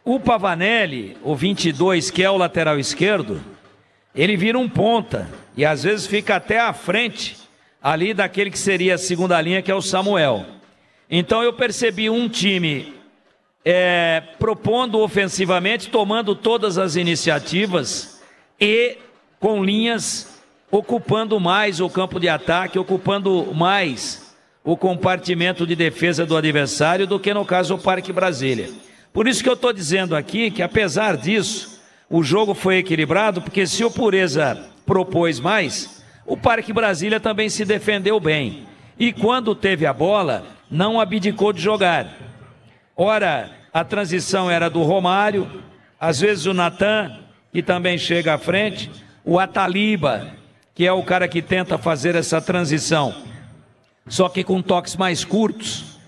o Pavanelli, o 22, que é o lateral esquerdo, ele vira um ponta e às vezes fica até à frente ali daquele que seria a segunda linha, que é o Samuel. Então eu percebi um time propondo ofensivamente, tomando todas as iniciativas e com linhas ocupando mais o campo de ataque, ocupando mais o compartimento de defesa do adversário do que no caso o Parque Brasília. Por isso que eu estou dizendo aqui que, apesar disso, o jogo foi equilibrado, porque se o Pureza propôs mais, o Parque Brasília também se defendeu bem. E quando teve a bola, não abdicou de jogar. Ora, a transição era do Romário, às vezes o Natan, que também chega à frente, o Ataliba, que é o cara que tenta fazer essa transição, só que com toques mais curtos,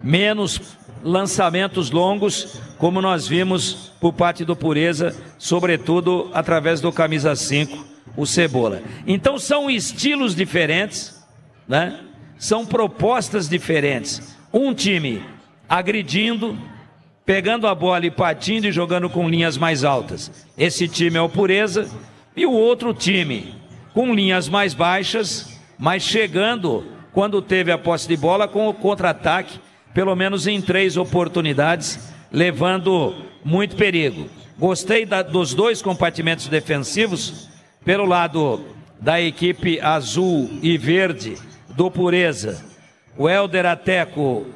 menos lançamentos longos, como nós vimos por parte do Pureza, sobretudo através do camisa 5, o Cebola. Então são estilos diferentes, né? São propostas diferentes. Um time agredindo, pegando a bola e partindo e jogando com linhas mais altas. Esse time é o Pureza. E o outro time com linhas mais baixas, mas chegando, quando teve a posse de bola, com o contra-ataque, pelo menos em 3 oportunidades, levando muito perigo. Gostei dos 2 compartimentos defensivos, pelo lado da equipe azul e verde do Pureza, o Helder Ateco,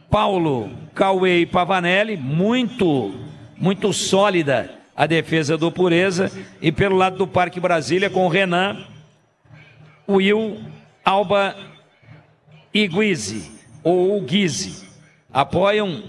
Paulo, Cauê e Pavanelli, muito sólida a defesa do Pureza, e pelo lado do Parque Brasília com o Renan, Will, Alba e Guizi, ou Guizi. Apoiam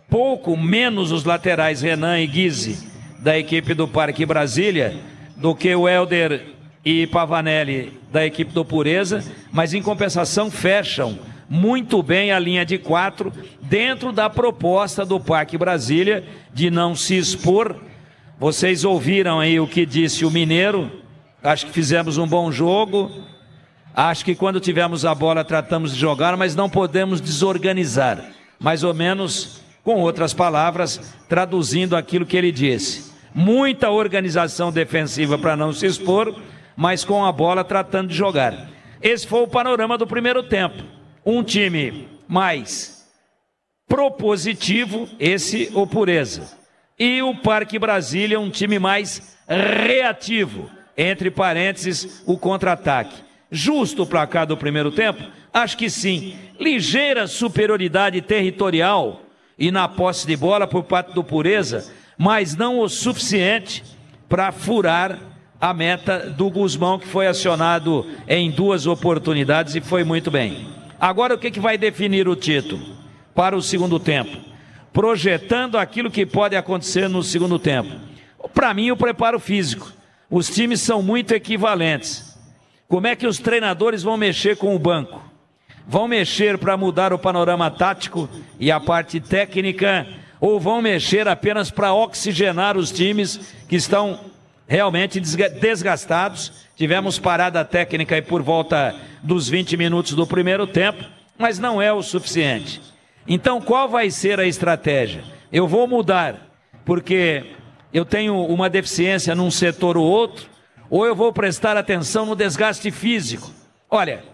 pouco menos os laterais Renan e Guizi da equipe do Parque Brasília do que o Helder e Pavanelli da equipe do Pureza, mas em compensação fecham muito bem a linha de 4 dentro da proposta do Parque Brasília de não se expor. Vocês ouviram aí o que disse o Mineiro, acho que fizemos um bom jogo, acho que quando tivemos a bola tratamos de jogar, mas não podemos desorganizar, mais ou menos com outras palavras, traduzindo aquilo que ele disse. Muita organização defensiva para não se expor, mas com a bola tratando de jogar. Esse foi o panorama do primeiro tempo. Um time mais propositivo, esse o Pureza. E o Parque Brasília, um time mais reativo, entre parênteses, o contra-ataque. Justo o placar do primeiro tempo? Acho que sim. Ligeira superioridade territorial e na posse de bola por parte do Pureza, mas não o suficiente para furar a meta do Guzmão, que foi acionado em 2 oportunidades e foi muito bem. Agora o que vai definir o título para o segundo tempo? Projetando aquilo que pode acontecer no segundo tempo. Para mim, o preparo físico. Os times são muito equivalentes. Como é que os treinadores vão mexer com o banco? Vão mexer para mudar o panorama tático e a parte técnica, ou vão mexer apenas para oxigenar os times que estão realmente desgastados? Tivemos parada técnica aí por volta dos 20 minutos do primeiro tempo, mas não é o suficiente. Então, qual vai ser a estratégia? Eu vou mudar porque eu tenho uma deficiência num setor ou outro, ou eu vou prestar atenção no desgaste físico? Olha,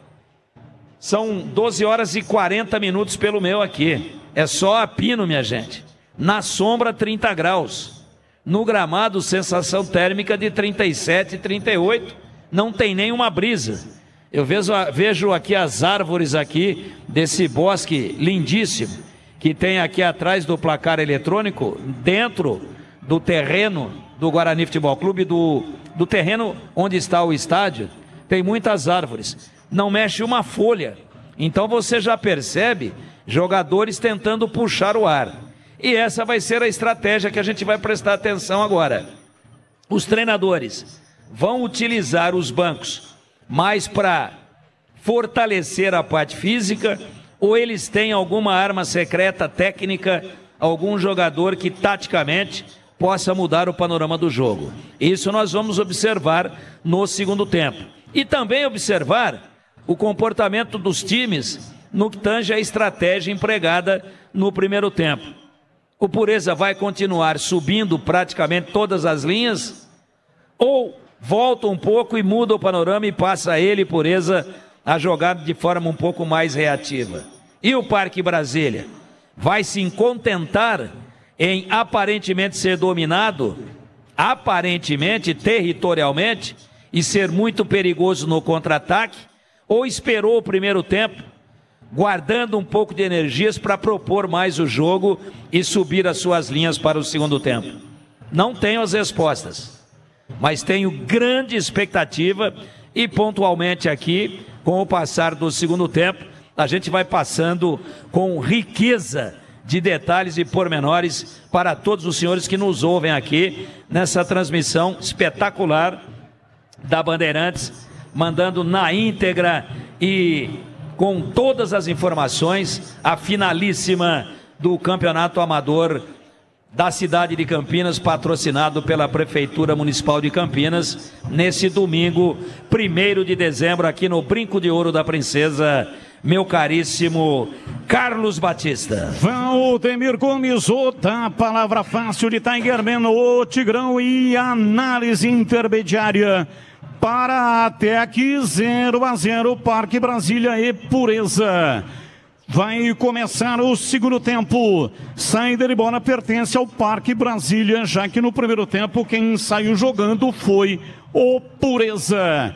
são 12 horas e 40 minutos pelo meu aqui. É só a pino, minha gente. Na sombra, 30 graus. No gramado, sensação térmica de 37, 38. Não tem nenhuma brisa. Eu vejo aqui as árvores aqui desse bosque lindíssimo que tem aqui atrás do placar eletrônico, dentro do terreno do Guarani Futebol Clube, do terreno onde está o estádio, tem muitas árvores. Não mexe uma folha. Então você já percebe jogadores tentando puxar o ar. E essa vai ser a estratégia que a gente vai prestar atenção agora. Os treinadores vão utilizar os bancos mais para fortalecer a parte física, ou eles têm alguma arma secreta técnica, algum jogador que taticamente possa mudar o panorama do jogo. Isso nós vamos observar no segundo tempo. E também observar o comportamento dos times no que tange a estratégia empregada no primeiro tempo. O Pureza vai continuar subindo praticamente todas as linhas, ou volta um pouco e muda o panorama e passa ele, Pureza, a jogar de forma um pouco mais reativa? E o Parque Brasília vai se contentar em aparentemente ser dominado, aparentemente, territorialmente, e ser muito perigoso no contra-ataque, ou esperou o primeiro tempo, guardando um pouco de energias para propor mais o jogo e subir as suas linhas para o segundo tempo? Não tenho as respostas, mas tenho grande expectativa, e pontualmente aqui, com o passar do segundo tempo, a gente vai passando com riqueza de detalhes e pormenores para todos os senhores que nos ouvem aqui nessa transmissão espetacular da Bandeirantes, mandando na íntegra e com todas as informações a finalíssima do Campeonato Amador da cidade de Campinas, patrocinado pela Prefeitura Municipal de Campinas, nesse domingo, 1º de dezembro, aqui no Brinco de Ouro da Princesa, meu caríssimo Carlos Batista. Valdemir Gomes, outra palavra fácil de Tiger Man, o Tigrão, e análise intermediária para até aqui 0-0, Parque Brasília e Pureza. Vai começar o segundo tempo. Saída de bola pertence ao Parque Brasília, já que no primeiro tempo quem saiu jogando foi o Pureza.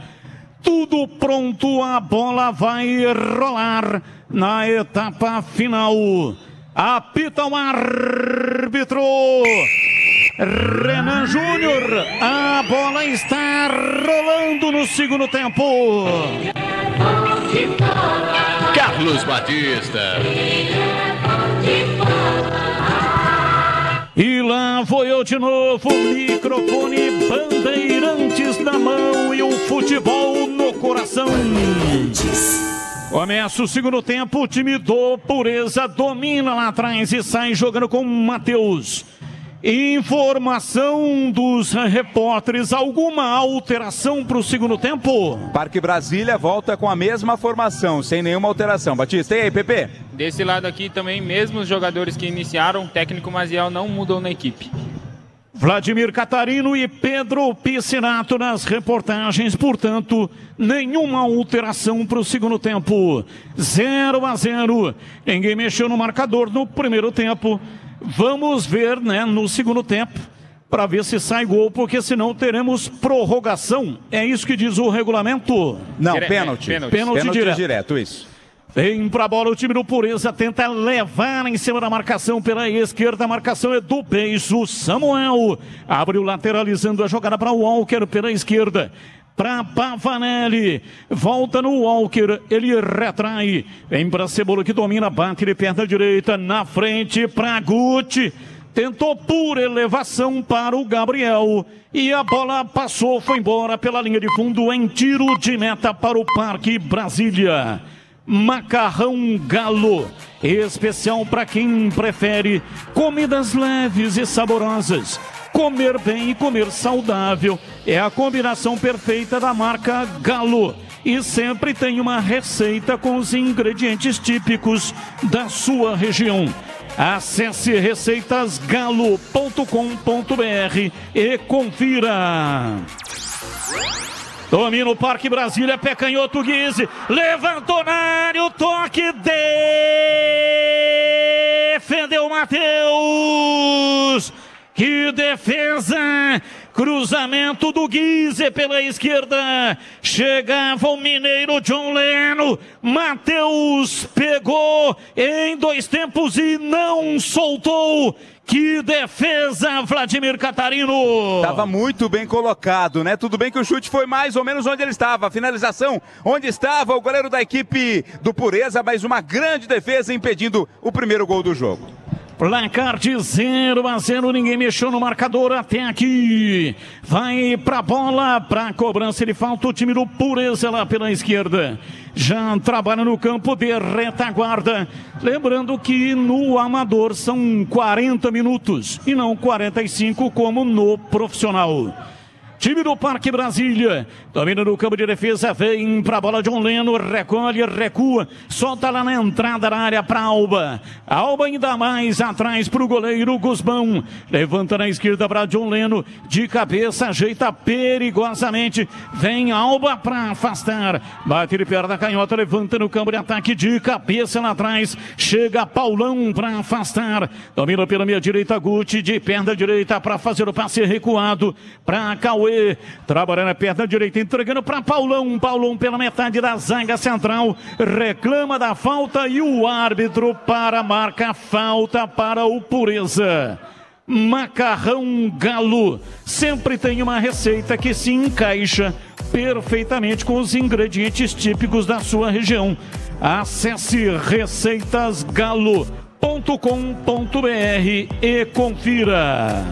Tudo pronto, a bola vai rolar na etapa final. Apita o árbitro Renan Júnior. A bola está rolando no segundo tempo. Carlos Batista. E lá vou eu de novo, microfone, Bandeirantes na mão e o futebol no coração. Começa o segundo tempo, o time do Pureza domina lá atrás e sai jogando com o Matheus. Informação dos repórteres, alguma alteração para o segundo tempo? Parque Brasília volta com a mesma formação, sem nenhuma alteração. Batista, e aí, Pepe? Desse lado aqui também, mesmo os jogadores que iniciaram, o técnico Maziel não mudou na equipe. Vladimir Catarino e Pedro Piscinato nas reportagens, portanto, nenhuma alteração para o segundo tempo. 0-0, ninguém mexeu no marcador no primeiro tempo. Vamos ver, né, no segundo tempo, para ver se sai gol, porque senão teremos prorrogação. É isso que diz o regulamento? Não, pênalti. Pênalti direto, isso. Vem pra bola o time do Pureza, tenta levar em cima da marcação pela esquerda, a marcação é do Beijo. Samuel abriu lateralizando a jogada para o Walker pela esquerda. Para Pavanelli, volta no Walker, ele retrai, vem para Cebola que domina, bate de perna direita, na frente para Guti, tentou por elevação para o Gabriel, e a bola passou, foi embora pela linha de fundo em tiro de meta para o Parque Brasília. Macarrão Galo, especial para quem prefere comidas leves e saborosas. Comer bem e comer saudável é a combinação perfeita da marca Galo. E sempre tem uma receita com os ingredientes típicos da sua região. Acesse receitasgalo.com.br e confira. Domina o Parque Brasília, pé canhoto, Guise, levantou na área, o toque, defendeu Matheus. Que defesa! Cruzamento do Guise pela esquerda. Chegava o mineiro John Leno. Matheus pegou em dois tempos e não soltou. Que defesa, Vladimir Catarino! Estava muito bem colocado, né? Tudo bem que o chute foi mais ou menos onde ele estava. A finalização, onde estava o goleiro da equipe do Pureza, mas uma grande defesa impedindo o primeiro gol do jogo. Placar de 0-0, ninguém mexeu no marcador até aqui. Vai pra bola, pra cobrança de falta o time do Pureza lá pela esquerda. Já trabalha no campo de retaguarda. Lembrando que no amador são 40 minutos e não 45 como no profissional. Time do Parque Brasília, domina no campo de defesa, vem pra bola John Leno, recolhe, recua, solta lá na entrada da área pra Alba. Alba ainda mais atrás pro goleiro Guzmão, levanta na esquerda pra John Leno, de cabeça, ajeita perigosamente, vem Alba pra afastar, bate de perna canhota, levanta no campo de ataque, de cabeça lá atrás, chega Paulão pra afastar, domina pela meia direita, Guti, de perna direita pra fazer o passe recuado, pra Cauê, trabalhando a perna direita, entregando para Paulão. Paulão pela metade da zaga central, reclama da falta e o árbitro marca falta para o Pureza. Macarrão Galo sempre tem uma receita que se encaixa perfeitamente com os ingredientes típicos da sua região. Acesse receitasgalo.com.br e confira.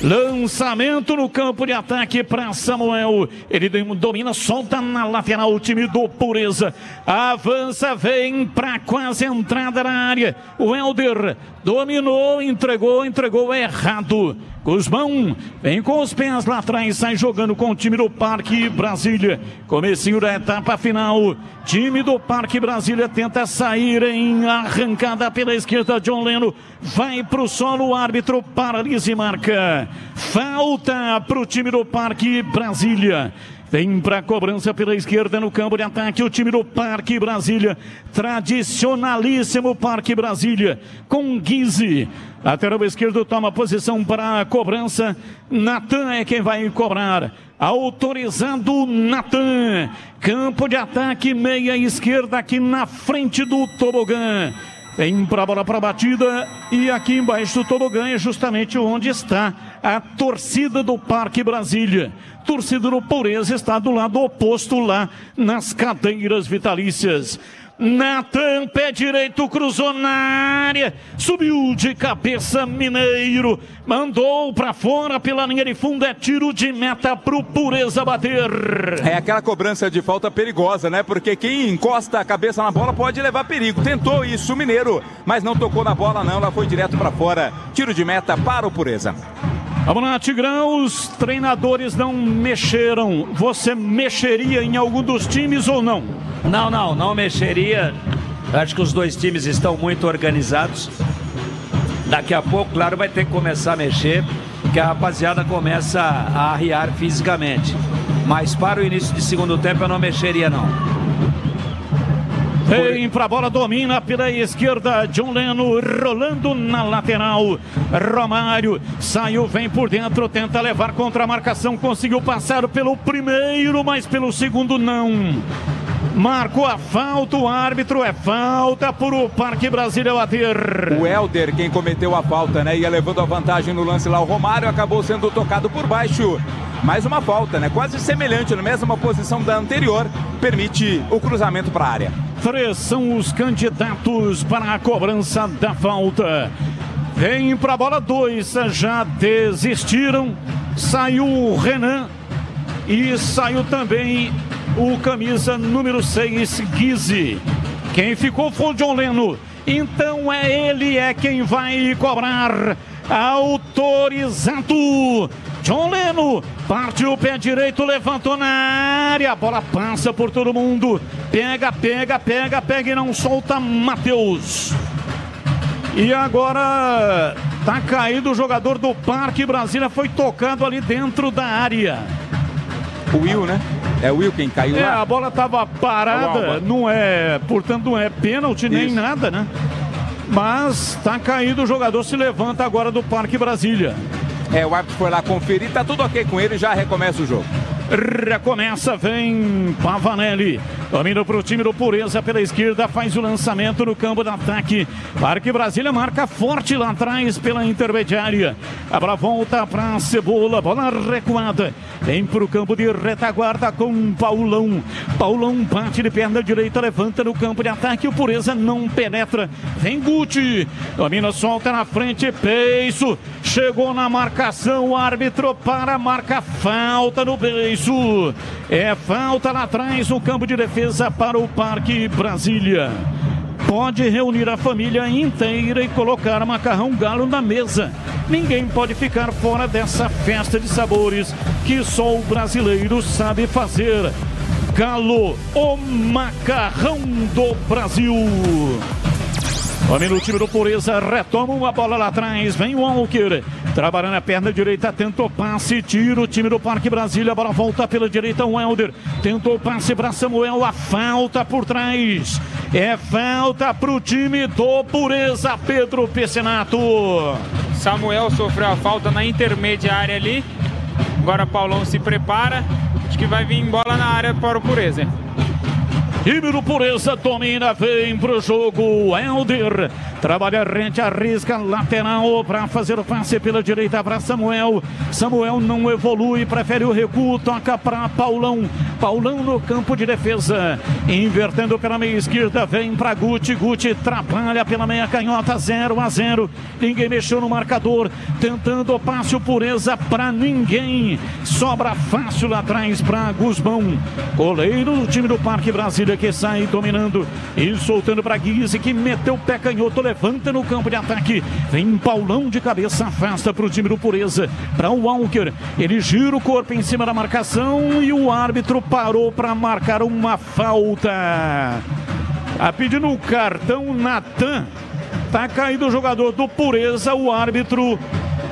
Lançamento no campo de ataque para Samuel. Ele domina, solta na lateral o time do Pureza. Avança, vem para quase entrada na área. O Helder dominou, entregou errado. Guzmão vem com os pés lá atrás, sai jogando com o time do Parque Brasília. Comecinho da etapa final. Time do Parque Brasília tenta sair em arrancada pela esquerda. John Leno vai pro solo, o árbitro paralisa e marca. Falta pro time do Parque Brasília. Vem para a cobrança pela esquerda no campo de ataque o time do Parque Brasília. Tradicionalíssimo Parque Brasília. Com Guise. Lateral esquerdo toma posição para a cobrança. Natan é quem vai cobrar. Autorizado Natan. Campo de ataque, meia esquerda aqui na frente do tobogã. Vem para a bola para a batida e aqui embaixo do tobogã é justamente onde está a torcida do Parque Brasília. Torcida do Pureza está do lado oposto lá nas cadeiras vitalícias. Natan, pé direito, cruzou na área, subiu de cabeça Mineiro, mandou para fora pela linha de fundo, é tiro de meta pro Pureza bater. É aquela cobrança de falta perigosa, né? Porque quem encosta a cabeça na bola pode levar perigo. Tentou isso o Mineiro, mas não tocou na bola não, ela foi direto para fora. Tiro de meta para o Pureza. Vamos lá, Tigrão, os treinadores não mexeram. Você mexeria em algum dos times ou não? Não mexeria. Acho que os dois times estão muito organizados. Daqui a pouco, claro, vai ter que começar a mexer, que a rapaziada começa a arriar fisicamente. Mas para o início de segundo tempo eu não mexeria não. Vem pra bola, domina pela esquerda, John Leno rolando na lateral, Romário saiu, vem por dentro, tenta levar contra a marcação, conseguiu passar pelo primeiro, mas pelo segundo não. Marcou a falta, o árbitro, é falta por o Parque Brasília bater. O Helder, quem cometeu a falta, né? Ia levando a vantagem no lance lá, o Romário acabou sendo tocado por baixo. Mais uma falta, né? Quase semelhante, na mesma posição da anterior, permite o cruzamento para a área. 3 são os candidatos para a cobrança da falta. Vem para a bola, 2 já desistiram. Saiu o Renan e saiu também o camisa número 6, Guise. Quem ficou foi o John Leno. Então ele é quem vai cobrar. Autorizado. John Leno partiu o pé direito, levantou na área, a bola passa por todo mundo, pega e não solta Matheus. E agora tá caído o jogador do Parque Brasília, foi tocado ali dentro da área. O Will, né? É o Will quem caiu lá. A bola tava parada, não é, portanto não é pênalti nem nada, né? Mas tá caído o jogador, se levanta agora do Parque Brasília. O árbitro foi lá conferir, tá tudo ok com ele, já recomeça o jogo. Recomeça, vem Pavanelli, domina para o time do Pureza pela esquerda, faz o lançamento no campo de ataque. Parque Brasília marca forte lá atrás pela intermediária. A bola volta para Cebola, bola recuada, vem para o campo de retaguarda com Paulão. Paulão bate de perna direita, levanta no campo de ataque, o Pureza não penetra. Vem Guti, domina, solta na frente, Peiço, chegou na marcação, o árbitro para, marca falta no Peiço. É falta lá atrás no campo de defesa para o Parque Brasília. Pode reunir a família inteira e colocar macarrão galo na mesa. Ninguém pode ficar fora dessa festa de sabores que só o brasileiro sabe fazer. Galo, o macarrão do Brasil. Homem no time do Pureza, retoma uma bola lá atrás, vem o Walker, trabalhando a perna direita, tentou passe, tira o time do Parque Brasília, a bola volta pela direita, o Helder, tentou passe para Samuel, a falta por trás, é falta para o time do Pureza, Pedro Pecenato. Samuel sofreu a falta na intermediária ali, agora Paulão se prepara, acho que vai vir bola na área para o Pureza. Time do Pureza domina, vem pro jogo, Helder, trabalha rente, arrisca lateral para fazer o passe pela direita para Samuel. Samuel não evolui, prefere o recuo, toca para Paulão. Paulão no campo de defesa, invertendo pela meia esquerda, vem para Guti. Guti trabalha pela meia canhota, 0-0. Ninguém mexeu no marcador, tentando o passe, o Pureza para ninguém. Sobra fácil lá atrás para Guzmão. Goleiro do time do Parque Brasília que sai dominando e soltando para Guise, que meteu o pé canhoto, levanta no campo de ataque. Vem Paulão de cabeça, afasta para o time do Pureza, para o Walker. Ele gira o corpo em cima da marcação e o árbitro parou para marcar uma falta. Pedindo o cartão, Natan. Tá caído o jogador do Pureza, o árbitro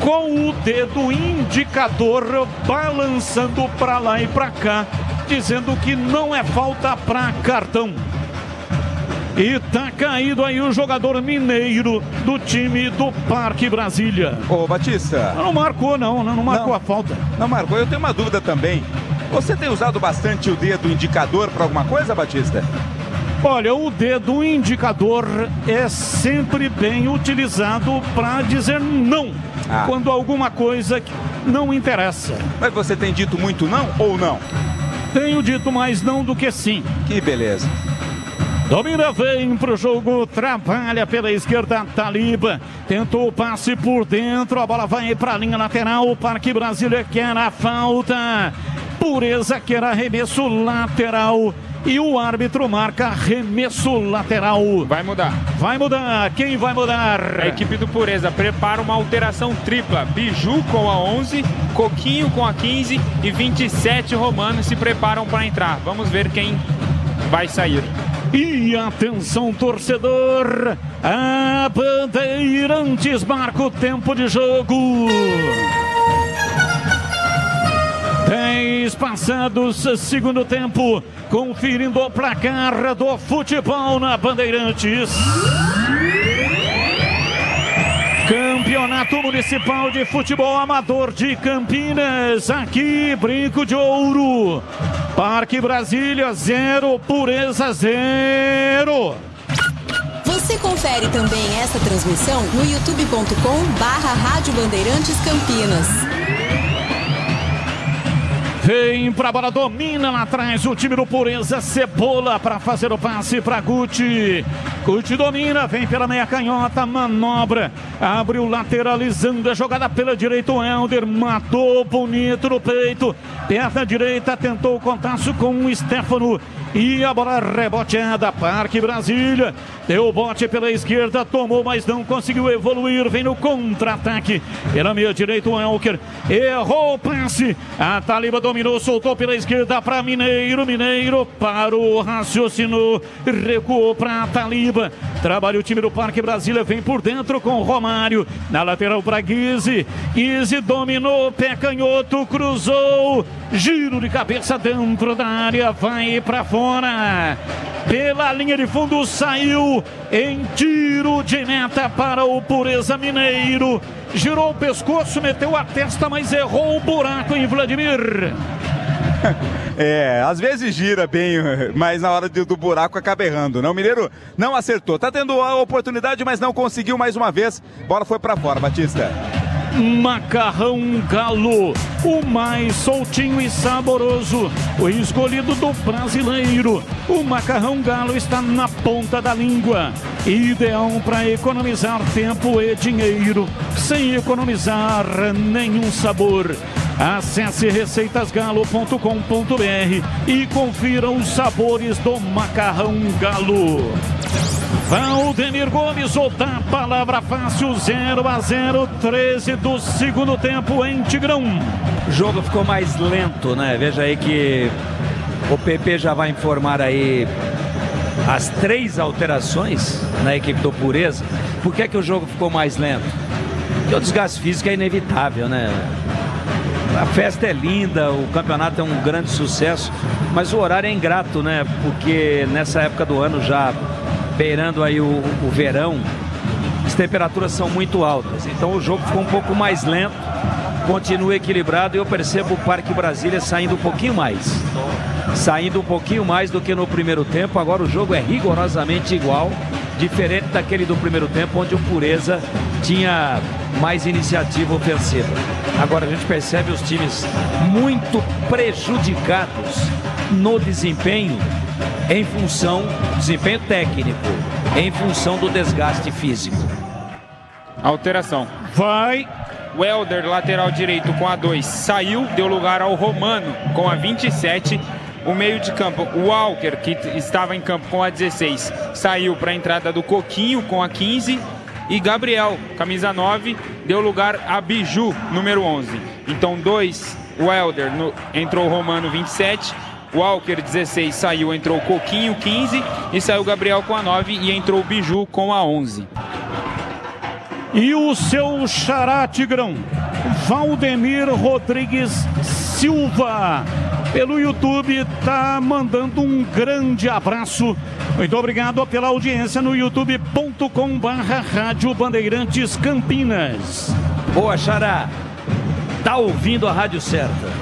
com o dedo indicador balançando para lá e para cá, dizendo que não é falta para cartão. E tá caído aí o jogador mineiro do time do Parque Brasília. Ô, Batista. Não marcou, não marcou a falta. Não marcou. Eu tenho uma dúvida também. Você tem usado bastante o dedo indicador para alguma coisa, Batista? Olha, o dedo indicador é sempre bem utilizado para dizer não, quando alguma coisa não interessa. Mas você tem dito muito não ou não? Tenho dito mais não do que sim. Que beleza. Domina, vem pro jogo, trabalha pela esquerda, Taliba, tentou o passe por dentro, a bola vai pra linha lateral, o Parque Brasília quer a falta, Pureza quer arremesso lateral e o árbitro marca arremesso lateral. Vai mudar. Vai mudar, quem vai mudar? A equipe do Pureza prepara uma alteração tripla, Biju com a 11, Coquinho com a 15 e 27 Romano se preparam para entrar. Vamos ver quem vai sair. E atenção, torcedor, a Bandeirantes marca o tempo de jogo. 10 passados, segundo tempo, conferindo o placar do futebol na Bandeirantes. Campeonato Municipal de Futebol Amador de Campinas, aqui Brinco de Ouro. Parque Brasília 0, Pureza 0. Você confere também essa transmissão no youtube.com/Rádio Bandeirantes Campinas. Vem pra bola, domina lá atrás o time do Pureza, Cebola para fazer o passe para Guti. Guti domina, vem pela meia canhota, manobra, abriu lateralizando a jogada pela direita, o Helder matou bonito no peito, perna direita, tentou o contato com o Stefano e a bola reboteada, Parque Brasília, deu o bote pela esquerda, tomou, mas não conseguiu evoluir, vem no contra-ataque, pela meia direita o Elker, errou o passe, a Taliba dominou, soltou pela esquerda para Mineiro, Mineiro parou, raciocinou, recuou para Taliba, trabalha o time do Parque Brasília, vem por dentro com o Romário, na lateral para Guise, Guise dominou, pé canhoto, cruzou, giro de cabeça dentro da área, vai para fora, pela linha de fundo, saiu em tiro de meta para o Pureza Mineiro, girou o pescoço, meteu a testa, mas errou o buraco em Vladimir. Às vezes gira bem, mas na hora do buraco acaba errando, né? O Mineiro não acertou, tá tendo a oportunidade, mas não conseguiu mais uma vez, bola foi para fora, Batista. Macarrão Galo, o mais soltinho e saboroso, o escolhido do brasileiro. O Macarrão Galo está na ponta da língua, ideal para economizar tempo e dinheiro, sem economizar nenhum sabor. Acesse receitasgalo.com.br e confira os sabores do Macarrão Galo. Valdemir Gomes, soltar a palavra fácil, 0-0, 13 do segundo tempo em Tigrão. O jogo ficou mais lento, né? Veja aí que o PP já vai informar aí as 3 alterações na equipe do Pureza. Por que é que o jogo ficou mais lento? Porque o desgaste físico é inevitável, né? A festa é linda, o campeonato é um grande sucesso, mas o horário é ingrato, né? Porque nessa época do ano, já beirando aí o verão, as temperaturas são muito altas, então o jogo ficou um pouco mais lento, continua equilibrado, e eu percebo o Parque Brasília saindo um pouquinho mais do que no primeiro tempo. Agora o jogo é rigorosamente igual, diferente daquele do primeiro tempo, onde o Pureza tinha mais iniciativa ofensiva. Agora a gente percebe os times muito prejudicados no desempenho, em função do desempenho técnico, em função do desgaste físico. Alteração. Vai. O Helder, lateral direito com a 2, saiu, deu lugar ao Romano com a 27. O meio de campo, o Walker, que estava em campo com a 16, saiu para a entrada do Coquinho com a 15. E Gabriel, camisa 9, deu lugar a Biju, número 11. Então 2, o Helder, entrou o Romano 27. Walker 16 saiu, entrou o Coquinho 15 e saiu o Gabriel com a 9 e entrou o Biju com a 11. E o seu xará Tigrão, Valdemir Rodrigues Silva, pelo YouTube tá mandando um grande abraço. Muito obrigado pela audiência no youtube.com/Rádio Bandeirantes Campinas. Boa, Xará. Tá ouvindo a rádio certa.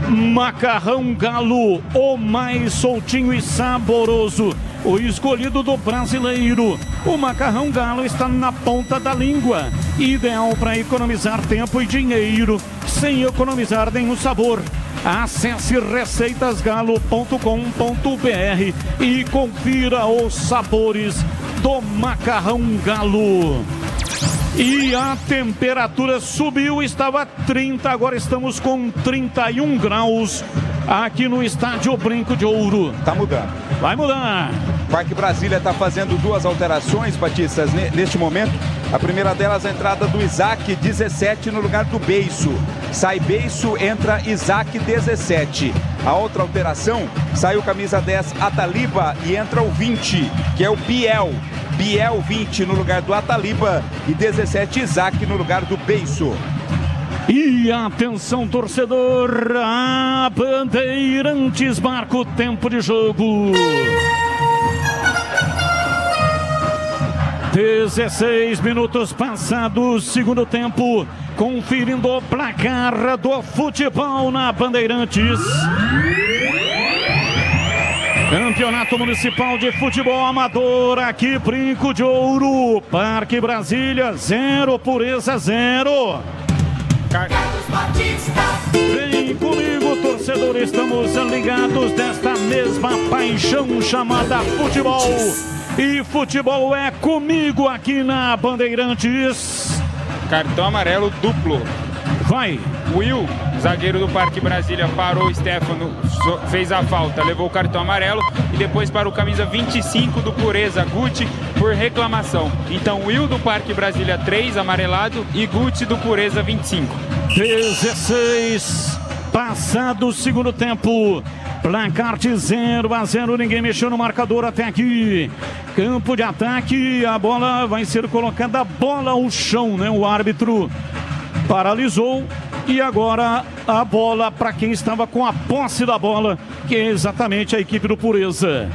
Macarrão Galo, o mais soltinho e saboroso, o escolhido do brasileiro. O Macarrão Galo está na ponta da língua, ideal para economizar tempo e dinheiro, sem economizar nenhum sabor. Acesse receitasgalo.com.br e confira os sabores do Macarrão Galo. E a temperatura subiu, estava 30, agora estamos com 31 graus aqui no estádio Brinco de Ouro. Tá mudando. Vai mudar. O Parque Brasília está fazendo duas alterações, Batistas, neste momento. A primeira delas, a entrada do Isaac, 17, no lugar do Beiço. Sai Beiço, entra Isaac, 17. A outra alteração, sai o camisa 10, Ataliba, e entra o 20, que é o Biel. Biel, 20, no lugar do Ataliba, e 17, Isaac, no lugar do Beiço. E atenção, torcedor, a Bandeirantes marca o tempo de jogo. 16 minutos passados, segundo tempo, conferindo o placar do futebol na Bandeirantes. Campeonato Municipal de Futebol Amador, aqui Brinco de Ouro, Parque Brasília, 0, Pureza 0. Vem comigo, torcedor, estamos ligados desta mesma paixão chamada futebol. E futebol é comigo aqui na Bandeirantes. Cartão amarelo duplo. Vai. Will, zagueiro do Parque Brasília, parou o Stefano, fez a falta, levou o cartão amarelo e depois para o camisa 25 do Pureza, Guti, por reclamação. Então Will do Parque Brasília 3, amarelado, e Guti do Pureza 25. 16, passado o segundo tempo. Placar de 0-0, ninguém mexeu no marcador até aqui. Campo de ataque, a bola vai ser colocada, bola ao chão, né? O árbitro paralisou e agora a bola para quem estava com a posse da bola, que é exatamente a equipe do Pureza.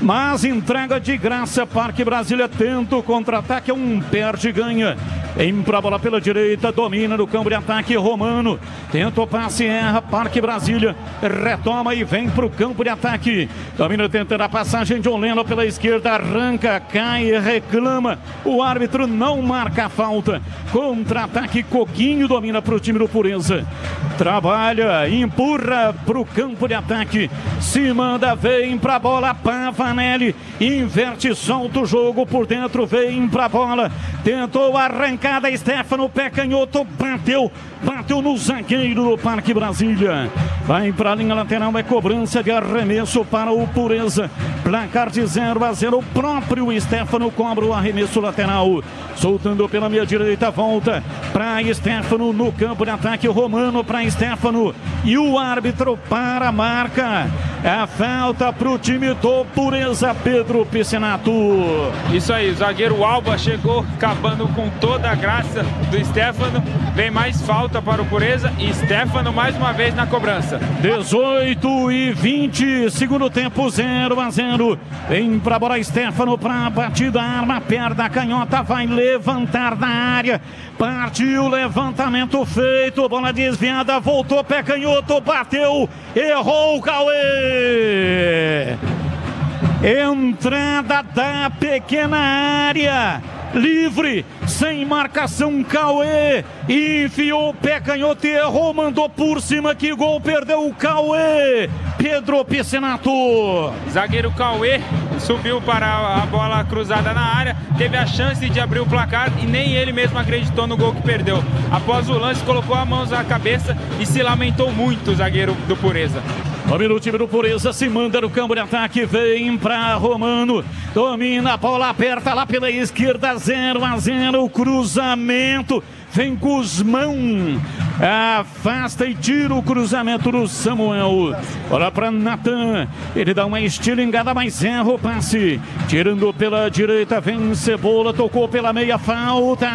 Mas entrega de graça, Parque Brasília tenta o contra-ataque, é um perde e ganha. Vem pra bola pela direita, domina no campo de ataque, Romano. Tenta o passe, erra, Parque Brasília retoma e vem pro campo de ataque. Domina tentando a passagem de Oleno pela esquerda, arranca, cai, reclama. O árbitro não marca a falta. Contra-ataque, Coquinho domina pro time do Pureza. Trabalha, empurra pro campo de ataque. Se manda, vem pra bola, Pavanelli. Inverte, solta o jogo por dentro, vem pra bola. Tentou arrancar. Stefano, pé canhoto, bateu no zagueiro do Parque Brasília. Vai para a linha lateral, é cobrança de arremesso para o Pureza. Placar de 0-0, o próprio Stefano cobra o arremesso lateral. Soltando pela meia direita, volta para Stefano no campo de ataque, Romano para Stefano. E o árbitro para a marca. A falta para o time do Pureza, Pedro Piscinato. Isso aí, o zagueiro Alba chegou acabando com toda a graça do Stefano. Vem mais falta para o Pureza e Stefano mais uma vez na cobrança. 18:20, segundo tempo, 0-0. Vem para a bola Stefano para a batida, arma, perda a canhota, vai levantar da área. Partiu, levantamento feito, bola desviada, voltou, pé canhoto, bateu, errou o Cauê. Entrada da pequena área. Livre, sem marcação, Cauê, enfiou o pé canhoto e errou, mandou por cima, que gol, perdeu o Cauê, Pedro Piscinato. Zagueiro Cauê subiu para a bola cruzada na área, teve a chance de abrir o placar e nem ele mesmo acreditou no gol que perdeu. Após o lance, colocou a mão na cabeça e se lamentou muito, o zagueiro do Pureza. Domina o time do Pureza, se manda no campo de ataque, vem para Romano, domina a bola, aperta lá pela esquerda, 0-0, cruzamento, vem Guzmão, afasta e tira o cruzamento do Samuel. Bola para Natan, ele dá uma estilingada, mas erra o passe, tirando pela direita, vem Cebola, tocou pela meia, falta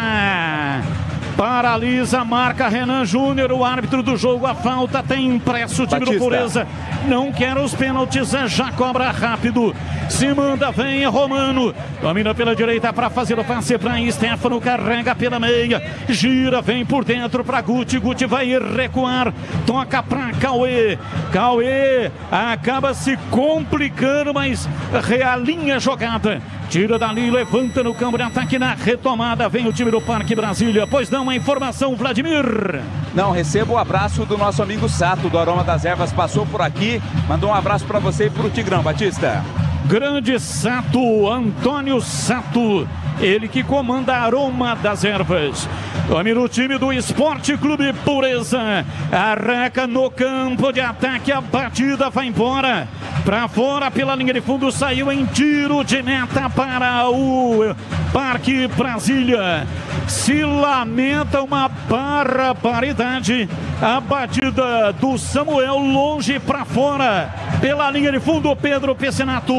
Paralisa, marca Renan Júnior, o árbitro do jogo. A falta tem impresso o time do Pureza. Não quer os pênaltis, já cobra rápido. Se manda, vem Romano. Domina pela direita para fazer o passe para Stefano. Carrega pela meia. Gira, vem por dentro para Guti. Guti vai recuar. Toca para Cauê. Cauê acaba se complicando, mas realinha a jogada. Tira dali, levanta no campo de ataque. Na retomada vem o time do Parque Brasília. Pois não, uma informação, Vladimir. Não, receba o abraço do nosso amigo Sato, do Aroma das Ervas. Passou por aqui, mandou um abraço para você e para o Tigrão, Batista. Grande Sato, Antônio Sato, ele que comanda Aroma das Ervas. Domina o time do Esporte Clube Pureza. Arranca no campo de ataque, a batida vai embora. Para fora pela linha de fundo, saiu em tiro de meta para o Parque Brasília. Se lamenta uma barbaridade. A batida do Samuel longe para fora. Pela linha de fundo, Pedro Pecinato.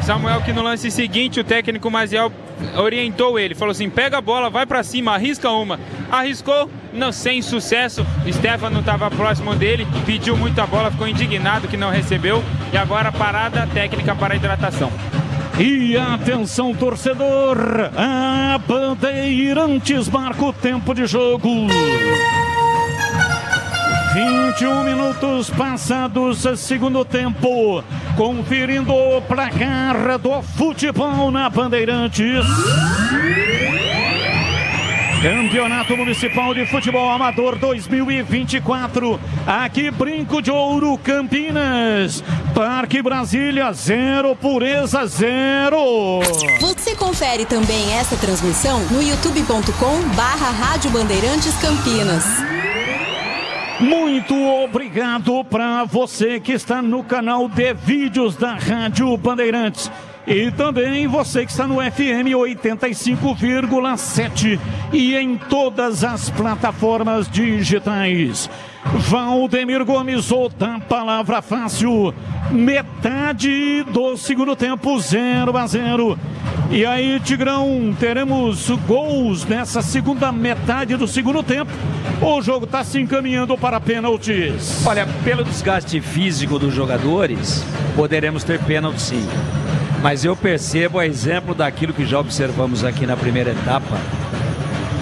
Samuel, que no lance seguinte o técnico Maziel orientou ele, falou assim: pega a bola, vai pra cima, arrisca uma. Arriscou, não, sem sucesso. Stefano estava próximo dele, pediu muita bola, ficou indignado que não recebeu. E agora parada técnica para a hidratação. E atenção, torcedor, a Bandeirantes marca o tempo de jogo. 21 minutos passados, segundo tempo. Conferindo o placar do futebol na Bandeirantes. Campeonato Municipal de Futebol Amador 2024. Aqui Brinco de Ouro, Campinas. Parque Brasília 0, Pureza 0. Você confere também essa transmissão no youtube.com/Rádio Bandeirantes Campinas. Muito obrigado para você que está no canal de vídeos da Rádio Bandeirantes. E também você que está no FM 85,7 e em todas as plataformas digitais. Valdemir Gomes, outra palavra fácil. Metade do segundo tempo, 0-0. E aí, Tigrão, teremos gols nessa segunda metade do segundo tempo. O jogo está se encaminhando para pênaltis. Olha, pelo desgaste físico dos jogadores, poderemos ter pênalti sim. Mas eu percebo, a exemplo daquilo que já observamos aqui na primeira etapa,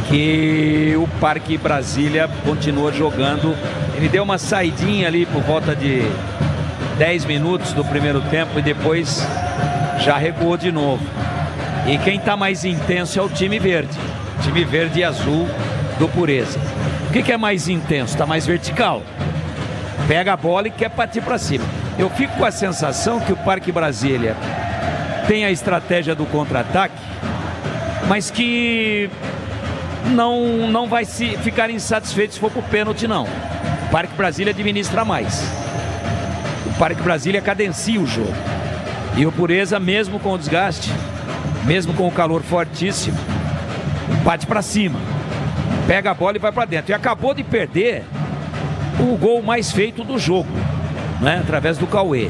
que o Parque Brasília continua jogando. Ele deu uma saidinha ali por volta de 10 minutos do primeiro tempo e depois já recuou de novo. E quem está mais intenso é o time verde. Time verde e azul do Pureza. O que é mais intenso? Está mais vertical. Pega a bola e quer partir para cima. Eu fico com a sensação que o Parque Brasília tem a estratégia do contra-ataque, mas que não vai se ficar insatisfeito se for pro pênalti, não. O Parque Brasília administra mais. O Parque Brasília cadencia o jogo. E o Pureza, mesmo com o desgaste, mesmo com o calor fortíssimo, bate para cima. Pega a bola e vai para dentro. E acabou de perder o gol mais feito do jogo, né? Através do Cauê.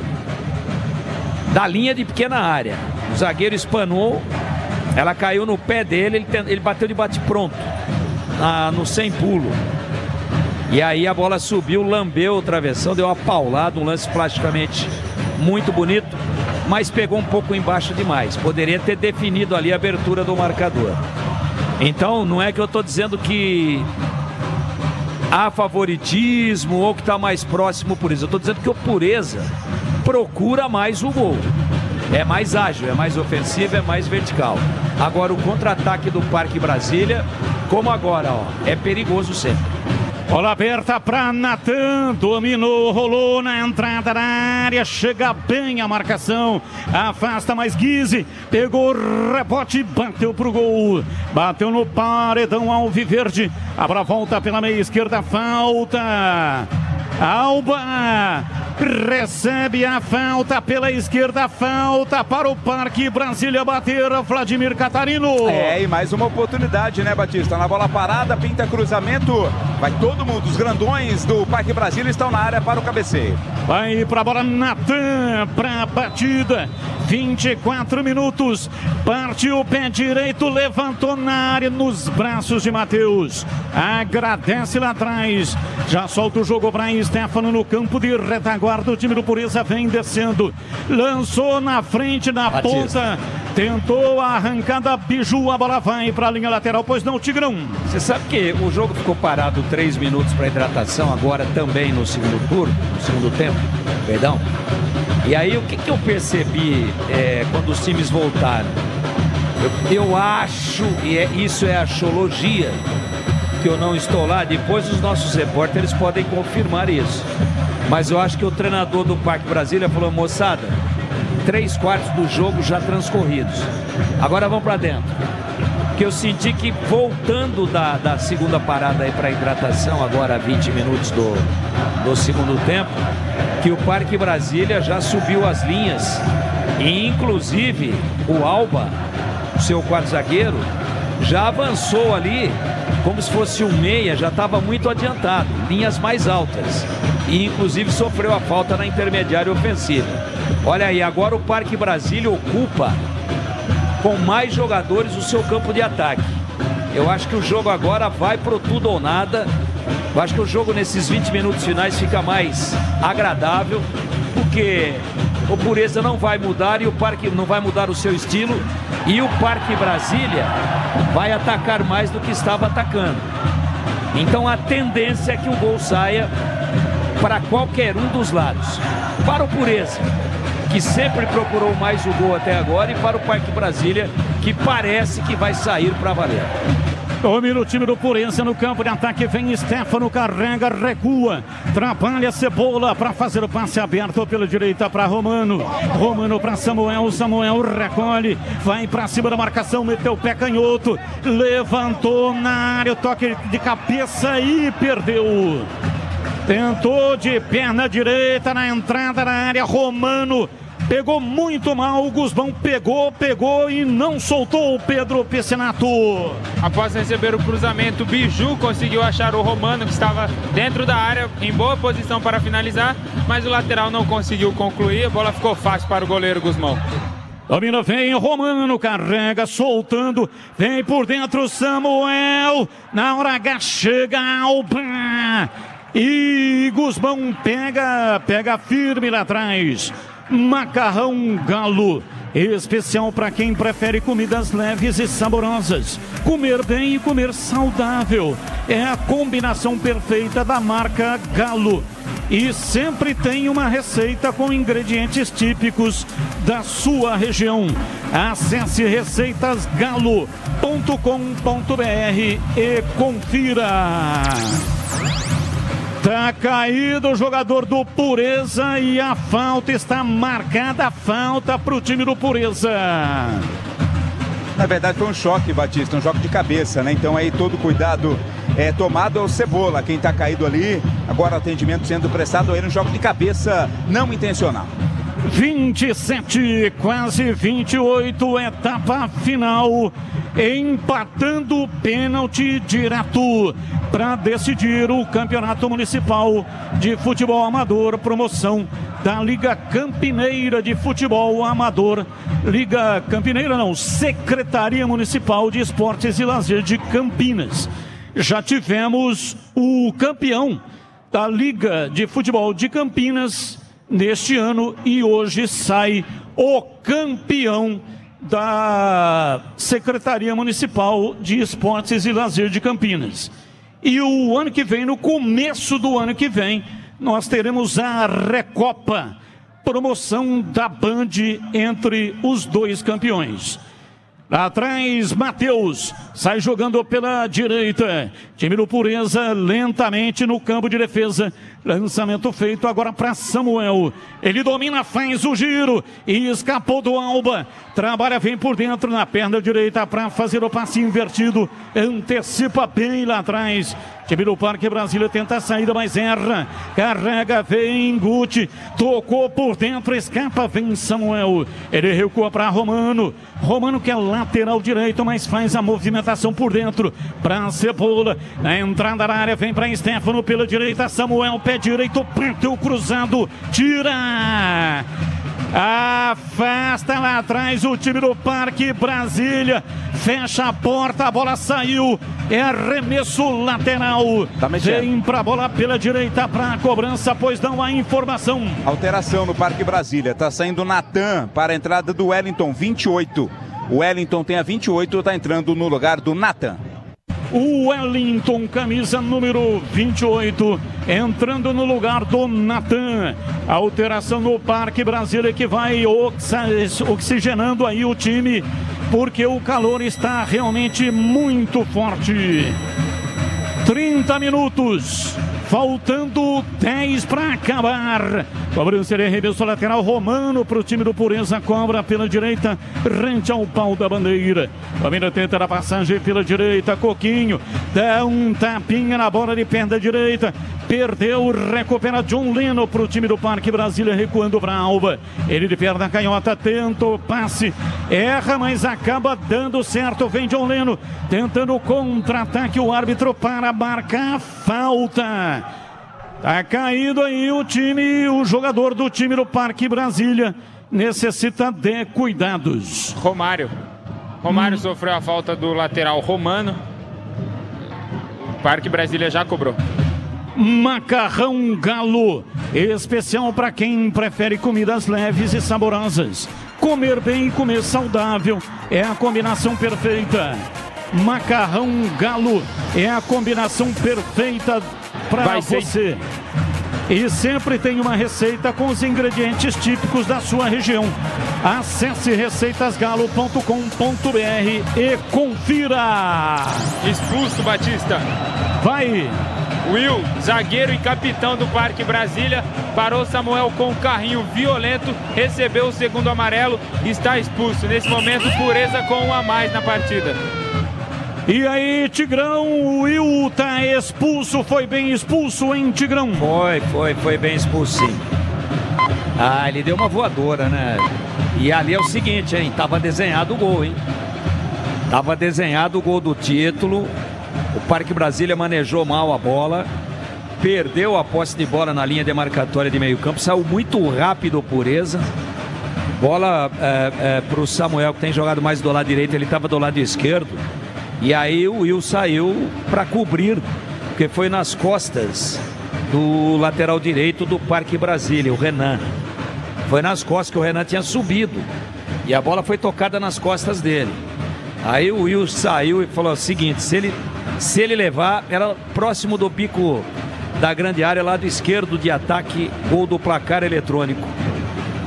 Da linha de pequena área. O zagueiro espanou, ela caiu no pé dele, ele bateu de bate-pronto, no sem pulo. E aí a bola subiu, lambeu o travessão, deu uma paulada, um lance plasticamente muito bonito, mas pegou um pouco embaixo demais. Poderia ter definido ali a abertura do marcador. Então não é que eu estou dizendo que há favoritismo ou que está mais próximo por isso. Eu estou dizendo que o Pureza procura mais o gol. É mais ágil, é mais ofensivo, é mais vertical. Agora o contra-ataque do Parque Brasília, como agora, ó, é perigoso sempre. Bola aberta para Natan, dominou, rolou na entrada da área, chega bem a marcação, afasta mais Guise, pegou rebote, bateu pro gol, bateu no paredão alviverde, abra a volta pela meia esquerda, falta, Alba recebe a falta pela esquerda, falta para o Parque Brasília bater, Vladimir Catarino. É, e mais uma oportunidade, né, Batista? Na bola parada, pinta cruzamento, Vai todo mundo, os grandões do Parque Brasília estão na área para o cabeceio. Vai para a bola, Natan, para a batida. 24 minutos. Partiu o pé direito, levantou na área nos braços de Matheus. Agradece lá atrás. Já solta o jogo para Stefano no campo de retaguarda. O time do Pureza vem descendo. Lançou na frente, na ponta. Tentou a arrancada, Biju, a bola vai para a linha lateral, pois não, Tigrão? Você sabe que o jogo ficou parado 3 minutos para hidratação, agora também no segundo turno, no segundo tempo, perdão. E aí o que eu percebi quando os times voltaram? Eu acho, isso é achologia, que eu não estou lá, depois os nossos repórteres podem confirmar isso. Mas eu acho que o treinador do Parque Brasília falou, moçada, 3/4 do jogo já transcorridos. Agora vamos para dentro. Que eu senti que voltando da segunda parada aí para hidratação, agora 20 minutos do segundo tempo, que o Parque Brasília já subiu as linhas. E inclusive o Alba, seu quarto zagueiro, já avançou ali como se fosse um meia, já estava muito adiantado, linhas mais altas. E inclusive sofreu a falta na intermediária ofensiva. Olha aí, agora o Parque Brasília ocupa com mais jogadores o seu campo de ataque. Eu acho que o jogo agora vai pro tudo ou nada. Eu acho que o jogo nesses 20 minutos finais fica mais agradável, porque o Pureza não vai mudar e o Parque não vai mudar o seu estilo. E o Parque Brasília vai atacar mais do que estava atacando. Então a tendência é que o gol saia para qualquer um dos lados. Para o Pureza, que sempre procurou mais o gol até agora, e para o Parque Brasília, que parece que vai sair para valer. Domina o time do Pureza no campo de ataque, vem Stefano, carrega, recua, trabalha Cebola para fazer o passe aberto pela direita para Romano. Romano para Samuel, Samuel recolhe, vai para cima da marcação, meteu o pé canhoto, levantou na área, toque de cabeça e perdeu. Tentou de perna direita na entrada da área, Romano pegou muito mal, o Guzmão pegou e não soltou o Pedro Piscinato. Após receber o cruzamento, Biju conseguiu achar o Romano, que estava dentro da área, em boa posição para finalizar, mas o lateral não conseguiu concluir, a bola ficou fácil para o goleiro Guzmão. Domina, vem Romano, carrega, soltando, vem por dentro Samuel, na hora H chega Alba. E Guzmão pega firme lá atrás. Macarrão Galo, especial para quem prefere comidas leves e saborosas. Comer bem e comer saudável é a combinação perfeita da marca Galo. E sempre tem uma receita com ingredientes típicos da sua região. Acesse receitasgalo.com.br e confira. Tá caído o jogador do Pureza e a falta está marcada, a falta para o time do Pureza. Na verdade foi um choque, Batista, um choque de cabeça, né? Então aí todo cuidado é tomado ao Cebola, quem tá caído ali, agora o atendimento sendo prestado a ele, um choque de cabeça não intencional. 27, quase 28, etapa final, empatando o pênalti direto para decidir o Campeonato Municipal de Futebol Amador, promoção da Liga Campineira de Futebol Amador. Liga Campineira não, Secretaria Municipal de Esportes e Lazer de Campinas. Já tivemos o campeão da Liga de Futebol de Campinas neste ano e hoje sai o campeão da Secretaria Municipal de Esportes e Lazer de Campinas. E o ano que vem, no começo do ano que vem, nós teremos a Recopa, promoção da Band entre os dois campeões. Atrás, Matheus, sai jogando pela direita, time do Pureza lentamente no campo de defesa, lançamento feito agora para Samuel, ele domina, faz o giro e escapou do Alba, trabalha, vem por dentro na perna direita para fazer o passe invertido, antecipa bem lá atrás, Time do Parque Brasília tenta a saída, mas erra. Carrega, vem Guti. Tocou por dentro, escapa, vem Samuel. Ele recua para Romano. Romano que é lateral direito, mas faz a movimentação por dentro para Cebola. Na entrada da área, vem para Stefano pela direita. Samuel, pé direito, bateu cruzado. Tira! Afasta lá atrás o time do Parque Brasília. Fecha a porta, a bola saiu. É arremesso lateral. Vem pra bola pela direita para a cobrança, pois não há informação. Alteração no Parque Brasília. Tá saindo o Natan para a entrada do Wellington, 28. O Wellington tem a 28, tá entrando no lugar do Natan. O Wellington, camisa número 28, entrando no lugar do Natan. Alteração no Parque Brasília que vai oxigenando aí o time, porque o calor está realmente muito forte. 30 minutos, faltando 10 para acabar. Cobrança de arremesso lateral, Romano para o time do Pureza, cobra pela direita, rente ao pau da bandeira. Família tenta a passagem pela direita, Coquinho dá um tapinha na bola de perna direita, perdeu, recupera John Leno para o time do Parque Brasília, recuando para Alba. Ele de perna canhota, tenta o passe, erra, mas acaba dando certo. Vem John Leno, tentando contra-ataque, o árbitro para marcar falta. Tá caído aí o jogador do time do Parque Brasília. Necessita de cuidados. Romário sofreu a falta do lateral Romano. O Parque Brasília já cobrou. Macarrão Galo, especial para quem prefere comidas leves e saborosas. Comer bem e comer saudável é a combinação perfeita. Macarrão Galo é a combinação perfeita para você. E sempre tem uma receita com os ingredientes típicos da sua região. Acesse receitasgalo.com.br e confira. Expulso, Batista. Vai. Will, zagueiro e capitão do Parque Brasília, parou Samuel com um carrinho violento, recebeu o segundo amarelo, está expulso. Nesse momento, Pureza com um a mais na partida. E aí, Tigrão, o Will tá expulso, foi bem expulso, hein, Tigrão? Foi bem expulso, sim. Ah, ele deu uma voadora, né? E ali é o seguinte, hein, tava desenhado o gol, hein? Tava desenhado o gol do título. O Parque Brasília manejou mal a bola, perdeu a posse de bola na linha demarcatória de meio campo, saiu muito rápido o Pureza. Bola para o Samuel, que tem jogado mais do lado direito, ele estava do lado esquerdo. E aí o Will saiu para cobrir, porque foi nas costas do lateral direito do Parque Brasília, o Renan. Foi nas costas que o Renan tinha subido. E a bola foi tocada nas costas dele. Aí o Will saiu e falou o seguinte, se ele levar, era próximo do bico da grande área, lado esquerdo de ataque ou do placar eletrônico.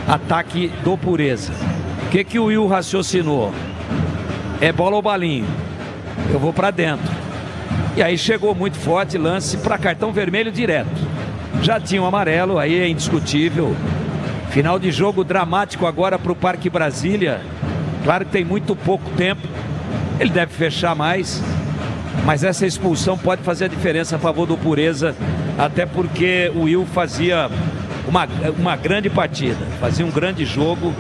Ataque do Pureza. O que o Will raciocinou? É bola ou balinho? Eu vou para dentro. E aí chegou muito forte, lance para cartão vermelho direto. Já tinha um amarelo, aí é indiscutível. Final de jogo dramático agora para o Parque Brasília. Claro que tem muito pouco tempo. Ele deve fechar mais. Mas essa expulsão pode fazer a diferença a favor do Pureza. Até porque o Will fazia uma grande partida. Fazia um grande jogo.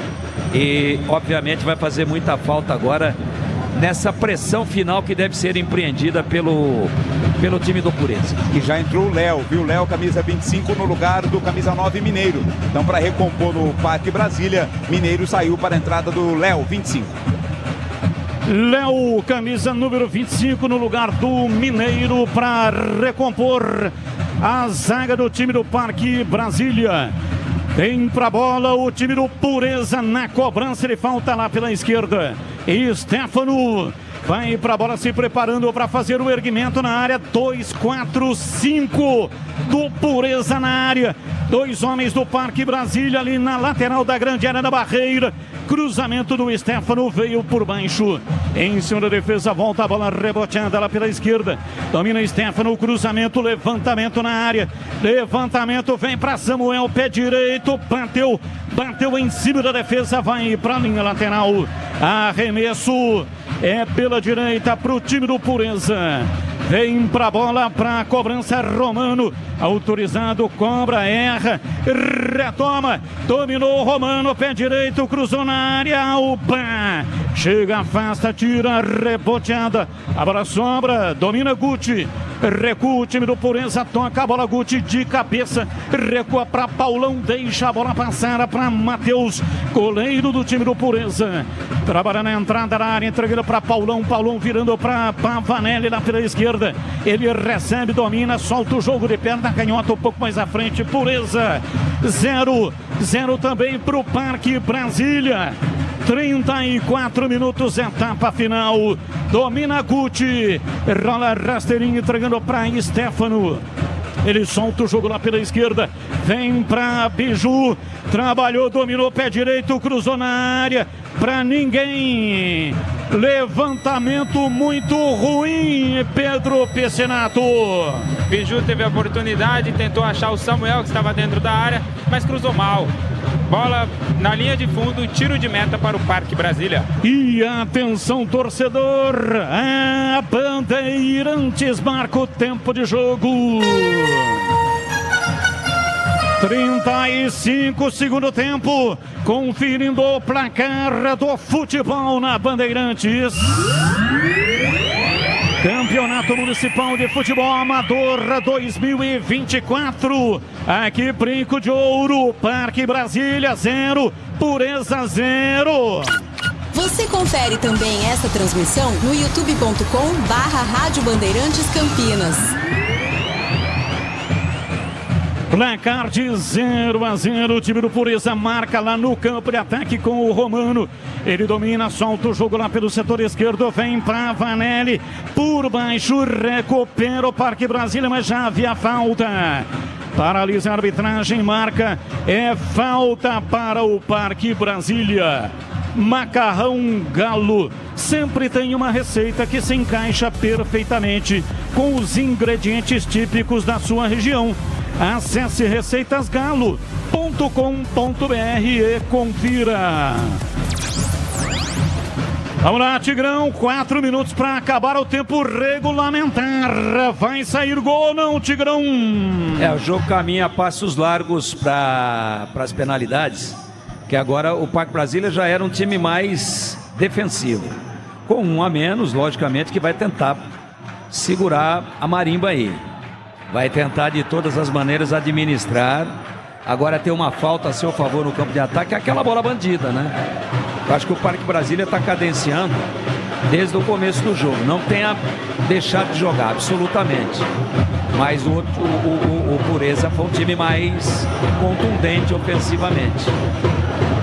E obviamente vai fazer muita falta agora nessa pressão final que deve ser empreendida pelo time do Pureza. E já entrou o Léo, viu? Léo, camisa 25 no lugar do camisa 9 Mineiro. Então, para recompor no Parque Brasília, Mineiro saiu para a entrada do Léo, 25. Léo, camisa número 25 no lugar do Mineiro para recompor a zaga do time do Parque Brasília. Tem pra bola o time do Pureza na cobrança de falta lá pela esquerda. E Stefano vai pra bola se preparando para fazer o erguimento na área. 2, 4, 5 do Pureza na área. Dois homens do Parque Brasília ali na lateral da grande área da barreira. Cruzamento do Stefano, veio por baixo. Em cima da defesa, volta a bola reboteada lá pela esquerda. Domina Stefano, cruzamento, levantamento na área. Levantamento, vem para Samuel, pé direito, bateu em cima da defesa, vai para a linha lateral. Arremesso é pela direita para o time do Pureza. Vem pra bola, pra cobrança, Romano. Autorizado, cobra, erra, retoma. Dominou Romano, pé direito, cruzou na área. Opa! Chega, afasta, tira, reboteada. A bola sobra, domina Guti. Recua o time do Pureza, toca a bola Guti de cabeça. Recua pra Paulão, deixa a bola passar pra Matheus, goleiro do time do Pureza. Trabalha na entrada da área, entregando pra Paulão. Paulão virando pra Pavanelli lá pela esquerda. Ele recebe, domina, solta o jogo de perna canhota um pouco mais à frente. Pureza 0 também pro Parque Brasília. 34 minutos, etapa final. Domina Guti. Rola rasteirinho, entregando para Stefano. Ele solta o jogo lá pela esquerda. Vem para Biju. Trabalhou, dominou, pé direito, cruzou na área. Para ninguém. Levantamento muito ruim, Pedro Pecenato. Biju teve a oportunidade, tentou achar o Samuel, que estava dentro da área, mas cruzou mal. Bola na linha de fundo, tiro de meta para o Parque Brasília. E atenção, torcedor, a Bandeirantes marca o tempo de jogo. 35 segundo tempo, conferindo o placar do futebol na Bandeirantes. Campeonato Municipal de Futebol Amador 2024. Aqui Brinco de Ouro, Parque Brasília 0, Pureza 0. Você confere também essa transmissão no youtube.com/Rádio Bandeirantes Campinas. Placar de 0-0, o time do Pureza marca lá no campo de ataque com o Romano. Ele domina, solta o jogo lá pelo setor esquerdo, vem para Vanelli, por baixo, recupera o Parque Brasília, mas já havia falta. Paralisa a arbitragem, marca, é falta para o Parque Brasília. Macarrão Galo sempre tem uma receita que se encaixa perfeitamente com os ingredientes típicos da sua região. Acesse receitasgalo.com.br e confira. Vamos lá, Tigrão, 4 minutos para acabar o tempo regulamentar. Vai sair gol ou não, Tigrão? O jogo caminha a passos largos para as penalidades, que agora o Parque Brasília já era um time mais defensivo. Com um a menos, logicamente, que vai tentar segurar a marimba aí. Vai tentar de todas as maneiras administrar. Agora tem uma falta a seu favor no campo de ataque, é aquela bola bandida, né? Eu acho que o Parque Brasília está cadenciando desde o começo do jogo. Não tenha deixado de jogar, absolutamente. Mas o Pureza foi um time mais contundente ofensivamente.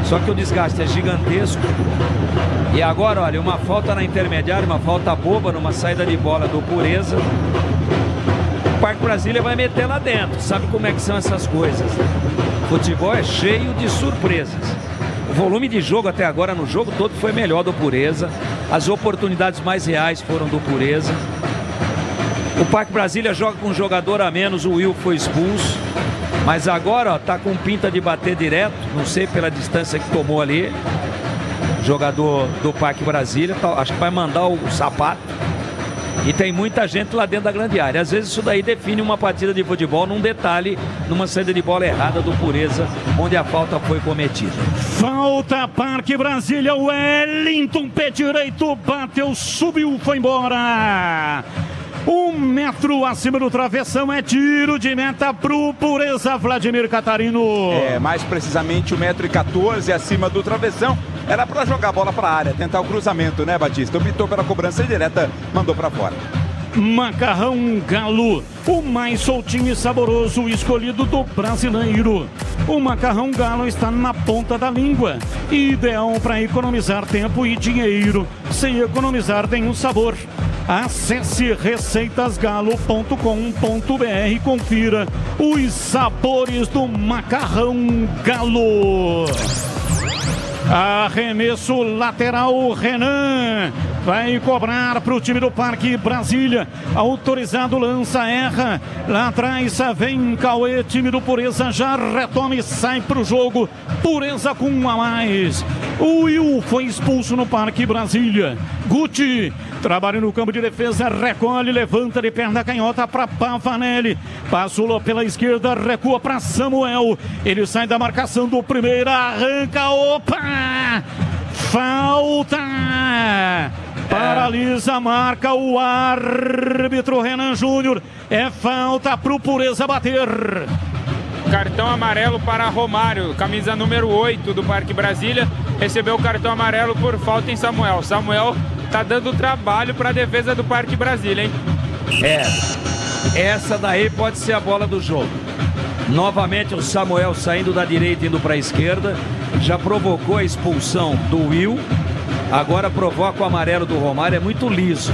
Só que o desgaste é gigantesco. E agora, olha, uma falta na intermediária, uma falta boba numa saída de bola do Pureza. O Parque Brasília vai meter lá dentro. Sabe como é que são essas coisas? Futebol é cheio de surpresas. O volume de jogo até agora no jogo todo foi melhor do Pureza. As oportunidades mais reais foram do Pureza. O Parque Brasília joga com um jogador a menos, o Will foi expulso. Mas agora, ó, tá com pinta de bater direto. Não sei pela distância que tomou ali. Jogador do Parque Brasília, tá, acho que vai mandar o sapato. E tem muita gente lá dentro da grande área. Às vezes isso daí define uma partida de futebol num detalhe, numa saída de bola errada do Pureza, onde a falta foi cometida. Falta, Parque Brasília, Wellington, pé direito, bateu, subiu, foi embora. 1 metro acima do travessão, é tiro de meta pro Pureza, Vladimir Catarino. Mais precisamente 1,14 m acima do travessão. Era para jogar a bola para a área, tentar o cruzamento, né, Batista? Optou pela cobrança direta, mandou para fora. Macarrão Galo, o mais soltinho e saboroso escolhido do brasileiro. O Macarrão Galo está na ponta da língua, ideal para economizar tempo e dinheiro, sem economizar nenhum sabor. Acesse receitasgalo.com.br e confira os sabores do Macarrão Galo. Arremesso lateral, Renan vai cobrar para o time do Parque Brasília. Autorizado, lança, erra. Lá atrás vem Cauê, time do Pureza já retoma e sai para o jogo. Pureza com 1 a mais. O Will foi expulso no Parque Brasília. Guti trabalha no campo de defesa, recolhe, levanta de perna canhota para Pavanelli. Passou pela esquerda, recua para Samuel. Ele sai da marcação do primeiro, arranca, opa! Falta! Paralisa, marca o árbitro Renan Júnior. É falta para o Pureza bater. Cartão amarelo para Romário, camisa número 8 do Parque Brasília. Recebeu o cartão amarelo por falta em Samuel. Samuel tá dando trabalho para a defesa do Parque Brasília, hein? Essa daí pode ser a bola do jogo. Novamente o Samuel saindo da direita, indo para a esquerda. Já provocou a expulsão do Will. Agora provoca o amarelo do Romário, é muito liso.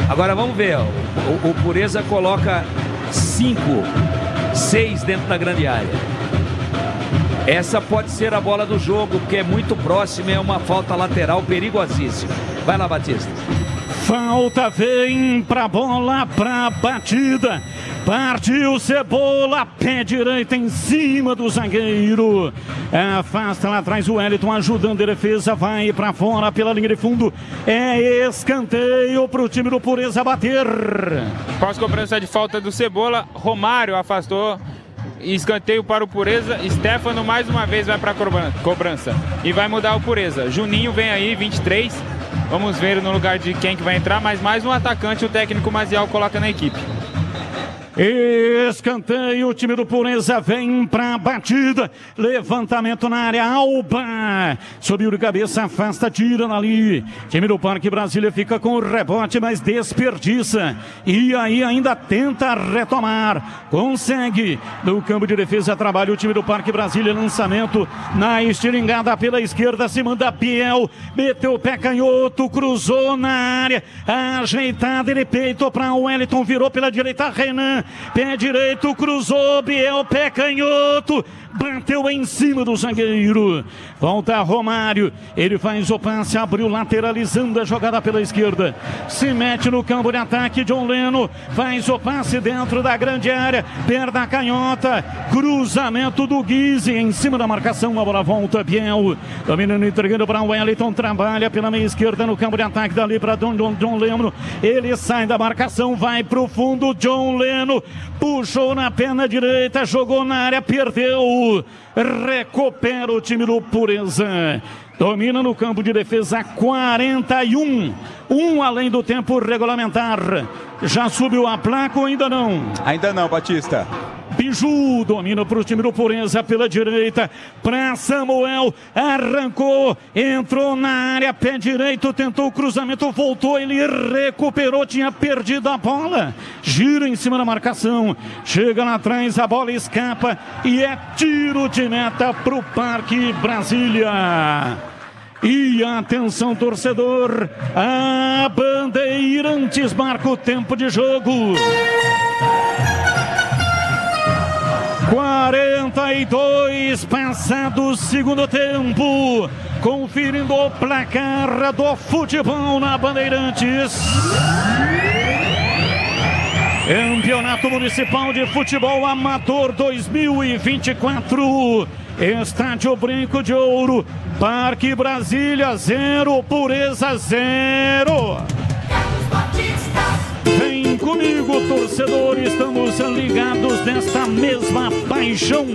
Agora vamos ver, o Pureza coloca 5, 6 dentro da grande área. Essa pode ser a bola do jogo, porque é muito próxima, é uma falta lateral perigosíssima. Vai lá, Batista. Falta, vem pra bola, pra batida. Partiu Cebola, pé direito em cima do zagueiro. Afasta lá atrás o Wellington, ajudando a defesa. Vai pra fora pela linha de fundo. É escanteio pro time do Pureza bater. Pós-cobrança de falta do Cebola, Romário afastou. Escanteio para o Pureza. Stefano mais uma vez vai para a cobrança e vai mudar o Pureza. Juninho vem aí, 23. Vamos ver no lugar de quem que vai entrar, mas mais um atacante o técnico Maziel coloca na equipe. Escanteio, o time do Pureza vem pra batida. Levantamento na área, Alba. Subiu de cabeça, afasta, tira ali. Time do Parque Brasília fica com o rebote, mas desperdiça. E aí ainda tenta retomar. Consegue. No campo de defesa trabalha o time do Parque Brasília. Lançamento na estilingada pela esquerda. Se manda Biel. Meteu o pé canhoto, cruzou na área. Ajeitado, ele peitou pra Wellington, virou pela direita, Renan. Pé direito, cruzou, Biel, pé canhoto, bateu em cima do zagueiro. Volta Romário, ele faz o passe, abriu, lateralizando a jogada pela esquerda. Se mete no campo de ataque, John Leno faz o passe dentro da grande área, perda a canhota, cruzamento do Guise em cima da marcação, a bola volta, Biel, dominando, entregando para o Wellington, trabalha pela meia esquerda no campo de ataque, dali para John Leno, ele sai da marcação, vai pro fundo, John Leno, puxou na perna direita, jogou na área, perdeu, recupera o time do Pureza. Domina no campo de defesa, 41. Além do tempo regulamentar. Já subiu a placa ou ainda não? Ainda não, Batista. Biju domina para o time do Pureza pela direita, para Samuel, arrancou, entrou na área, pé direito, tentou o cruzamento, voltou, ele recuperou, tinha perdido a bola, gira em cima da marcação, chega lá atrás, a bola escapa e é tiro de meta para o Parque Brasília. E atenção, torcedor, a Bandeirantes marca o tempo de jogo. 42 passado o segundo tempo, conferindo o placar do futebol na Bandeirantes. Campeonato Municipal de Futebol Amador 2024. Estádio Brinco de Ouro, Parque Brasília 0, Pureza 0. Vem comigo, torcedor, estamos ligados nesta mesma paixão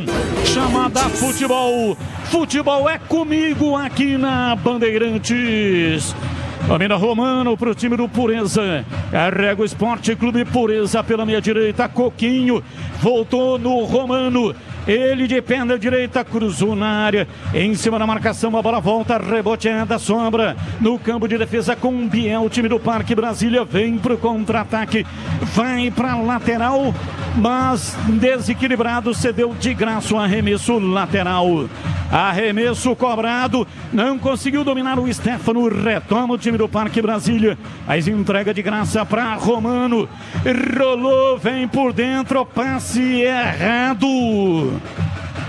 chamada futebol. Futebol é comigo aqui na Bandeirantes. Domina Romano para o time do Pureza. Carrega o Esporte Clube Pureza pela meia direita. Coquinho voltou no Romano. Ele de perna direita cruzou na área. Em cima da marcação, a bola volta. Reboteada, sobra no campo de defesa com Biel. O time do Parque Brasília vem para o contra-ataque. Vai para a lateral, mas desequilibrado. Cedeu de graça o arremesso lateral. Arremesso cobrado. Não conseguiu dominar o Stefano. Retoma o time do Parque Brasília. Mas entrega de graça para Romano. Rolou, vem por dentro. Passe errado.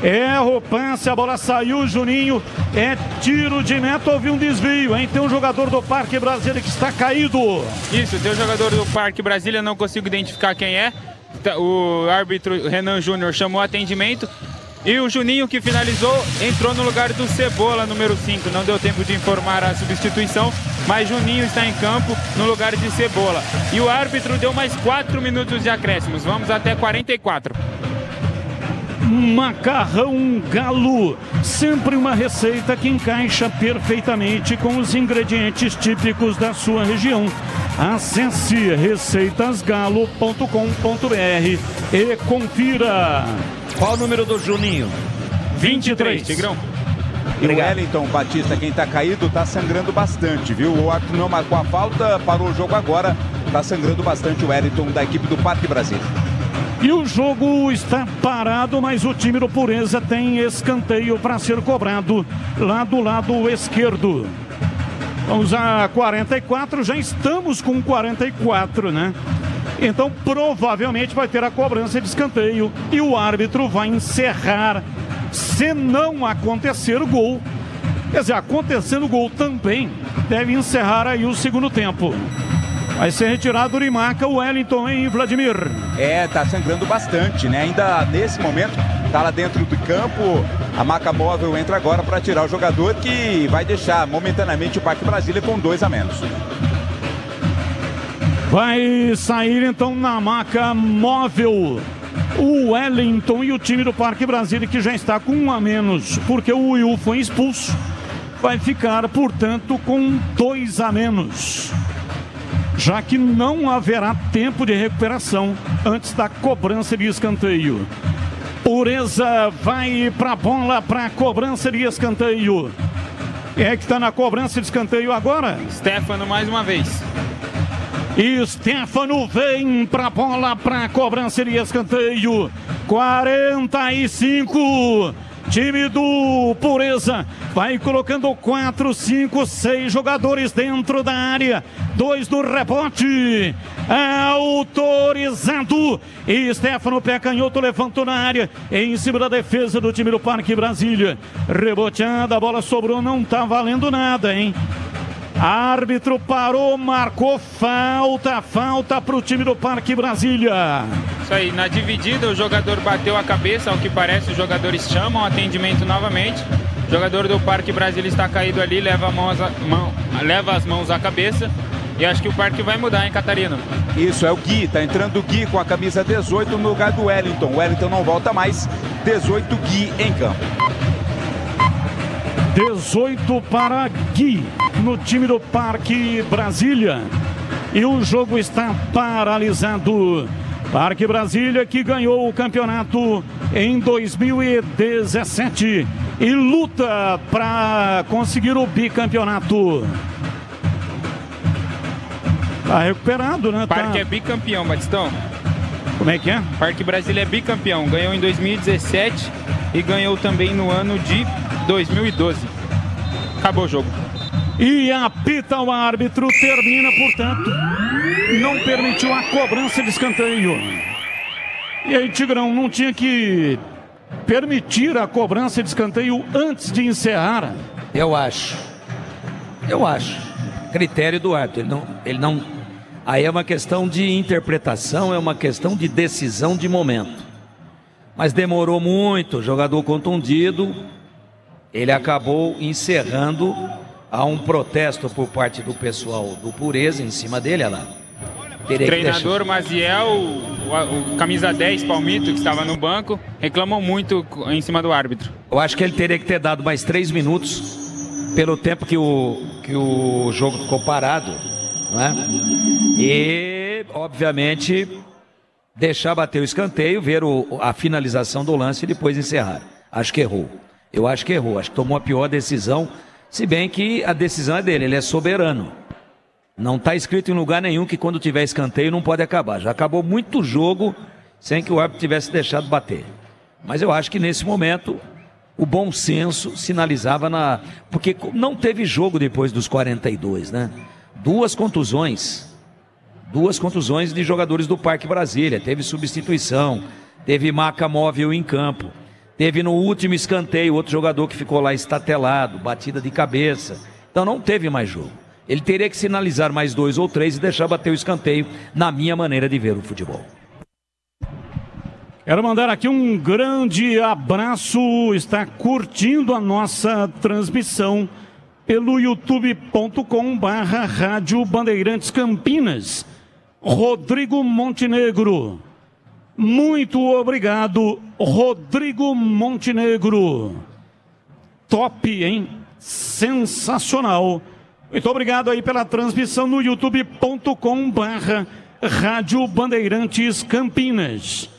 Erra o passe, a bola saiu, Juninho. É tiro de meta, houve um desvio, hein? Tem um jogador do Parque Brasília que está caído. Isso, tem um jogador do Parque Brasília, não consigo identificar quem é. O árbitro Renan Júnior chamou atendimento. E o Juninho, que finalizou, entrou no lugar do Cebola, número 5. Não deu tempo de informar a substituição, mas Juninho está em campo no lugar de Cebola. E o árbitro deu mais 4 minutos de acréscimos. Vamos até 44. Macarrão Galo, sempre uma receita que encaixa perfeitamente com os ingredientes típicos da sua região. Acesse receitasgalo.com.br e confira. Qual o número do Juninho? 23, Tigrão. E o Wellington Batista, quem tá caído, tá sangrando bastante, viu? O árbitro não marcou a falta, parou o jogo agora, tá sangrando bastante o Wellington da equipe do Parque Brasil. E o jogo está parado, mas o time do Pureza tem escanteio para ser cobrado lá do lado esquerdo. Vamos a 44, já estamos com 44, né? Então provavelmente vai ter a cobrança de escanteio e o árbitro vai encerrar, se não acontecer o gol. Quer dizer, acontecendo o gol também, deve encerrar aí o segundo tempo. Vai ser retirado de maca o Wellington, hein, Vladimir? Tá sangrando bastante, né? Ainda nesse momento, tá lá dentro do campo. A maca móvel entra agora para tirar o jogador, que vai deixar momentaneamente o Parque Brasília com 2 a menos. Vai sair então na maca móvel o Wellington e o time do Parque Brasília, que já está com 1 a menos, porque o Will foi expulso. Vai ficar, portanto, com 2 a menos. Já que não haverá tempo de recuperação antes da cobrança de escanteio. Pureza vai para a bola, para a cobrança de escanteio. Quem é que está na cobrança de escanteio agora? Stefano mais uma vez. E Stefano vem para a bola, para a cobrança de escanteio. 45. Time do Pureza vai colocando 4, 5, 6 jogadores dentro da área. 2 do rebote. Autorizado. E Stefano, pé canhoto, levantou na área. Em cima da defesa do time do Parque Brasília. Reboteada, a bola sobrou, não tá valendo nada, hein? Árbitro parou, marcou falta para o time do Parque Brasília. Isso aí, na dividida o jogador bateu a cabeça, ao que parece os jogadores chamam atendimento novamente. O jogador do Parque Brasília está caído ali, leva as mãos à cabeça. E acho que o Parque vai mudar, hein, Catarina? Isso, é o Gui, tá entrando o Gui com a camisa 18 no lugar do Wellington. O Wellington não volta mais, 18 Gui em campo. 18 para Gui no time do Parque Brasília. E o jogo está paralisado. Parque Brasília, que ganhou o campeonato em 2017 e luta para conseguir o bicampeonato. Tá recuperado, né? Parque é bicampeão, Batistão. Como é que é? Parque Brasília é bicampeão. Ganhou em 2017 e ganhou também no ano de 2012. Acabou o jogo. E apita o árbitro, termina, portanto, não permitiu a cobrança de escanteio. E aí, Tigrão, não tinha que permitir a cobrança de escanteio antes de encerrar? Eu acho. Critério do árbitro. Ele não. Aí é uma questão de interpretação, é uma questão de decisão de momento. Mas demorou muito, jogador contundido. Ele acabou encerrando. Há um protesto por parte do pessoal do Pureza em cima dele, olha lá. Treinador Maziel, o camisa 10, Palmito, que estava no banco, reclamou muito em cima do árbitro. Eu acho que ele teria que ter dado mais 3 minutos pelo tempo que o jogo ficou parado, né? E, obviamente, deixar bater o escanteio, ver a finalização do lance e depois encerrar. Acho que errou. Eu acho que errou. Acho que tomou a pior decisão. Se bem que a decisão é dele, ele é soberano. Não está escrito em lugar nenhum que quando tiver escanteio não pode acabar. Já acabou muito jogo sem que o árbitro tivesse deixado bater. Mas eu acho que nesse momento o bom senso sinalizava porque não teve jogo depois dos 42, né? 2 contusões de jogadores do Parque Brasília. Teve substituição, teve maca móvel em campo. Teve no último escanteio outro jogador que ficou lá estatelado, batida de cabeça. Então não teve mais jogo. Ele teria que sinalizar mais 2 ou 3 e deixar bater o escanteio, na minha maneira de ver o futebol. Quero mandar aqui um grande abraço, está curtindo a nossa transmissão pelo youtube.com/Rádio Bandeirantes Campinas. Rodrigo Montenegro. Muito obrigado, Rodrigo Montenegro. Top, hein? Sensacional. Muito obrigado aí pela transmissão no youtube.com/Rádio Bandeirantes Campinas.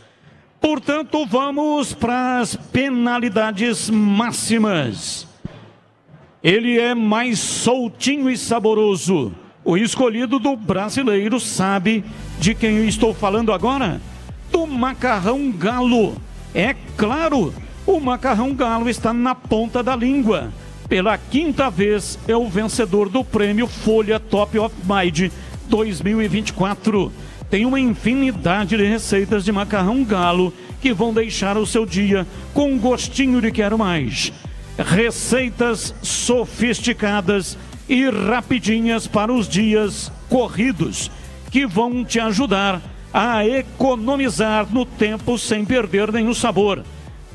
Portanto, vamos para as penalidades máximas. Ele é mais soltinho e saboroso. O escolhido do brasileiro sabe de quem eu estou falando agora? Do Macarrão Galo. É claro, o Macarrão Galo está na ponta da língua. Pela 5ª vez é o vencedor do prêmio Folha Top of Mind 2024. Tem uma infinidade de receitas de macarrão galo que vão deixar o seu dia com um gostinho de quero mais. Receitas sofisticadas e rapidinhas para os dias corridos, que vão te ajudar a economizar no tempo sem perder nenhum sabor.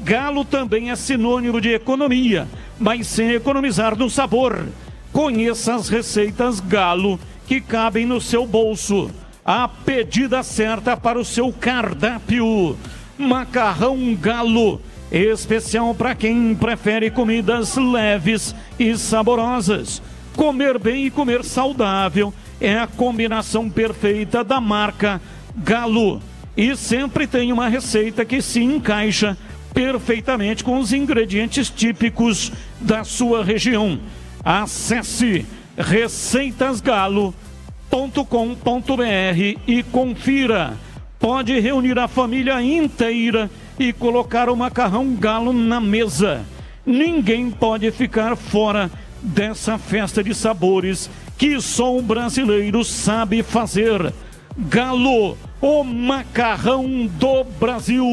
Galo também é sinônimo de economia, mas sem economizar no sabor. Conheça as receitas Galo que cabem no seu bolso. A pedida certa para o seu cardápio. Macarrão Galo, especial para quem prefere comidas leves e saborosas. Comer bem e comer saudável é a combinação perfeita da marca Galo. E sempre tem uma receita que se encaixa perfeitamente com os ingredientes típicos da sua região. Acesse receitasgalo.com.br e confira. Pode reunir a família inteira e colocar o macarrão Galo na mesa. Ninguém pode ficar fora dessa festa de sabores que só o brasileiro sabe fazer. Galo, o macarrão do Brasil.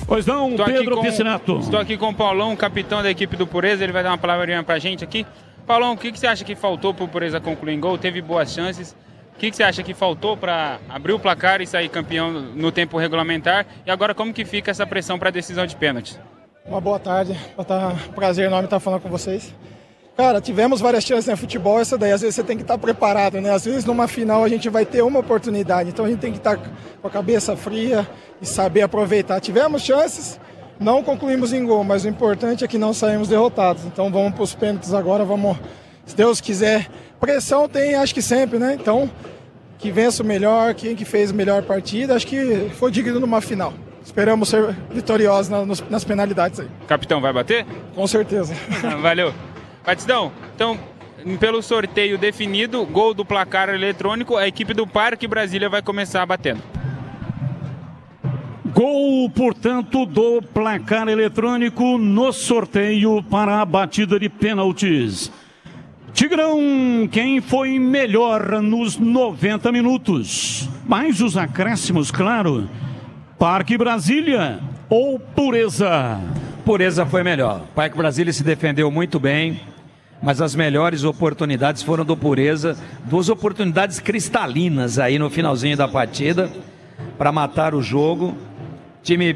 Pois não, Pedro Piscinato. Estou aqui com o Paulão, capitão da equipe do Pureza. Ele vai dar uma palavrinha pra gente aqui. Paulão, o que você acha que faltou para o Pureza concluir em gol? Teve boas chances. O que você acha que faltou para abrir o placar e sair campeão no tempo regulamentar? E agora como que fica essa pressão para a decisão de pênalti? Uma boa tarde, prazer enorme estar falando com vocês. Cara, tivemos várias chances no futebol, essa daí às vezes você tem que estar preparado, né? Às vezes numa final a gente vai ter uma oportunidade, então a gente tem que estar com a cabeça fria e saber aproveitar. Tivemos chances, não concluímos em gol, mas o importante é que não saímos derrotados. Então vamos para os pênaltis agora, vamos, se Deus quiser. Pressão tem, acho que sempre, né? Então, que vença o melhor, quem que fez a melhor partida, acho que foi digno numa final. Esperamos ser vitoriosos nas penalidades aí. Capitão, vai bater? Com certeza. Valeu. Batistão, então, pelo sorteio definido, gol do placar eletrônico, a equipe do Parque Brasília vai começar batendo. Gol, portanto, do placar eletrônico no sorteio para a batida de pênaltis. Tigrão, quem foi melhor nos 90 minutos? Mais os acréscimos, claro. Parque Brasília ou Pureza? Pureza foi melhor. Parque Brasília se defendeu muito bem, mas as melhores oportunidades foram do Pureza. 2 oportunidades cristalinas aí no finalzinho da partida para matar o jogo. Time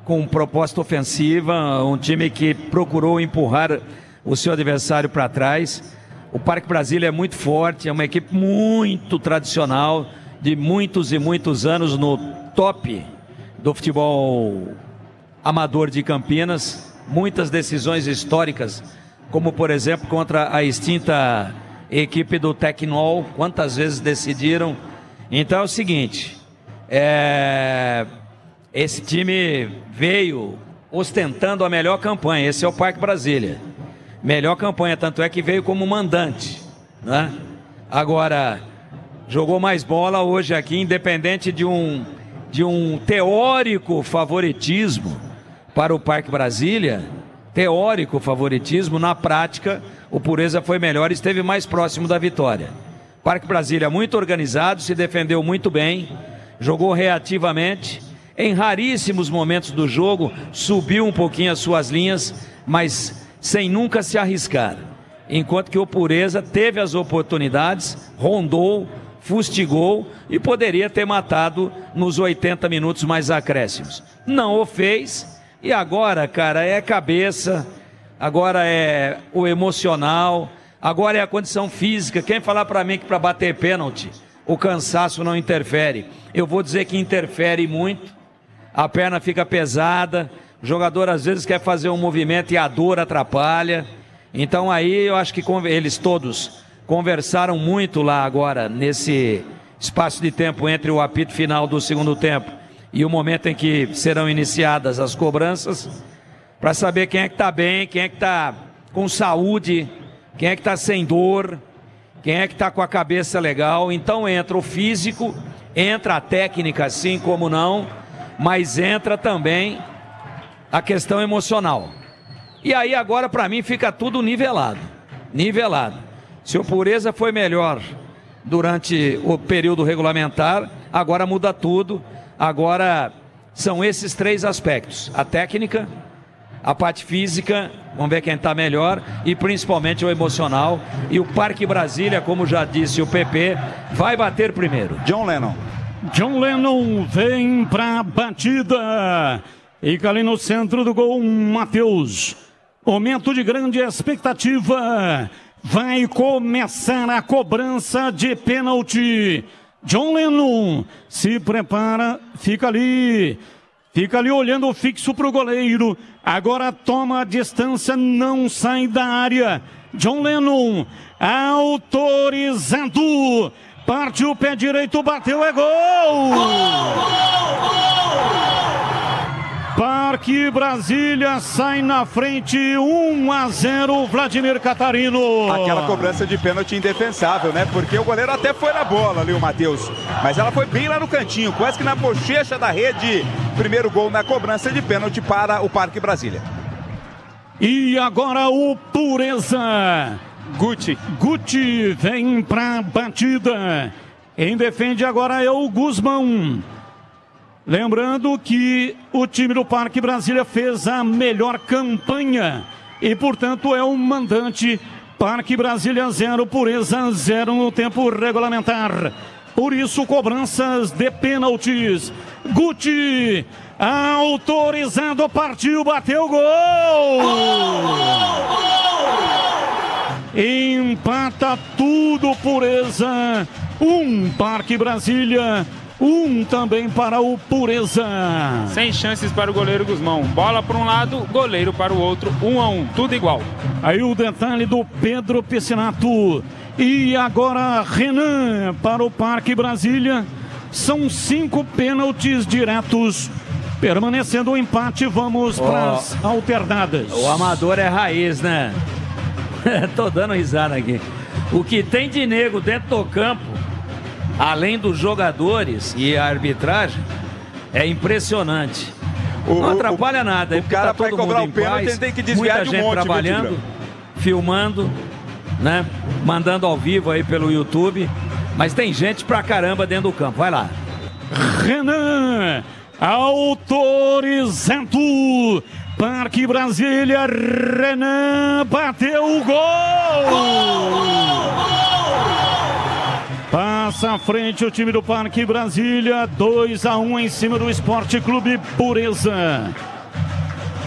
com proposta ofensiva, um time que procurou empurrar o seu adversário para trás. O Parque Brasília é muito forte, é uma equipe muito tradicional, de muitos e muitos anos no top do futebol amador de Campinas. Muitas decisões históricas, como por exemplo contra a extinta equipe do Tecnol, quantas vezes decidiram. Então é o seguinte, esse time veio ostentando a melhor campanha, esse é o Parque Brasília. Melhor campanha, tanto é que veio como mandante, né? Agora, jogou mais bola hoje aqui, independente de um teórico favoritismo para o Parque Brasília, teórico favoritismo, na prática, o Pureza foi melhor e esteve mais próximo da vitória. Parque Brasília muito organizado, se defendeu muito bem, jogou reativamente, em raríssimos momentos do jogo, subiu um pouquinho as suas linhas, mas sem nunca se arriscar. Enquanto que o Pureza teve as oportunidades, rondou, fustigou e poderia ter matado nos 80 minutos mais acréscimos. Não o fez e agora, cara, é cabeça, agora é o emocional, agora é a condição física. Quem falar para mim que para bater pênalti o cansaço não interfere, eu vou dizer que interfere muito. A perna fica pesada, o jogador às vezes quer fazer um movimento e a dor atrapalha. Então aí eu acho que eles todos conversaram muito lá agora, nesse espaço de tempo entre o apito final do segundo tempo e o momento em que serão iniciadas as cobranças, para saber quem é que está bem, quem é que está com saúde, quem é que está sem dor, quem é que está com a cabeça legal. Então entra o físico, entra a técnica, assim como não, mas entra também a questão emocional. E aí agora para mim fica tudo nivelado. Se o Pureza foi melhor durante o período regulamentar, agora muda tudo. Agora são esses 3 aspectos: a técnica, a parte física, vamos ver quem está melhor, e principalmente o emocional. E o Parque Brasília, como já disse o PP, vai bater primeiro. John Lennon vem pra batida. Fica ali no centro do gol, Matheus. Momento de grande expectativa. Vai começar a cobrança de pênalti. John Lennon se prepara, fica ali olhando fixo para o goleiro. Agora toma a distância, não sai da área. John Lennon autorizado. Partiu o pé direito, bateu, é gol! Parque Brasília sai na frente, 1-0, Vladimir Catarino. Aquela cobrança de pênalti indefensável, né? Porque o goleiro até foi na bola ali, o Matheus. Mas ela foi bem lá no cantinho, quase que na bochecha da rede. Primeiro gol na cobrança de pênalti para o Parque Brasília. E agora o Pureza. Guti vem pra batida. Quem defende agora é o Guzmão. Lembrando que o time do Parque Brasília fez a melhor campanha e, portanto, é o mandante. Parque Brasília 0, Pureza 0 no tempo regulamentar. Por isso, cobranças de pênaltis. Guti, autorizado, partiu, bateu, gol! Empata tudo, Pureza. 1 Parque Brasília, 1 também para o Pureza. Sem chances para o goleiro Guzmão. Bola para um lado, goleiro para o outro. 1-1, tudo igual. Aí o detalhe do Pedro Piscinato. E agora Renan para o Parque Brasília. São 5 pênaltis diretos. Permanecendo o empate, vamos para as alternadas. O amador é raiz, né? Tô dando risada aqui. O que tem de nego dentro do campo, além dos jogadores e a arbitragem, é impressionante. Não atrapalha nada. O cara vai cobrar o pênalti, ele tem que desviar de um monte, trabalhando, filmando, né? Mandando ao vivo aí pelo YouTube. Mas tem gente pra caramba dentro do campo. Vai lá. Renan, autorizado. Parque Brasília, Renan bateu o gol! Passa à frente o time do Parque Brasília, 2-1 em cima do Esporte Clube Pureza.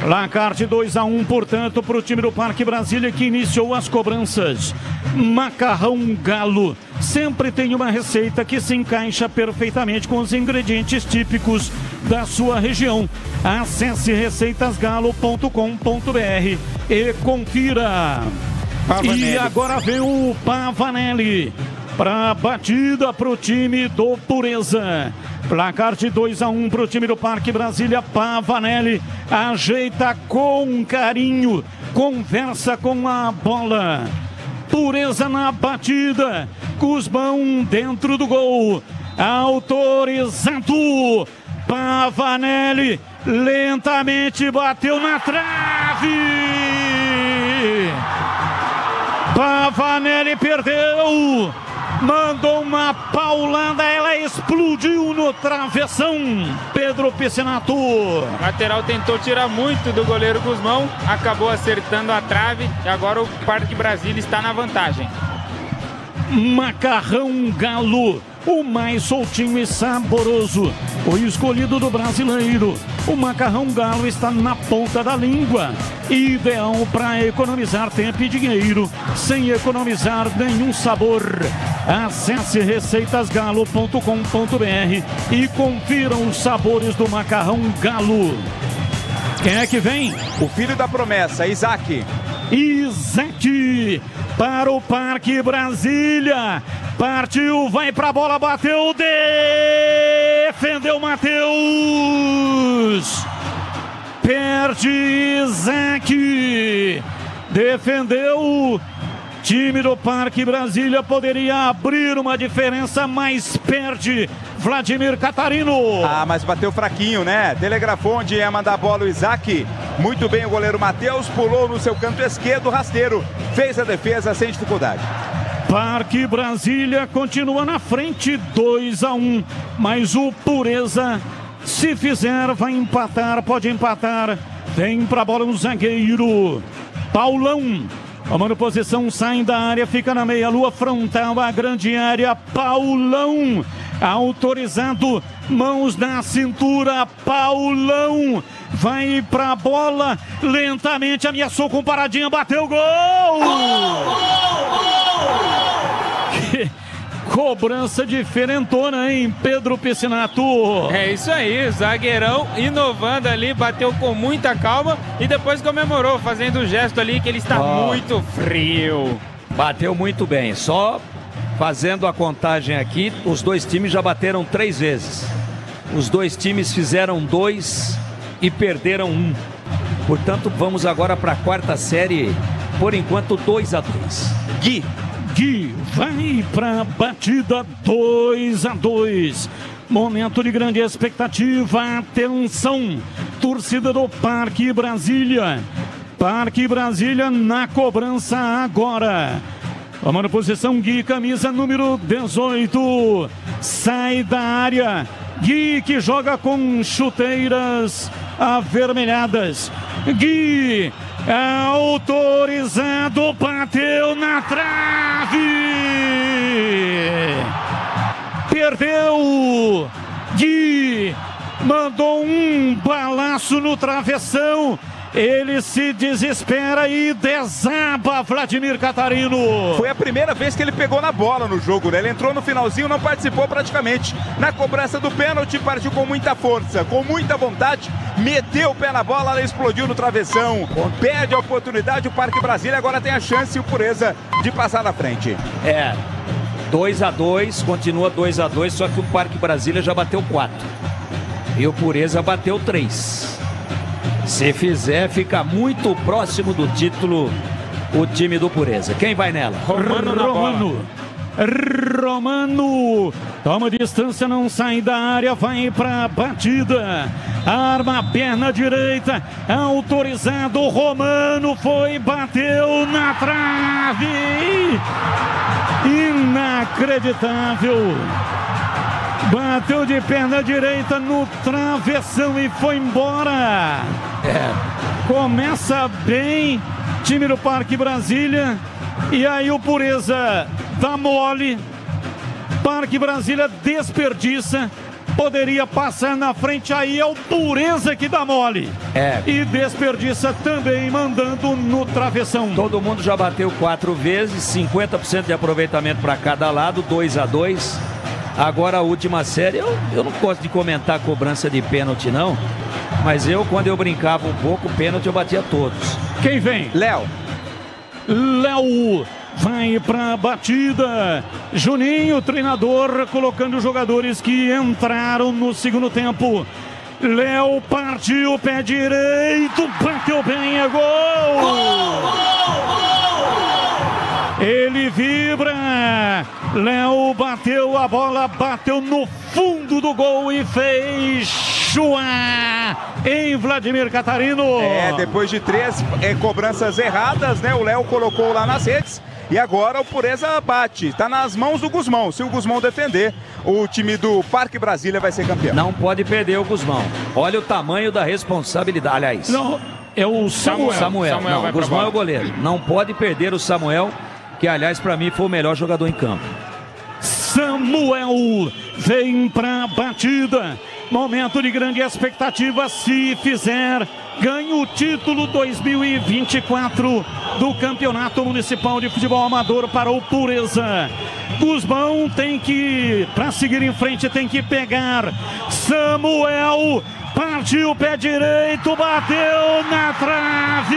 Placar de 2-1, portanto, para o time do Parque Brasília, que iniciou as cobranças. Macarrão Galo sempre tem uma receita que se encaixa perfeitamente com os ingredientes típicos da sua região. Acesse receitasgalo.com.br e confira. Pavanelli. E agora vem o Pavanelli para a batida para o time do Pureza. Placar de 2-1 para o time do Parque Brasília. Pavanelli ajeita com carinho, conversa com a bola. Pureza na batida. Guzmão dentro do gol. Autorizado. Pavanelli lentamente bateu na trave. Pavanelli perdeu. Mandou uma paulada, ela explodiu no travessão. Pedro Piscinato. O lateral tentou tirar muito do goleiro Guzmão, acabou acertando a trave e agora o Parque Brasília está na vantagem. Macarrão Galo, o mais soltinho e saboroso, o escolhido do brasileiro. O macarrão Galo está na ponta da língua, ideal para economizar tempo e dinheiro, sem economizar nenhum sabor. Acesse receitasgalo.com.br e confira os sabores do macarrão Galo. Quem é que vem? O filho da promessa, Isaac. Isaac para o Parque Brasília. Partiu, vai pra bola, bateu, defendeu Matheus. Perde Isaac. Defendeu. Time do Parque Brasília poderia abrir uma diferença, mas perde Vladimir Catarino. Ah, mas bateu fraquinho, né? Telegrafou onde ia mandar a bola o Isaac. Muito bem o goleiro Matheus, pulou no seu canto esquerdo, rasteiro. Fez a defesa sem dificuldade. Parque Brasília continua na frente, 2-1. Mas o Pureza, se fizer, vai empatar, pode empatar. Vem pra bola um zagueiro. Paulão. Tomando posição, sai da área, fica na meia-lua, frontal à grande área. Paulão, autorizado, mãos na cintura. Paulão, vai pra bola, lentamente, ameaçou com paradinha, bateu, gol! Que cobrança diferentona, hein, Pedro Piscinato? É isso aí, zagueirão inovando ali, bateu com muita calma e depois comemorou, fazendo o gesto ali que ele está muito frio. Bateu muito bem, só fazendo a contagem aqui, os dois times já bateram 3 vezes. Os dois times fizeram 2 e perderam 1. Portanto, vamos agora para a quarta série, por enquanto 2-2. Gui vai para batida, 2-2. Momento de grande expectativa, atenção, torcida do Parque Brasília. Parque Brasília na cobrança agora. Tomando posição, Gui, camisa número 18. Sai da área. Gui, que joga com chuteiras avermelhadas. Gui, autorizado, bateu na trave. Perdeu. Gui mandou um balaço no travessão. Ele se desespera e desaba Vladimir Catarino. Foi a primeira vez que ele pegou na bola no jogo, né? Ele entrou no finalzinho, não participou praticamente. Na cobrança do pênalti, partiu com muita força, com muita vontade, meteu o pé na bola, ela explodiu no travessão. Perde a oportunidade, o Parque Brasília agora tem a chance e o Pureza de passar na frente. 2-2, continua 2-2, só que o Parque Brasília já bateu 4. E o Pureza bateu 3. Se fizer, fica muito próximo do título o time do Pureza. Quem vai nela? Romano toma distância, não sai da área, vai pra batida, arma a perna direita, autorizado, Romano foi, bateu na trave, inacreditável. Bateu de perna direita no travessão e foi embora. Começa bem, time do Parque Brasília. E aí o Pureza dá mole. Parque Brasília desperdiça. Poderia passar na frente, aí é o Pureza que dá mole. E desperdiça também, mandando no travessão. Todo mundo já bateu 4 vezes, 50% de aproveitamento para cada lado, 2-2. Agora a última série, eu não gosto de comentar cobrança de pênalti não, mas quando eu brincava um pouco, pênalti eu batia todos. Quem vem? Léo vai pra batida. Juninho, treinador, colocando os jogadores que entraram no segundo tempo. Léo partiu, pé direito, bateu bem, é gol! Ele vibra. Léo bateu a bola, bateu no fundo do gol e fez chua em Vladimir Catarino. Depois de 3 cobranças erradas, né? O Léo colocou lá nas redes. E agora o Pureza bate. Está nas mãos do Guzmão. Se o Guzmão defender, o time do Parque Brasília vai ser campeão. Não pode perder o Guzmão. Olha o tamanho da responsabilidade. Aliás, não, é o Samuel. Não, o Guzmão é o goleiro. Não pode perder o Samuel, que aliás para mim foi o melhor jogador em campo. Samuel vem pra batida. Momento de grande expectativa. Se fizer, ganha o título 2024 do Campeonato Municipal de Futebol Amador para o Pureza. Guzmão tem que, para seguir em frente, tem que pegar. Samuel partiu, pé direito, bateu na trave.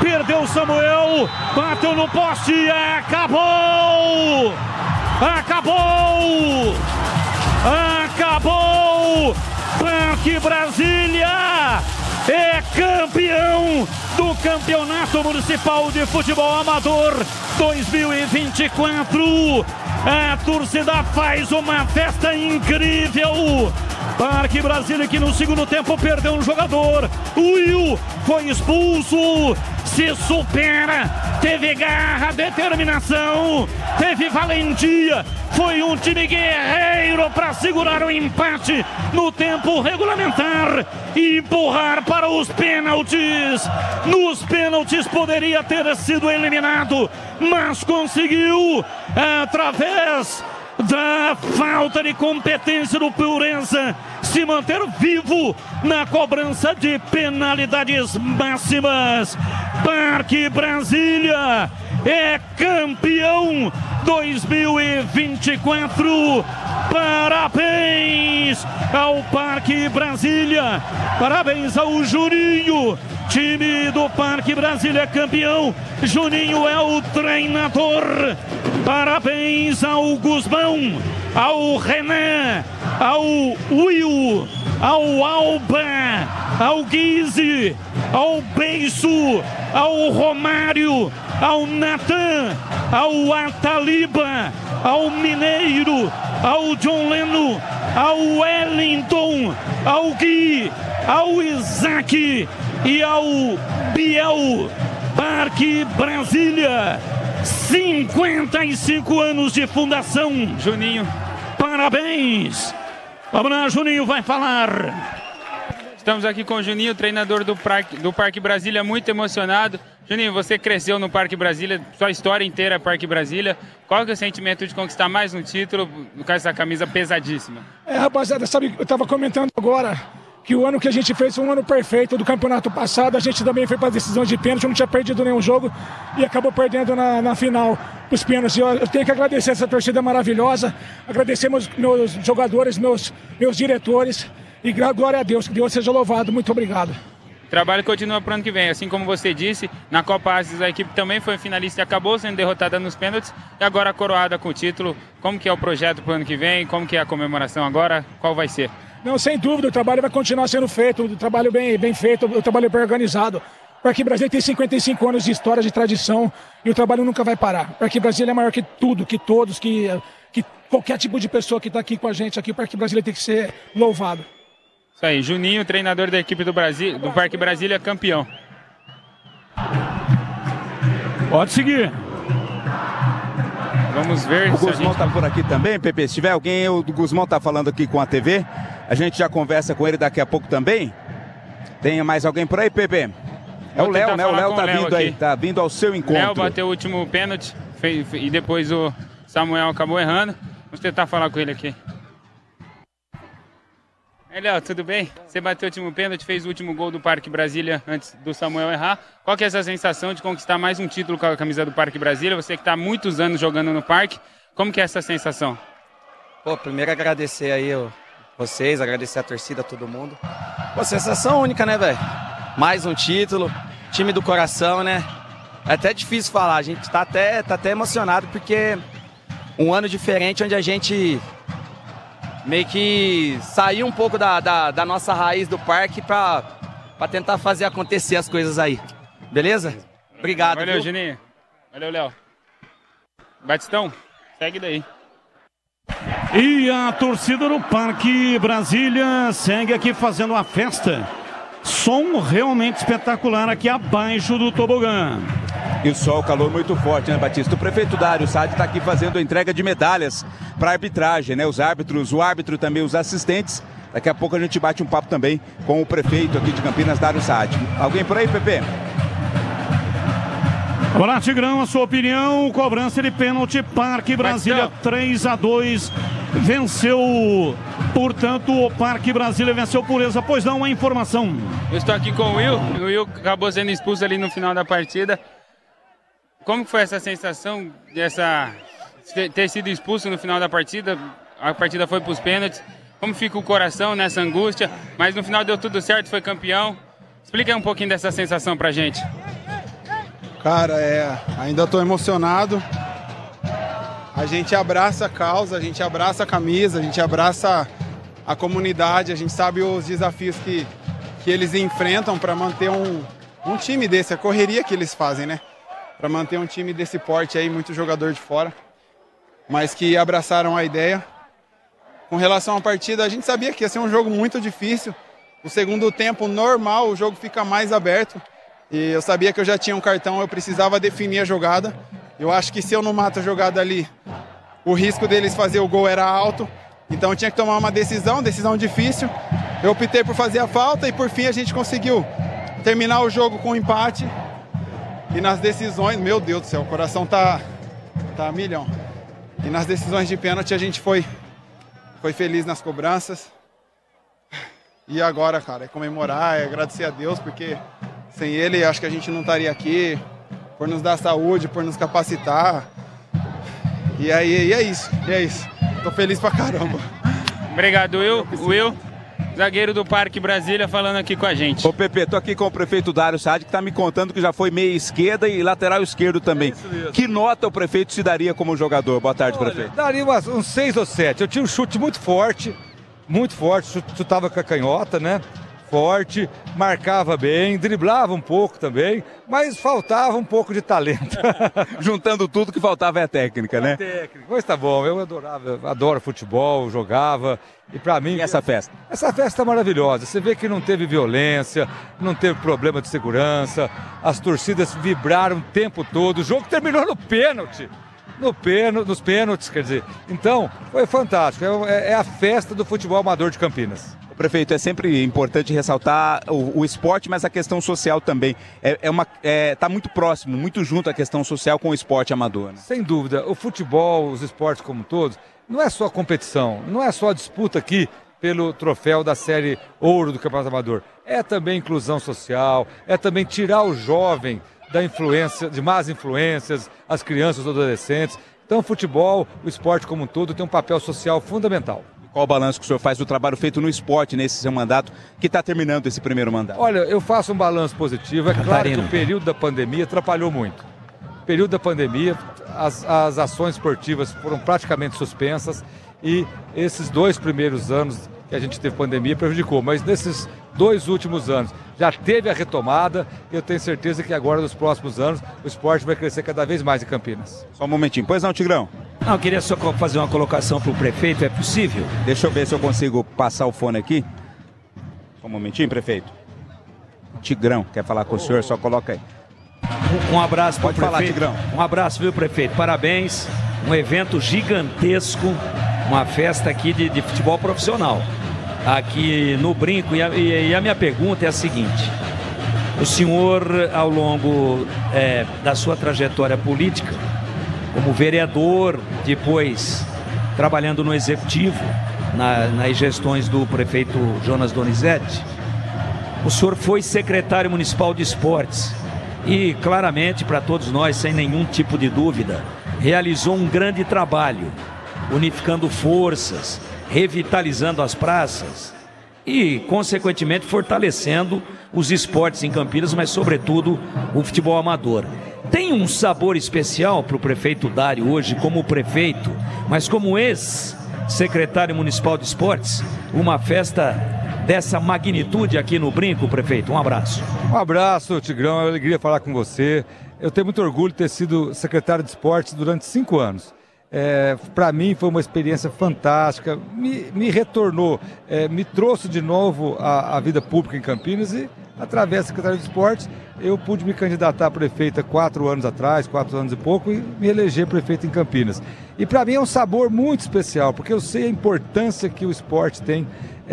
Perdeu Samuel, bateu no poste, acabou! Parque Brasília é campeão do Campeonato Municipal de Futebol Amador 2024. A torcida faz uma festa incrível. Parque Brasília que no segundo tempo perdeu um jogador. O Will foi expulso. Se supera, teve garra, determinação, teve valentia. Foi um time guerreiro para segurar o empate no tempo regulamentar e empurrar para os pênaltis. Nos pênaltis poderia ter sido eliminado, mas conseguiu através da falta de competência do Pureza se manter vivo na cobrança de penalidades máximas. Parque Brasília é campeão 2024. Parabéns ao Parque Brasília, parabéns ao Juninho. Time do Parque Brasília é campeão. Juninho é o treinador. Parabéns ao Guzmão, ao Renan, ao Will, ao Alba, ao Guise, ao Beiço, ao Romário, ao Natan, ao Ataliba, ao Mineiro, ao John Leno, ao Wellington, ao Gui, ao Isaac e ao Biel. Parque Brasília, 55 anos de fundação. Juninho, parabéns. Vamos lá, Juninho vai falar. Estamos aqui com o Juninho, treinador do Parque Brasília, muito emocionado. Juninho, você cresceu no Parque Brasília, sua história inteira é Parque Brasília. Qual que é o sentimento de conquistar mais um título com essa camisa pesadíssima? Rapaziada, sabe, eu estava comentando agora que o ano que a gente fez foi um ano perfeito do campeonato passado. A gente também foi para a decisão de pênalti, não tinha perdido nenhum jogo e acabou perdendo na final os pênaltis. Eu tenho que agradecer essa torcida maravilhosa, agradecer meus jogadores, meus diretores e glória a Deus, que Deus seja louvado. Muito obrigado. O trabalho continua para o ano que vem, assim como você disse, na Copa Asis a equipe também foi finalista e acabou sendo derrotada nos pênaltis e agora coroada com o título. Como que é o projeto para o ano que vem? Como que é a comemoração agora? Qual vai ser? Não, sem dúvida, o trabalho vai continuar sendo feito, o trabalho bem feito, o trabalho bem organizado. O Parque Brasília tem 55 anos de história, de tradição e o trabalho nunca vai parar. O Parque Brasília é maior que tudo, que todos, que qualquer tipo de pessoa que está aqui com a gente aqui, o Parque Brasília tem que ser louvado. Isso aí, Juninho, treinador da equipe do Parque Brasília, campeão. Pode seguir. Vamos ver. O Guzmão está por aqui também, Pepe. Se tiver alguém, o Guzmão está falando aqui com a TV. A gente já conversa com ele daqui a pouco também. Tem mais alguém por aí, Pepe? É o Léo, né? O Léo tá vindo aí, tá vindo ao seu encontro. Léo bateu o último pênalti e depois o Samuel acabou errando. Vamos tentar falar com ele aqui. Ei, Léo, tudo bem? Você bateu o último pênalti, fez o último gol do Parque Brasília antes do Samuel errar. Qual que é essa sensação de conquistar mais um título com a camisa do Parque Brasília? Você que está há muitos anos jogando no Parque, como que é essa sensação? Pô, primeiro agradecer aí vocês, agradecer a torcida, todo mundo. Pô, sensação única, né, velho? Mais um título, time do coração, né? É até difícil falar, a gente tá até emocionado porque um ano diferente onde a gente meio que saiu um pouco da nossa raiz do parque pra tentar fazer acontecer as coisas aí. Beleza? Obrigado. Valeu, Juninho. Valeu, Léo. Batistão, segue daí. E a torcida do Parque Brasília segue aqui fazendo a festa. Som realmente espetacular aqui abaixo do tobogã. E o sol, calor muito forte, né, Batista? O prefeito Dário Saad está aqui fazendo a entrega de medalhas para a arbitragem, né? Os árbitros, o árbitro também, os assistentes. Daqui a pouco a gente bate um papo também com o prefeito aqui de Campinas, Dário Saad. Alguém por aí, Pepe? Olá, Tigrão, a sua opinião, cobrança de pênalti, Parque Brasília 3-2, venceu, portanto, o Parque Brasília venceu Pureza. Pois não, a informação. Eu estou aqui com o Will acabou sendo expulso ali no final da partida. Como foi essa sensação de ter sido expulso no final da partida? A partida foi para os pênaltis. Como fica o coração nessa angústia? Mas no final deu tudo certo, foi campeão. Explica um pouquinho dessa sensação pra gente. Cara, ainda estou emocionado. A gente abraça a causa, a gente abraça a camisa, a gente abraça a comunidade, a gente sabe os desafios que eles enfrentam para manter um time desse, a correria que eles fazem, né? Para manter um time desse porte aí, muito jogador de fora, mas que abraçaram a ideia. Com relação à partida, a gente sabia que ia ser um jogo muito difícil. O segundo tempo normal, o jogo fica mais aberto. E eu sabia que eu já tinha um cartão, eu precisava definir a jogada. Eu acho que se eu não mato a jogada ali, o risco deles fazer o gol era alto. Então eu tinha que tomar uma decisão difícil. Eu optei por fazer a falta e por fim a gente conseguiu terminar o jogo com um empate. E nas decisões, meu Deus do céu, o coração tá a milhão. E nas decisões de pênalti a gente foi feliz nas cobranças. E agora, cara, é comemorar, é agradecer a Deus, porque sem Ele acho que a gente não estaria aqui, por nos dar saúde, por nos capacitar. E aí é isso. Tô feliz pra caramba. Obrigado, Will, zagueiro do Parque Brasília, falando aqui com a gente. Ô Pepe, tô aqui com o prefeito Dário Saad, que tá me contando que já foi meia esquerda e lateral esquerdo também. Que nota o prefeito se daria como jogador? Boa tarde, prefeito. Daria uns 6 ou 7. Eu tinha um chute muito forte, chutava com a canhota, né? Forte, marcava bem, driblava um pouco também, mas faltava um pouco de talento. Juntando tudo, que faltava é a técnica, né? Técnica, mas tá bom, eu adoro futebol, jogava, e pra mim... E essa festa? Essa festa é maravilhosa, você vê que não teve violência, não teve problema de segurança, as torcidas vibraram o tempo todo, o jogo terminou no pênalti. Nos pênaltis, quer dizer. Então, foi fantástico, é a festa do futebol amador de Campinas. Prefeito, é sempre importante ressaltar o esporte, mas a questão social também. Tá muito próximo, muito junto a questão social com o esporte amador. Né? Sem dúvida. O futebol, os esportes como todos, não é só competição, não é só a disputa aqui pelo troféu da Série Ouro do Campeonato Amador. É também inclusão social, é também tirar o jovem da influência, de más influências, as crianças, os adolescentes. Então o futebol, o esporte como um todo, tem um papel social fundamental. Qual o balanço que o senhor faz do trabalho feito no esporte nesse seu mandato, que está terminando esse primeiro mandato? Olha, eu faço um balanço positivo. É claro que o período da pandemia atrapalhou muito. No período da pandemia, as ações esportivas foram praticamente suspensas e esses 2 primeiros anos que a gente teve pandemia prejudicou. Mas nesses 2 últimos anos já teve a retomada e eu tenho certeza que agora, nos próximos anos, o esporte vai crescer cada vez mais em Campinas. Só um momentinho. Pois não, Tigrão? Não, eu queria só fazer uma colocação para o prefeito, é possível? Deixa eu ver se eu consigo passar o fone aqui. Só um momentinho, prefeito. Tigrão, quer falar com o senhor? Só coloca aí. Um abraço para o prefeito. Pode falar, Tigrão. Um abraço, viu, prefeito? Parabéns. Um evento gigantesco, uma festa aqui de futebol profissional. Aqui no Brinco. E a minha pergunta é a seguinte. O senhor, ao longo da sua trajetória política, como vereador, depois trabalhando no executivo, nas gestões do prefeito Jonas Donizete, o senhor foi secretário municipal de esportes e, claramente, para todos nós, sem nenhum tipo de dúvida, realizou um grande trabalho, unificando forças, revitalizando as praças e, consequentemente, fortalecendo os esportes em Campinas, mas, sobretudo, o futebol amador. Tem um sabor especial para o prefeito Dário hoje, como prefeito, mas como ex-secretário municipal de esportes, uma festa dessa magnitude aqui no Brinco, prefeito? Um abraço. Um abraço, Tigrão, é uma alegria falar com você. Eu tenho muito orgulho de ter sido secretário de esportes durante 5 anos. Para mim foi uma experiência fantástica, me retornou, me trouxe de novo à vida pública em Campinas e, através da Secretaria de Esportes, eu pude me candidatar a prefeito há 4 anos atrás, 4 anos e pouco, e me eleger prefeito em Campinas. E para mim é um sabor muito especial, porque eu sei a importância que o esporte tem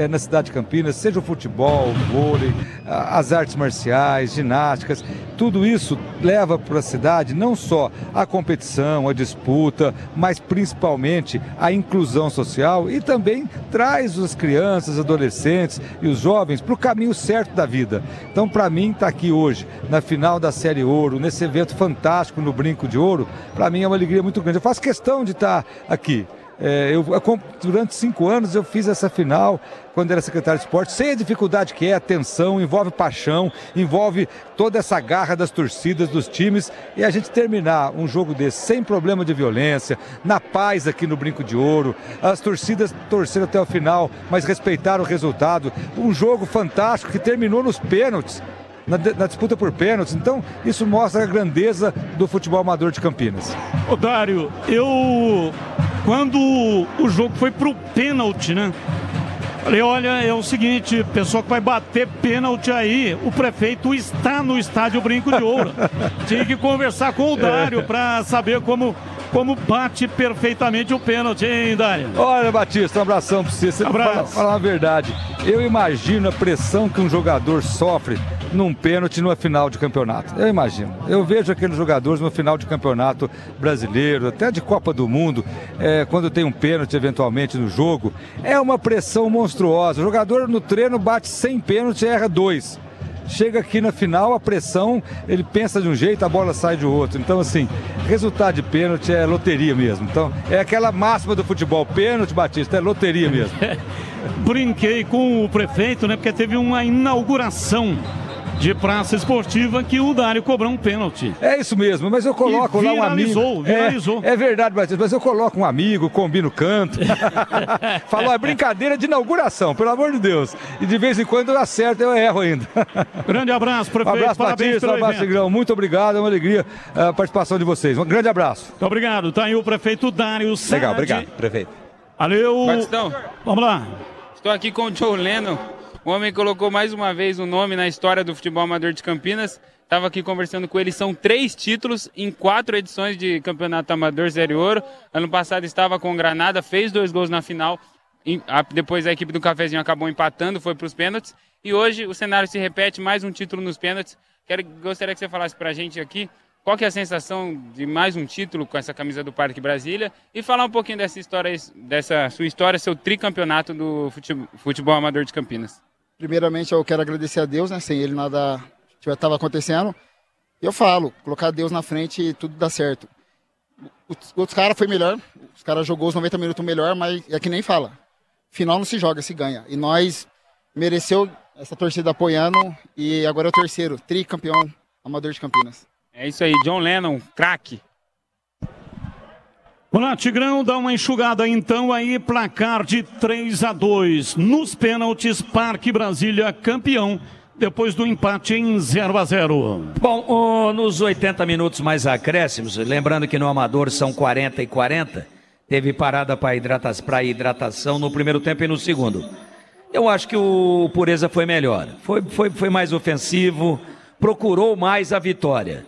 na cidade de Campinas, seja o futebol, o vôlei, as artes marciais, ginásticas, tudo isso leva para a cidade não só a competição, a disputa, mas principalmente a inclusão social e também traz as crianças, adolescentes e os jovens para o caminho certo da vida. Então, para mim, estar aqui hoje, na final da Série Ouro, nesse evento fantástico no Brinco de Ouro, para mim é uma alegria muito grande. Eu faço questão de estar aqui. Durante 5 anos eu fiz essa final quando era secretário de esporte, sei a dificuldade que é, a tensão, envolve paixão, envolve toda essa garra das torcidas, dos times, e a gente terminar um jogo desse sem problema de violência, na paz aqui no Brinco de Ouro, as torcidas torceram até o final, mas respeitaram o resultado, um jogo fantástico que terminou nos pênaltis, na disputa por pênaltis. Então isso mostra a grandeza do futebol amador de Campinas. Ô Dário, quando o jogo foi pro pênalti, né? Falei, olha, é o seguinte, pessoal que vai bater pênalti aí, o prefeito está no estádio Brinco de Ouro. Tinha que conversar com o Dário para saber como bate perfeitamente o pênalti, hein, Dário? Olha, Batista, um abração para você. Falar a verdade, eu imagino a pressão que um jogador sofre num pênalti numa final de campeonato. Eu imagino. Eu vejo aqueles jogadores no final de campeonato brasileiro, até de Copa do Mundo, quando tem um pênalti eventualmente no jogo, é uma pressão monstruosa. O jogador no treino bate 100 pênaltis e erra 2. Chega aqui na final, a pressão, ele pensa de um jeito, a bola sai de outro. Então, assim, resultado de pênalti é loteria mesmo. Então, é aquela máxima do futebol, pênalti, Batista, é loteria mesmo. Brinquei com o prefeito, né, porque teve uma inauguração de praça esportiva que o Dário cobrou um pênalti. É isso mesmo, mas eu coloco lá um amigo. Viralizou. É verdade, Batista, mas eu coloco um amigo, combino canto. Falou, é brincadeira de inauguração, pelo amor de Deus. E de vez em quando eu acerto, eu erro ainda. Grande abraço, prefeito. Um abraço, parabéns Batista, pelo um abraço, Tigrão. Muito obrigado, é uma alegria a participação de vocês. Um grande abraço. Muito obrigado. Tá aí o prefeito Dário Sade. Legal, obrigado, prefeito. Valeu. Batistão. Vamos lá. Estou aqui com o Joe Lennon. O homem colocou mais uma vez um nome na história do futebol amador de Campinas. Estava aqui conversando com ele. São 3 títulos em 4 edições de Campeonato Amador Série Ouro. Ano passado estava com o Granada, fez 2 gols na final. Depois a equipe do Cafezinho acabou empatando, foi para os pênaltis. E hoje o cenário se repete, mais um título nos pênaltis. Gostaria que você falasse para a gente aqui qual que é a sensação de mais um título com essa camisa do Parque Brasília e falar um pouquinho dessa história, dessa sua história, seu tricampeonato do futebol amador de Campinas. Primeiramente, eu quero agradecer a Deus, né? Sem ele nada estava acontecendo. Eu falo, colocar Deus na frente e tudo dá certo. Os caras foi melhor, os caras jogou os 90 minutos melhor, mas é que nem fala. Final não se joga, se ganha. E nós mereceu essa torcida apoiando e agora é o terceiro, tricampeão amador de Campinas. É isso aí, John Lennon, craque. Vamos lá, Tigrão, dá uma enxugada então aí, placar de 3-2. Nos pênaltis, Parque Brasília campeão, depois do empate em 0-0. Bom, nos 80 minutos mais acréscimos, lembrando que no Amador são 40 e 40, teve parada para hidratação no primeiro tempo e no segundo. Eu acho que o Pureza foi melhor, foi mais ofensivo, procurou mais a vitória.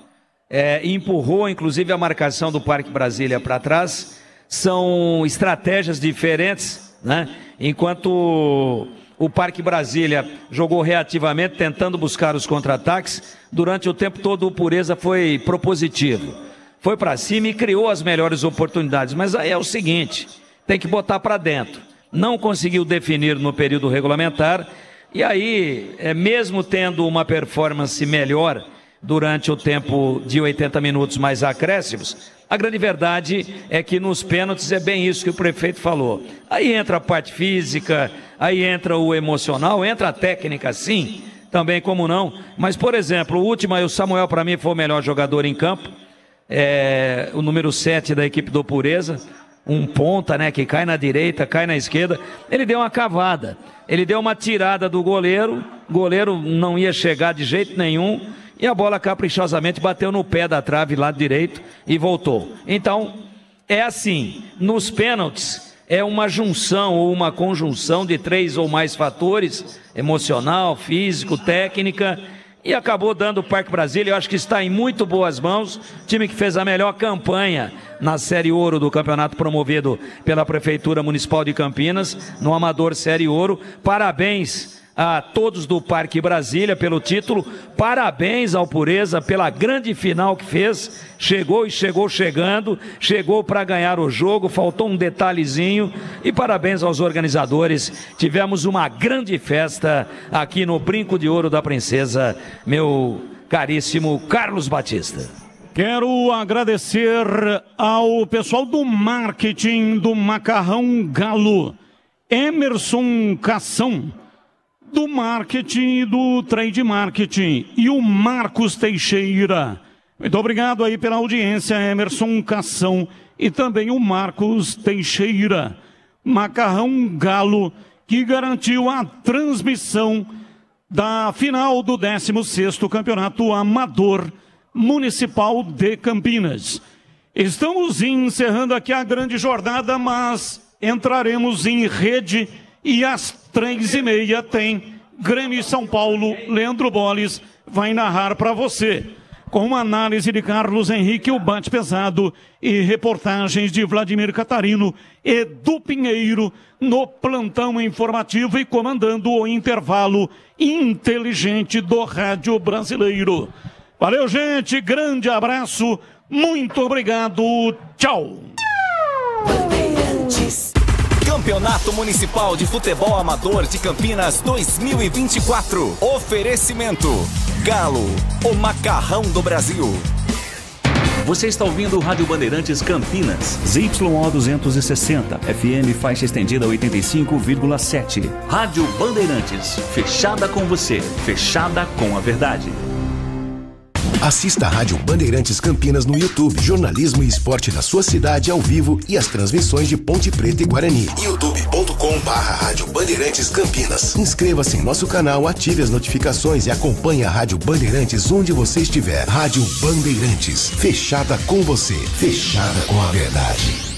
Empurrou inclusive a marcação do Parque Brasília para trás. São estratégias diferentes, né? Enquanto o Parque Brasília jogou reativamente, tentando buscar os contra-ataques, durante o tempo todo o Pureza foi propositivo, foi para cima e criou as melhores oportunidades. Mas aí é o seguinte, tem que botar para dentro. Não conseguiu definir no período regulamentar e aí, mesmo tendo uma performance melhor durante o tempo de 80 minutos mais acréscimos, a grande verdade é que nos pênaltis é bem isso que o prefeito falou. Aí entra a parte física, aí entra o emocional, entra a técnica sim, também como não. Mas, por exemplo, o último aí, o Samuel para mim foi o melhor jogador em campo, o número 7 da equipe do Pureza, um ponta, né, que cai na direita, cai na esquerda, ele deu uma cavada, ele deu uma tirada do goleiro, o goleiro não ia chegar de jeito nenhum, e a bola caprichosamente bateu no pé da trave lado direito e voltou. Então, é assim, nos pênaltis é uma junção ou uma conjunção de 3 ou mais fatores, emocional, físico, técnica, e acabou dando o Parque Brasília. Eu acho que está em muito boas mãos. Time que fez a melhor campanha na Série Ouro do campeonato promovido pela Prefeitura Municipal de Campinas, no Amador Série Ouro. Parabéns a todos do Parque Brasília pelo título, parabéns ao Pureza pela grande final que fez, chegou chegando, chegou para ganhar o jogo, faltou um detalhezinho, e parabéns aos organizadores, tivemos uma grande festa aqui no Brinco de Ouro da Princesa, meu caríssimo Carlos Batista. Quero agradecer ao pessoal do marketing do Macarrão Galo, Emerson Cação, do marketing e do trade marketing, e o Marcos Teixeira. Muito obrigado aí pela audiência, Emerson Cação e também o Marcos Teixeira. Macarrão Galo, que garantiu a transmissão da final do 16º Campeonato Amador Municipal de Campinas. Estamos encerrando aqui a grande jornada, mas entraremos em rede e às 3h30 tem Grêmio e São Paulo. Leandro Boles vai narrar para você, com uma análise de Carlos Henrique, o Bate Pesado, e reportagens de Vladimir Catarino e do Pinheiro no plantão informativo e comandando o intervalo inteligente do rádio brasileiro. Valeu, gente, grande abraço, muito obrigado, tchau. Campeonato Municipal de Futebol Amador de Campinas 2024. Oferecimento Galo, o macarrão do Brasil. Você está ouvindo o Rádio Bandeirantes Campinas, ZYO 260, FM faixa estendida 85,7. Rádio Bandeirantes, fechada com você, fechada com a verdade. Assista a Rádio Bandeirantes Campinas no YouTube. Jornalismo e esporte da sua cidade ao vivo e as transmissões de Ponte Preta e Guarani. youtube.com/Rádio Bandeirantes Campinas. Inscreva-se em nosso canal, ative as notificações e acompanhe a Rádio Bandeirantes onde você estiver. Rádio Bandeirantes, fechada com você, fechada com a verdade.